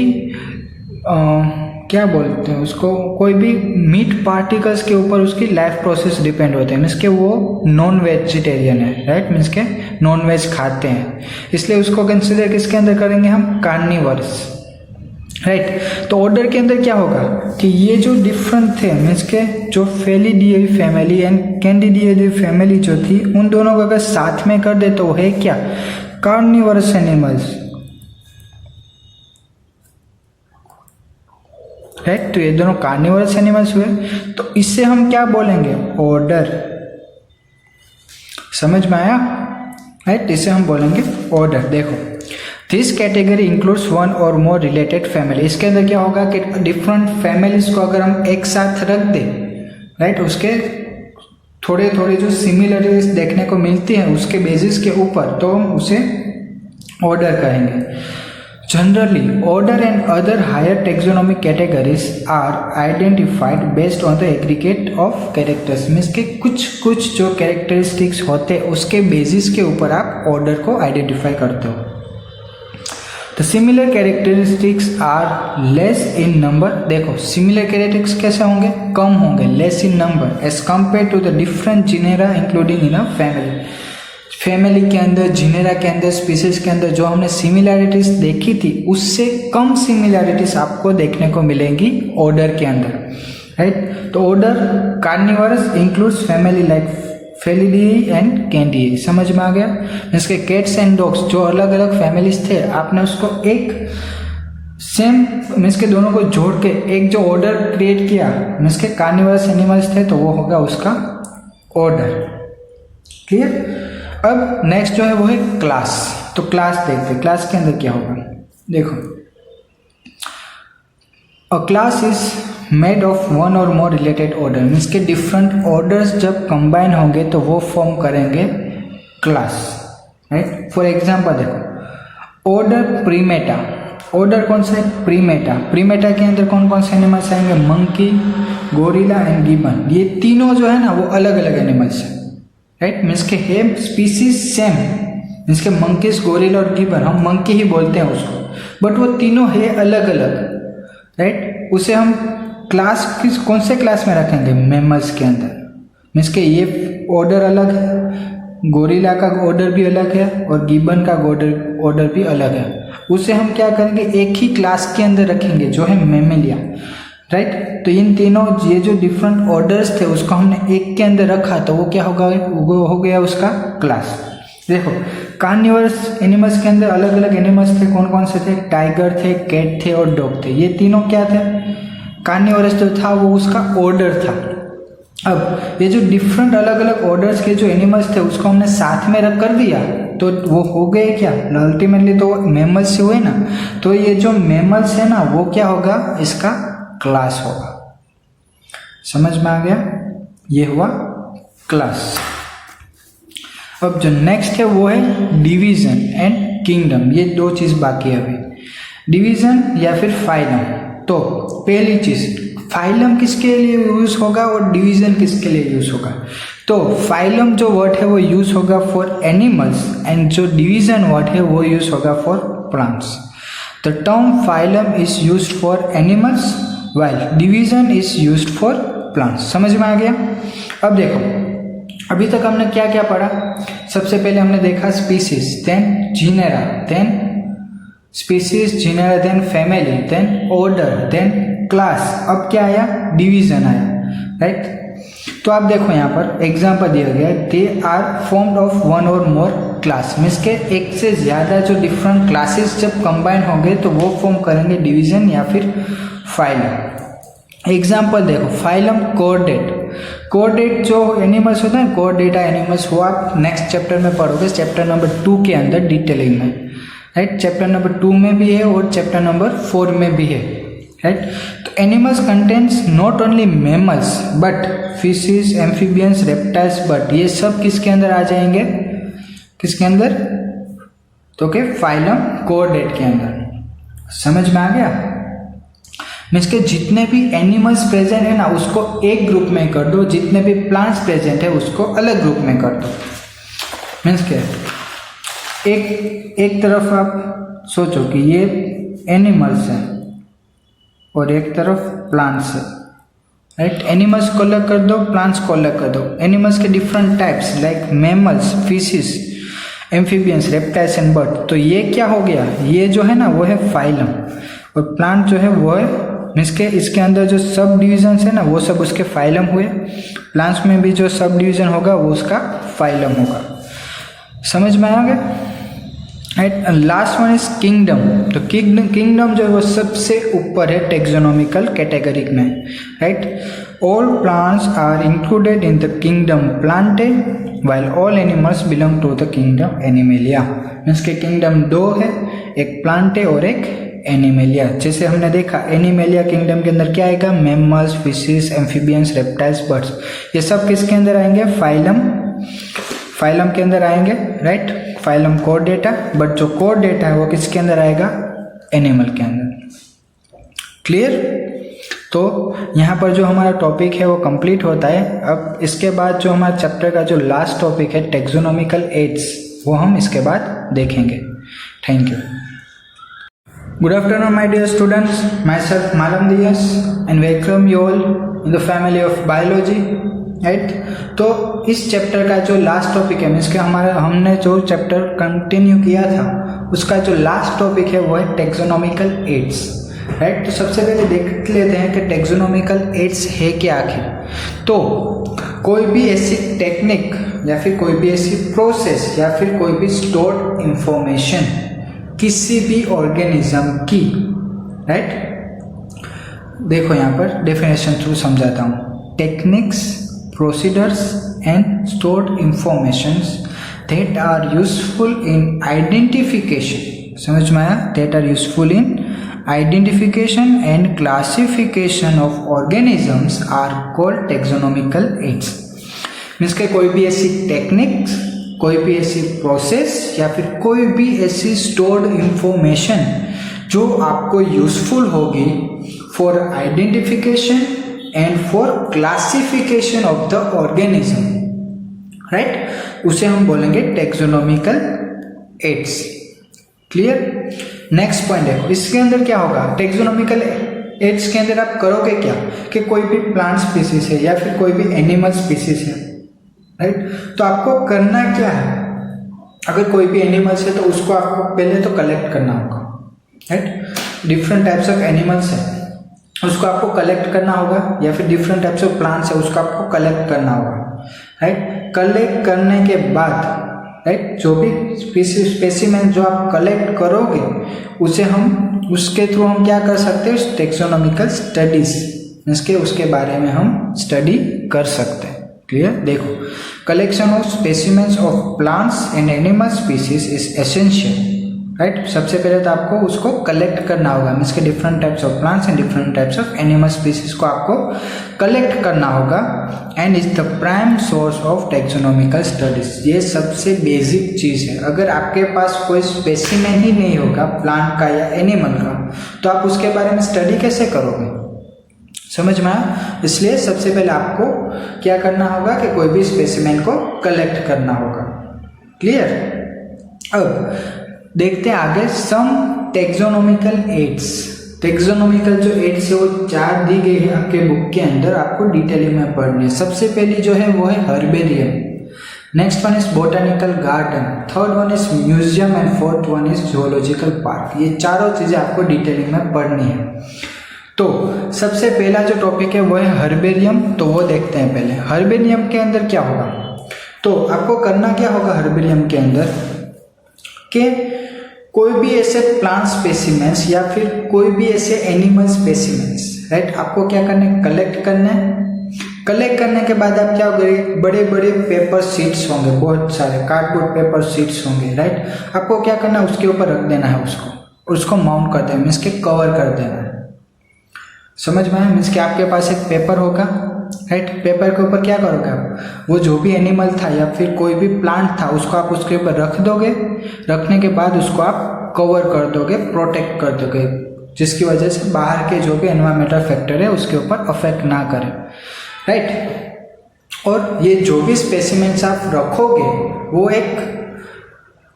क्या बोलते हैं उसको, कोई भी मीट पार्टिकल्स के ऊपर उसकी लाइफ प्रोसेस डिपेंड होते हैं। मीन्स के वो नॉन वेजिटेरियन है, राइट, मीन्स के नॉन वेज खाते हैं, इसलिए उसको कंसिडर किसके अंदर करेंगे हम? Carnivorous, right. तो ऑर्डर के अंदर क्या होगा कि ये जो डिफरेंट थे, मीन्स के जो फेलिडिए फैमिली एंड कैनिडिए फैमिली जो थी, उन दोनों को अगर साथ में कर दे तो वो है क्या? Carnivorous animals, right. तो ये दोनों कार्निवोरस एनिमल्स हुए, तो इससे हम क्या बोलेंगे? ऑर्डर। समझ में आया, राइट। इससे हम बोलेंगे ऑर्डर। देखो, this category includes one or more related family. इसके अंदर क्या होगा कि डिफरेंट फैमिलीज को अगर हम एक साथ रख दें, राइट, उसके थोड़े थोड़े जो सिमिलरिटीज देखने को मिलती हैं उसके बेसिस के ऊपर, तो हम उसे ऑर्डर कहेंगे। Generally, order and other higher taxonomic categories are identified based on the aggregate of characters. Means के कुछ जो कैरेक्टरिस्टिक्स होते हैं उसके बेसिस के ऊपर आप ऑर्डर को आइडेंटिफाई करते हो। The similar characteristics are less in number. देखो, similar characteristics कैसे होंगे? कम होंगे, less in number as compared to the different genera including in a family. Family के अंदर, जीनेरा के अंदर, स्पीसीज के अंदर जो हमने सिमिलैरिटीज देखी थी उससे कम सिमिलैरिटीज आपको देखने को मिलेंगी ऑर्डर के अंदर, राइट। तो order carnivorous includes family like Felidae and Canidae. समझ में आ गया? इसके कैट्स एंड डॉग्स जो अलग अलग फैमिलीज थे, आपने उसको एक सेम मीन्स के दोनों को जोड़ के एक जो ऑर्डर क्रिएट किया, मीन्स के कार्निवोरस एनिमल्स थे, तो वो होगा उसका ऑर्डर। क्लियर? अब नेक्स्ट जो है वो है क्लास। तो क्लास देखते हैं, क्लास के अंदर क्या होगा। देखो, अ class is made of one or more related order. Means के डिफरेंट ऑर्डर्स जब कंबाइन होंगे तो वो फॉर्म करेंगे क्लास, राइट। फॉर एग्जांपल देखो, ऑर्डर प्रीमेटा। ऑर्डर कौन सा है? प्रीमेटा। प्रीमेटा के अंदर कौन कौन से एनिमल्स आएंगे? Monkey, gorilla and gibbon. ये तीनों जो है ना वो अलग अलग एनिमल्स हैं, राइट। मीन्स के है स्पीसीज सेम, मीन्स के मंकीज, गोरिल्ला और गिबन, हम मंकी ही बोलते हैं उसको, बट वो तीनों है अलग अलग, राइट। उसे हम क्लास किस कौन से क्लास में रखेंगे? मैमल्स के अंदर। मीन्स के ये ऑर्डर अलग है, गोरिल्ला का ऑर्डर भी अलग है और गिबन का ऑर्डर भी अलग है। उसे हम क्या करेंगे? एक ही क्लास के अंदर रखेंगे जो है मैमेलिया, राइट। तो इन तीनों ये जो डिफरेंट ऑर्डर्स थे उसको हमने एक के अंदर रखा तो वो क्या होगा? वो हो गया उसका क्लास। देखो कार्निवरस एनिमल्स के अंदर अलग अलग एनिमल्स थे, कौन कौन से थे? टाइगर थे, कैट थे और डॉग थे। ये तीनों क्या थे? कार्निवरस जो था वो उसका ऑर्डर था। अब ये जो डिफरेंट अलग अलग ऑर्डर्स के जो एनिमल्स थे उसको हमने साथ में रख कर दिया तो वो हो गए क्या? अल्टीमेटली तो मैमल्स से हुए ना। तो ये जो मैमल्स है ना वो क्या होगा? इसका क्लास होगा। समझ में आ गया? ये हुआ क्लास। अब जो नेक्स्ट है वो है डिवीजन एंड किंगडम। ये दो चीज बाकी है अभी, डिवीजन या फिर फाइलम। तो पहली चीज, फाइलम किसके लिए यूज होगा और डिवीजन किसके लिए यूज होगा? तो फाइलम जो वर्ड है वो यूज होगा फॉर एनिमल्स एंड जो डिवीजन वर्ड है वो यूज होगा for plants. The term phylum is used for animals while division is used for plants. समझ में आ गया? अब देखो अभी तक हमने क्या क्या पढ़ा? सबसे पहले हमने देखा species, then genera, then species, genera, then family, then order, then class. अब क्या आया? डिवीजन आया, राइट। तो आप देखो यहाँ पर एग्जाम्पल दिया गया है, they are formed of one or more class. Means के एक से ज़्यादा जो डिफरेंट क्लासेस जब कंबाइन होंगे तो वो फॉर्म करेंगे डिवीजन या फिर फाइलम। एग्जाम्पल देखो, फाइलम कोऑर्डेट। कोऑर्डेट जो एनिमल्स होते हैं, कोऑर्डेटा एनिमल्स, वो आप नेक्स्ट चैप्टर में पढ़ोगे, चैप्टर नंबर 2 के अंदर डिटेलिंग में, राइट। चैप्टर नंबर 2 में भी है और चैप्टर नंबर 4 में भी है, राइट। तो animals contains not only mammals but fishes, amphibians, reptiles, but ये सब किसके अंदर आ जाएंगे? किसके अंदर? तो के फाइलम कोऑर्डेट के अंदर। समझ में आ गया? मीन्स के जितने भी एनिमल्स प्रेजेंट है ना उसको एक ग्रुप में कर दो, जितने भी प्लांट्स प्रेजेंट है उसको अलग ग्रुप में कर दो। मीन्स के एक तरफ आप सोचो कि ये एनिमल्स है और एक तरफ प्लांट्स है, राइट। एनिमल्स को अलग कर दो, प्लांट्स को अलग कर दो। एनिमल्स के different types like mammals, fishes, amphibians, reptiles and bird. तो ये क्या हो गया? ये जो है ना वो है फाइलम और प्लांट जो है वो है, मीन्स के इसके अंदर जो सब डिवीजन है ना वो सब उसके फाइलम हुए। प्लांट्स में भी जो सब डिवीजन होगा वो उसका फाइलम होगा। समझ में आ गया? Right. Last one is kingdom. तो किंगडम जो है वो सबसे ऊपर है टेक्सोनॉमिकल कैटेगरी में, right. All plants are included in the kingdom Plantae while all animals belong to the kingdom Animalia। Means के किंगडम 2 है, एक प्लांटे और एक एनिमेलिया। जैसे हमने देखा एनिमेलिया किंगडम के अंदर क्या आएगा? Mammals, fishes, amphibians, reptiles, birds. ये सब किसके अंदर आएंगे? फाइलम के अंदर आएंगे, राइट। फाइलम कोऑर्डेटा, बट जो कोऑर्डेटा है वो किसके अंदर आएगा? एनिमल के अंदर। क्लियर? तो यहाँ पर जो हमारा टॉपिक है वो कंप्लीट होता है। अब इसके बाद जो हमारा चैप्टर का जो लास्ट टॉपिक है टेक्सोनॉमिकल एड्स, वो हम इसके बाद देखेंगे। Thank you. Good afternoon my dear students, myself Malam Dias and welcome you all in the family of biology, right. तो इस चैप्टर का जो लास्ट टॉपिक है, मीन्स के हमने जो चैप्टर कंटिन्यू किया था उसका जो लास्ट टॉपिक है वो है टेक्सोनॉमिकल एड्स, राइट। तो सबसे पहले देख लेते हैं कि टेक्सोनॉमिकल एड्स है क्या आखिर। तो कोई भी ऐसी टेक्निक या फिर कोई भी ऐसी प्रोसेस या फिर कोई भी स्टोर्ड इंफॉर्मेशन किसी भी ऑर्गेनिज्म की, राइट। देखो यहाँ पर डेफिनेशन थ्रू समझाता हूँ। Techniques, procedures and stored informations that are useful in identification. समझ में आया? That are useful in identification and classification of organisms are called taxonomical aids। मीन्स के कोई भी ऐसी टेक्निक्स, कोई भी ऐसी प्रोसेस या फिर कोई भी ऐसी स्टोर्ड इंफॉर्मेशन जो आपको यूजफुल होगी for identification and for classification of the organism, right, उसे हम बोलेंगे taxonomical aids. Clear. Next point देखो, इसके अंदर क्या होगा, टेक्सोनोमिकल एड्स के अंदर आप करोगे क्या कि कोई भी प्लांट स्पीसीज है या फिर कोई भी एनिमल स्पीसीज है, राइट, तो आपको करना क्या है, अगर कोई भी एनिमल्स है तो उसको आपको पहले तो कलेक्ट करना होगा, right. Different types of animals है उसको आपको कलेक्ट करना होगा, या फिर डिफरेंट टाइप्स ऑफ प्लांट्स है उसको आपको कलेक्ट करना होगा, राइट। कलेक्ट करने के बाद, राइट, जो भी स्पेसिमेन जो आप कलेक्ट करोगे उसे हम उसके थ्रू हम क्या कर सकते हैं, टेक्सोनोमिकल स्टडीज, इसके उसके बारे में हम स्टडी कर सकते हैं। क्लियर। देखो, collection of specimens of plants and animal species is essential, right. सबसे पहले तो आपको उसको कलेक्ट करना होगा, मीन्स के different types of plants and different types of animal species को आपको कलेक्ट करना होगा, and is the prime source of taxonomical studies. ये सबसे बेसिक चीज है। अगर आपके पास कोई स्पेसिमेन ही नहीं होगा प्लांट का या एनिमल का, तो आप उसके बारे में स्टडी कैसे करोगे, समझ में आया। इसलिए सबसे पहले आपको क्या करना होगा कि कोई भी स्पेसिमेन को कलेक्ट करना होगा। क्लियर। अब देखते हैं आगे सम टेक्सोनोमिकल एड्स। टेक्सोनोमिकल जो एड्स है वो 4 दी गई है आपके बुक के अंदर, आपको डिटेल में पढ़नी है। सबसे पहली जो है वो है herbarium, next one is botanical garden, third one is museum and fourth one is zoological park. ये चारों चीजें आपको डिटेलिंग में पढ़नी है। तो सबसे पहला जो टॉपिक है वो है हर्बेरियम, तो वो देखते हैं पहले। हर्बेरियम के अंदर क्या होगा, तो आपको करना क्या होगा हर्बेरियम के अंदर कि कोई भी ऐसे प्लांट स्पेसिमेंस या फिर कोई भी ऐसे एनिमल स्पेसिमेंस, राइट, आपको क्या करना है, कलेक्ट करना है। कलेक्ट करने के बाद आप क्या करेंगे, बड़े बड़े पेपर शीट्स होंगे, बहुत सारे कार्डबोर्ड पेपर शीट्स होंगे, राइट। आपको क्या करना है, उसके ऊपर रख देना है, उसको माउंट कर देना, मीन्स के कवर कर देना है। समझ में आया। मीन्स कि आपके पास एक पेपर होगा, राइट, पेपर के ऊपर क्या करोगे आप, वो जो भी एनिमल था या फिर कोई भी प्लांट था उसको आप उसके ऊपर रख दोगे। रखने के बाद उसको आप कवर कर दोगे, प्रोटेक्ट कर दोगे, जिसकी वजह से बाहर के जो भी एनवायरमेंटल फैक्टर है उसके ऊपर अफेक्ट ना करे, राइट। और ये जो भी स्पेसिमेंट्स आप रखोगे वो एक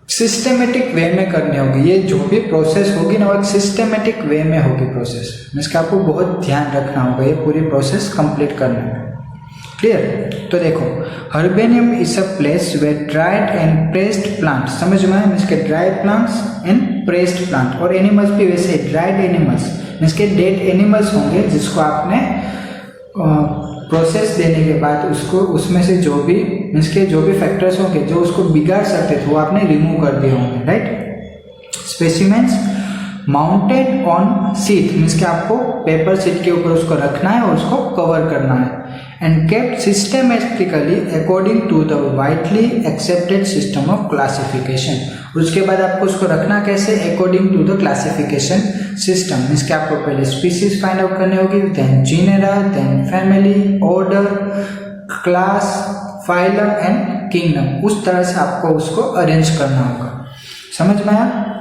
सिस्टेमेटिक वे में करनी होगी। ये जो भी प्रोसेस होगी ना वो एक सिस्टेमेटिक वे में होगी प्रोसेस, जिसका आपको बहुत ध्यान रखना होगा ये पूरी प्रोसेस कंप्लीट करने में। क्लियर। तो देखो, herbarium is a place where dried and pressed plant, समझ में आया, मीन्स के dried plants and pressed plant, और एनिमल्स भी वैसे ड्राइड एनिमल्स, मीन्स के डेड एनिमल्स होंगे जिसको आपने प्रोसेस देने के बाद उसको उसमें से जो भी मीन्स के जो भी फैक्टर्स होंगे जो उसको बिगाड़ सकते थे वो आपने रिमूव कर दिए होंगे, right. Specimens mounted on sheet, means कि आपको पेपर शीट के ऊपर उसको रखना है और उसको कवर करना है, and kept systematically according to the widely accepted system of classification. उसके बाद आपको उसको रखना कैसे, according to the classification system, means कि आपको पहले स्पीसीज फाइंड आउट करनी होगी, then genera, then family, order, class, phylum and kingdom. उस तरह से आपको उसको अरेंज करना होगा। समझ में आया।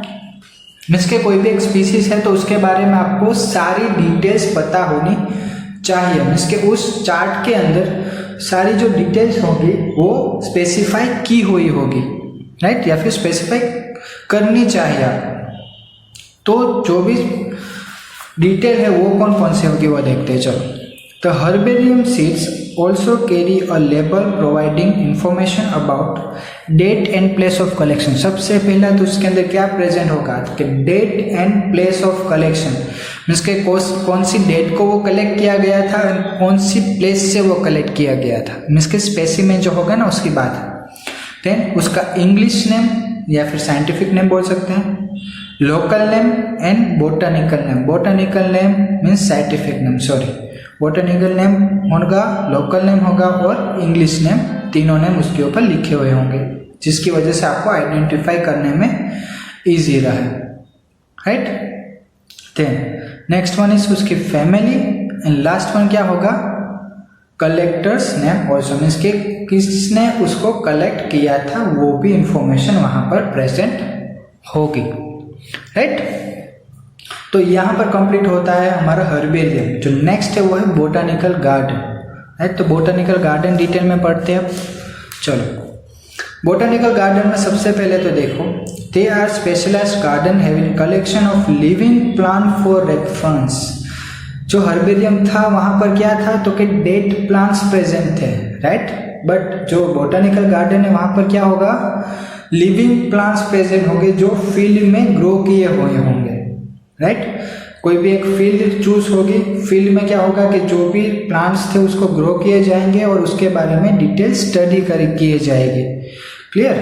मीन्स के कोई भी एक स्पीसीज है तो उसके बारे में आपको सारी डिटेल्स पता होनी चाहिए, मीन्स के उस चार्ट के अंदर सारी जो डिटेल्स होगी वो स्पेसिफाई की हुई होगी, राइट, या फिर स्पेसिफाई करनी चाहिए। तो जो भी डिटेल है वो कौन कौन सी होगी वो देखते हैं। चलो, the herbarium sheets also carry a label providing information about date and place of collection. सबसे पहला तो उसके अंदर क्या प्रेजेंट होगा कि date and place of collection, means के कौन सी डेट को वो कलेक्ट किया गया था, कौन सी प्लेस से वो कलेक्ट किया गया था, मीन्स के स्पेसिमेन जो होगा ना उसकी बात। देन उसका इंग्लिश नेम या फिर साइंटिफिक नेम बोल सकते हैं, local name and botanical name. Botanical name means scientific name, sorry, botanical name होगा, लोकल नेम होगा और इंग्लिश नेम, तीनों नेम उसके ऊपर लिखे हुए होंगे, जिसकी वजह से आपको आइडेंटिफाई करने में इजी रहे, right. Then next one is उसकी फैमिली, एंड लास्ट वन क्या होगा, कलेक्टर्स नेम ऑल्सो, मीन्स के किसने उसको कलेक्ट किया था वो भी इंफॉर्मेशन वहां पर प्रेजेंट होगी, राइट। तो यहाँ पर कंप्लीट होता है हमारा हर्बेरियम। जो नेक्स्ट है वो है बोटानिकल गार्डन, राइट। तो बोटानिकल गार्डन डिटेल में पढ़ते हैं। चलो, बोटानिकल गार्डन में सबसे पहले तो देखो, they are specialized garden having collection of living plant for reference. जो हर्बेरियम था वहाँ पर क्या था तो कि डेड प्लांट्स प्रेजेंट थे, राइट। बट जो बोटानिकल गार्डन है वहाँ पर क्या होगा, लिविंग प्लांट्स प्रेजेंट होंगे जो फील्ड में ग्रो किए हुए होंगे, राइट। कोई भी एक फील्ड चूज होगी, फील्ड में क्या होगा कि जो भी प्लांट्स थे उसको ग्रो किए जाएंगे और उसके बारे में डिटेल स्टडी किए जाएंगे। Clear.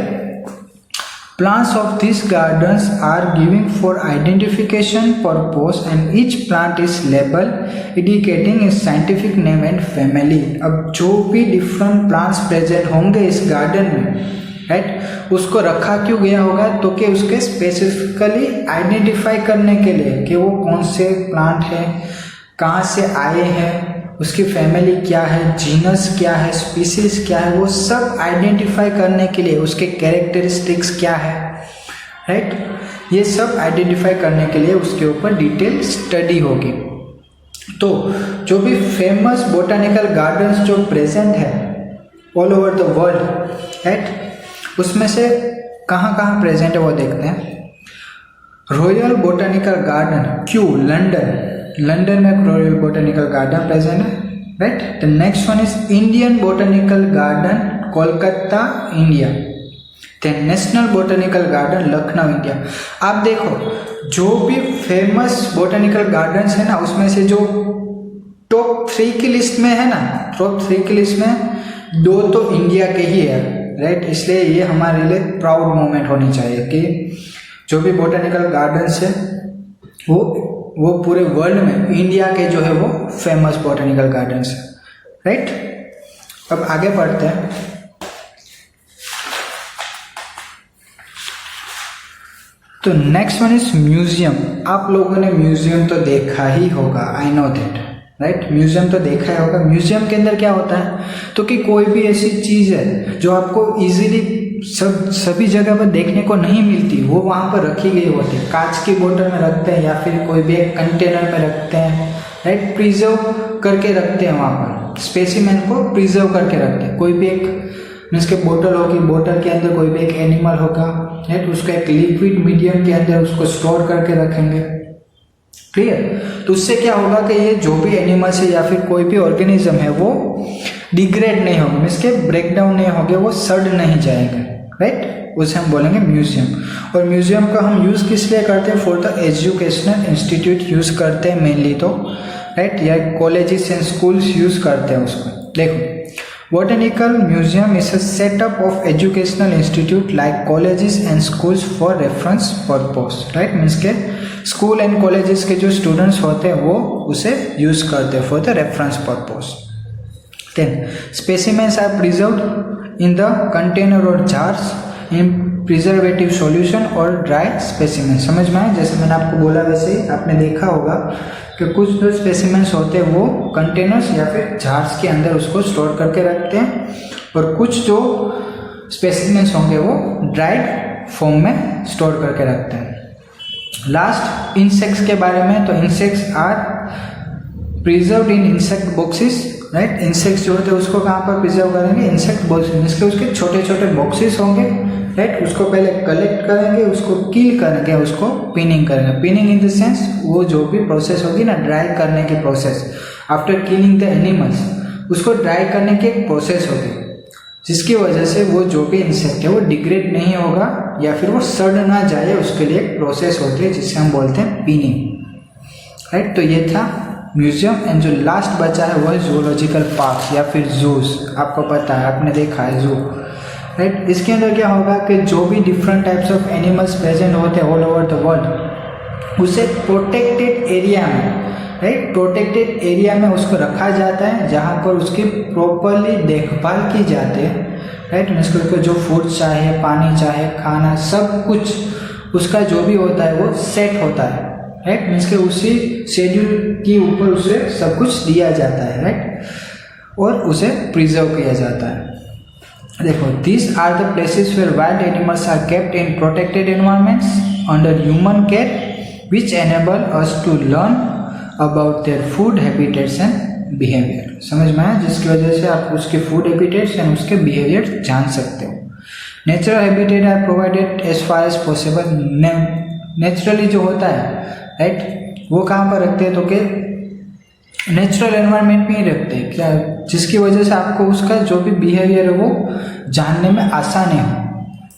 Plants of this gardens are giving for identification purpose and each plant is label indicating is scientific name and family. अब जो भी डिफरेंट प्लांट्स प्रेजेंट होंगे इस गार्डन में, राइट, उसको रखा क्यों गया होगा तो कि उसके स्पेसिफिकली आइडेंटिफाई करने के लिए कि वो कौन से प्लांट है, कहाँ से आए हैं, उसकी फैमिली क्या है, जीनस क्या है, स्पीसीज क्या है, वो सब आइडेंटिफाई करने के लिए, उसके कैरेक्टरिस्टिक्स क्या है, राइट, ये सब आइडेंटिफाई करने के लिए उसके ऊपर डिटेल स्टडी होगी। तो जो भी फेमस बोटानिकल गार्डन्स जो प्रेजेंट है all over the world, right, उसमें से कहाँ कहाँ प्रेजेंट है वो देखते हैं। Royal botanical garden Kew London में रॉयल बोटानिकल गार्डन प्रेजेंट है, right. The next one is Indian botanical garden Kolkata India. Then national botanical garden Lucknow India. आप देखो जो भी फेमस बोटानिकल गार्डन्स है ना, उसमें से जो टॉप 3 की लिस्ट में है ना, टॉप 3 की लिस्ट में 2 तो इंडिया के ही है, राइट। इसलिए ये हमारे लिए प्राउड मोमेंट होनी चाहिए कि जो भी बोटानिकल गार्डन्स है वो पूरे वर्ल्ड में इंडिया के जो है वो फेमस बोटानिकल गार्डन्स है, राइट। अब आगे बढ़ते हैं। तो नेक्स्ट वन इज म्यूजियम। आप लोगों ने म्यूजियम तो देखा ही होगा, I know that, right. Museum तो देखा ही होगा। म्यूजियम के अंदर क्या होता है तो कि कोई भी ऐसी चीज़ है जो आपको इजीली सभी जगह पर देखने को नहीं मिलती, वो वहाँ पर रखी गई होती है। कांच की बोतल में रखते हैं या फिर कोई भी एक कंटेनर में रखते हैं, राइट, प्रिजर्व करके रखते हैं। वहाँ पर स्पेसिमेन को प्रिजर्व करके रखते हैं। कोई भी एक मीन्स के बोतल होगी, बोतल के अंदर कोई भी एक एनिमल होगा, राइट, उसका एक लिक्विड मीडियम के अंदर उसको स्टोर करके रखेंगे। क्लियर। तो उससे क्या होगा कि ये जो भी एनिमल्स है या फिर कोई भी ऑर्गेनिज्म है वो डिग्रेड नहीं होगा, मीन्स के ब्रेक डाउन नहीं होंगे, वो सड़ नहीं जाएगा, राइट। उसे हम बोलेंगे म्यूजियम। और म्यूजियम का हम यूज़ किस लिए करते हैं, for the educational institute use करते हैं मेनली तो, राइट, या कॉलेजेस एंड स्कूल्स यूज़ करते हैं उसको। देखो, botanical museum is a setup of educational institute like colleges and schools for reference purpose, right, means के स्कूल एंड कॉलेजेस के जो स्टूडेंट्स होते हैं वो उसे यूज़ करते हैं for the reference purpose. Then specimens are preserved in the container or jars in preservative solution or dry specimen. समझ में आया? जैसे मैंने आपको बोला वैसे ही आपने देखा होगा कि कुछ जो स्पेसिमेंस होते हैं वो कंटेनर्स या फिर जार्स के अंदर उसको स्टोर करके रखते हैं, और कुछ जो स्पेसिमेंस होंगे वो ड्राइड फॉर्म में स्टोर करके रखते हैं। लास्ट इंसेक्ट्स के बारे में, तो insects are preserved in insect boxes, right. Insects जो होते हैं उसको कहाँ पर प्रिजर्व करेंगे, इंसेक्ट बॉक्सेस, इसके उसके छोटे छोटे बॉक्सेस होंगे, राइट। उसको पहले कलेक्ट करेंगे, उसको किल करेंगे, उसको पिनिंग करेंगे। पिनिंग इन द सेंस वो जो भी प्रोसेस होगी ना ड्राई करने की process, after killing the animals उसको ड्राई करने की एक प्रोसेस होगी, जिसकी वजह से वो जो भी इंसेक्ट है वो डिग्रेड नहीं होगा या फिर वो सड़ ना जाए, उसके लिए एक प्रोसेस होती है जिसे हम बोलते हैं पिनिंग, राइट। तो ये था म्यूजियम। एंड जो लास्ट बचा है वो है जूलॉजिकल पार्क या फिर जूस। आपको पता है, आपने देखा है जू, राइट। इसके अंदर क्या होगा कि जो भी different types of animals present होते हैं ऑल ओवर द वर्ल्ड, उसे प्रोटेक्टेड एरिया में, राइट, प्रोटेक्टेड एरिया में उसको रखा जाता है जहाँ पर उसकी प्रॉपरली देखभाल की जाती है, राइट। उसको जो फूड चाहे, पानी चाहे, खाना, सब कुछ उसका जो भी होता है वो सेट होता है, राइट। मीन्स के उसी शेड्यूल के ऊपर उसे सब कुछ दिया जाता है, राइट, और उसे प्रिजर्व किया जाता है। देखो, this are the places where wild animals are kept in protected environments under human care which enable us to learn about their food habitats and behaviour. समझ में आया? जिसकी वजह से आप उसके फूड हैबिटेट्स एंड उसके बिहेवियर जान सकते हो। Natural habitat are provided as far as possible. Naturally जो होता है राइट वो कहाँ पर रखते हैं तो कि नेचुरल एनवायरनमेंट में ही रखते हैं क्या, जिसकी वजह से आपको उसका जो भी बिहेवियर है वो जानने में आसानी हो।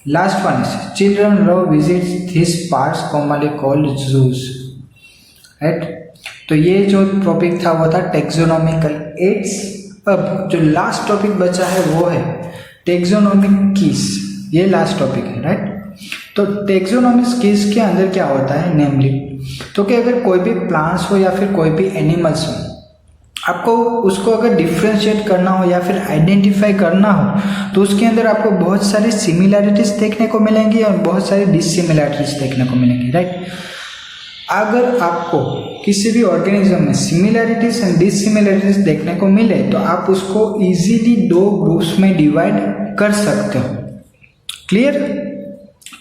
Last one is children love visit this parts commonly called juice right. तो ये जो टॉपिक था वो था टेक्सोनॉमिकल एड्स। अब जो लास्ट टॉपिक बचा है वो है टेक्सोनॉमिक कीज, ये लास्ट टॉपिक है राइट। तो टेक्सोनॉमिक कीज के अंदर क्या होता है नेमली, तो कि अगर कोई भी प्लांट्स हो या फिर कोई भी एनिमल्स हो, आपको उसको अगर डिफ्रेंशिएट करना हो या फिर आइडेंटिफाई करना हो तो उसके अंदर आपको बहुत सारी सिमिलैरिटीज देखने को मिलेंगी और बहुत सारी डिससिमिलैरिटीज देखने को मिलेंगी राइट। अगर आपको किसी भी ऑर्गेनिज्म में सिमिलैरिटीज एंड डिससिमिलैरिटीज देखने को मिले तो आप उसको इजीली दो ग्रुप्स में डिवाइड कर सकते हो। क्लियर।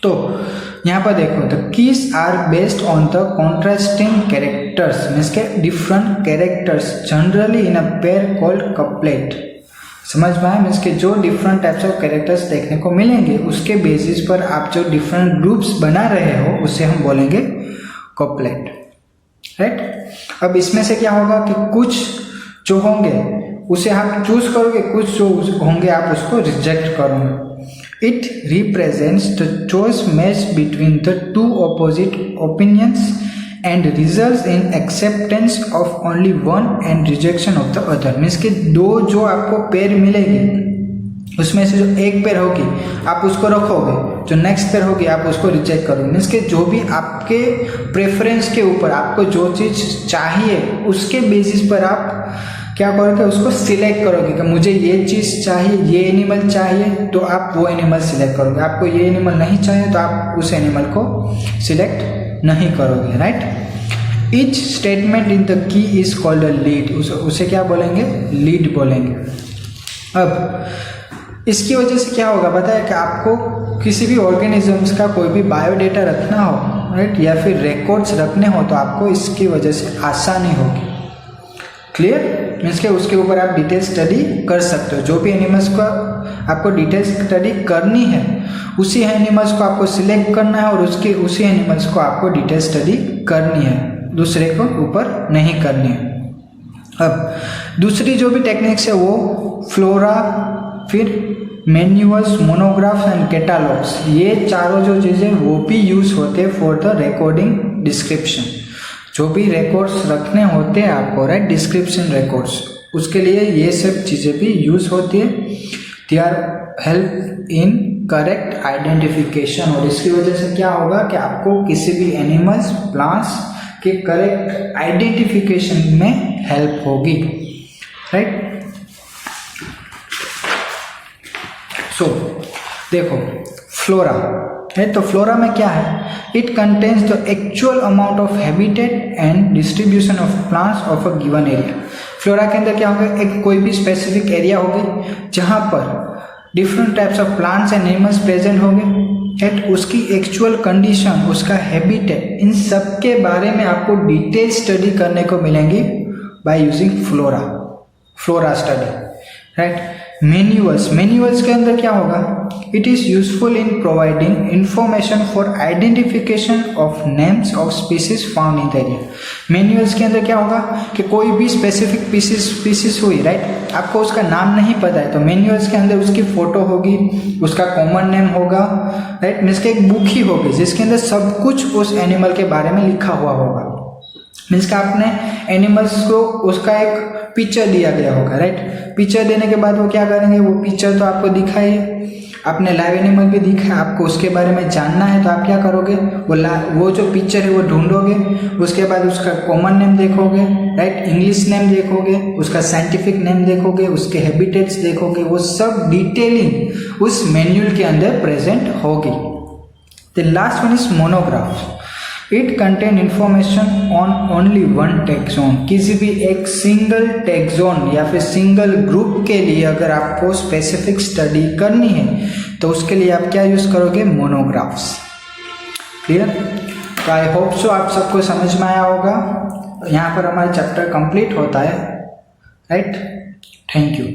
तो यहाँ पर देखो the keys are based on the contrasting characters, means के different characters generally in a pair called couplet. समझ में आया, मीन्स के जो डिफरेंट टाइप्स ऑफ कैरेक्टर्स देखने को मिलेंगे उसके बेसिस पर आप जो डिफरेंट ग्रुप्स बना रहे हो उसे हम बोलेंगे कपलेट राइट। अब इसमें से क्या होगा कि कुछ जो होंगे उसे आप चूज करोगे, कुछ जो होंगे आप उसको रिजेक्ट करोगे। It represents the choice made between the two opposite opinions and results in acceptance of only one and rejection of the other। Means कि दो जो आपको पेयर मिलेगी उसमें से जो एक पेयर होगी आप उसको रखोगे, जो नेक्स्ट पेयर होगी आप उसको रिजेक्ट करोगे। मीन्स कि जो भी आपके प्रेफरेंस के ऊपर आपको जो चीज़ चाहिए उसके बेसिस पर आप क्या करोगे उसको सिलेक्ट करोगे कि मुझे ये चीज़ चाहिए, ये एनिमल चाहिए तो आप वो एनिमल सिलेक्ट करोगे। आपको ये एनिमल नहीं चाहिए तो आप उस एनिमल को सिलेक्ट नहीं करोगे right. Each statement in the key is called a lead, उसे क्या बोलेंगे, लीड बोलेंगे। अब इसकी वजह से क्या होगा पता है कि आपको किसी भी ऑर्गेनिजम्स का कोई भी बायोडेटा रखना हो राइट या फिर रिकॉर्ड्स रखने हो तो आपको इसकी वजह से आसानी होगी। क्लियर। मीन्स के उसके ऊपर आप डिटेल स्टडी कर सकते हो। जो भी एनिमल्स का आपको डिटेल स्टडी करनी है उसी एनिमल्स को आपको सिलेक्ट करना है और उसी एनिमल्स को आपको डिटेल स्टडी करनी है, दूसरे को ऊपर नहीं करनी है। अब दूसरी जो भी टेक्निक्स है वो फ्लोरा, फिर मैन्युअल्स, मोनोग्राफ्स एंड कैटालॉग्स, ये चारों जो चीज़ें वो भी यूज होते हैं फॉर द रिकॉर्डिंग डिस्क्रिप्शन। जो भी रिकॉर्ड्स रखने होते हैं आपको राइट, डिस्क्रिप्शन रिकॉर्ड्स, उसके लिए ये सब चीज़ें भी यूज होती है। They are help in correct identification. और इसकी वजह से क्या होगा कि आपको किसी भी एनिमल्स, प्लांट्स के करेक्ट आइडेंटिफिकेशन में हेल्प होगी राइट। सो देखो फ्लोरा है, तो फ्लोरा में क्या है, it contains the actual amount of habitat and distribution of plants of a given area. Flora के अंदर क्या होगा, एक कोई भी स्पेसिफिक एरिया होगी जहाँ पर different types of plants and animals present होंगे एट उसकी एक्चुअल कंडीशन, उसका हैबिटेट, इन सब के बारे में आपको डिटेल स्टडी करने को मिलेंगी by using flora study right. Manuals के अंदर क्या होगा, it is useful in providing information for identification of names of species found in the area. Manuals के अंदर क्या होगा कि कोई भी स्पेसिफिक स्पीसीज हुई राइट, आपको उसका नाम नहीं पता है तो मैन्युअल्स के अंदर उसकी फोटो होगी, उसका कॉमन नेम होगा राइट। मीन्स के एक बुक ही होगी जिसके अंदर सब कुछ उस एनिमल के बारे में लिखा हुआ होगा। मीन्स का आपने एनिमल्स को उसका एक पिक्चर दिया गया होगा राइट। पिक्चर देने के बाद वो क्या करेंगे, वो पिक्चर तो आपको दिखाई, आपने लाइव एनिमल भी दिखा, आपको उसके बारे में जानना है तो आप क्या करोगे, वो जो पिक्चर है वो ढूंढोगे, उसके बाद उसका कॉमन नेम देखोगे राइट, इंग्लिश नेम देखोगे, उसका साइंटिफिक नेम देखोगे, उसके हैबिटेट्स देखोगे, वो सब डिटेलिंग उस मैन्युअल के अंदर प्रेजेंट होगी। The last one is monograph. It contain information on only one taxon. किसी भी एक सिंगल टैक्सोन या फिर सिंगल ग्रुप के लिए अगर आपको स्पेसिफिक स्टडी करनी है तो उसके लिए आप क्या यूज करोगे, मोनोग्राफ्स। क्लियर। तो आई होप सो आप सबको समझ में आया होगा। यहाँ पर हमारा चैप्टर कंप्लीट होता है राइट। Thank you.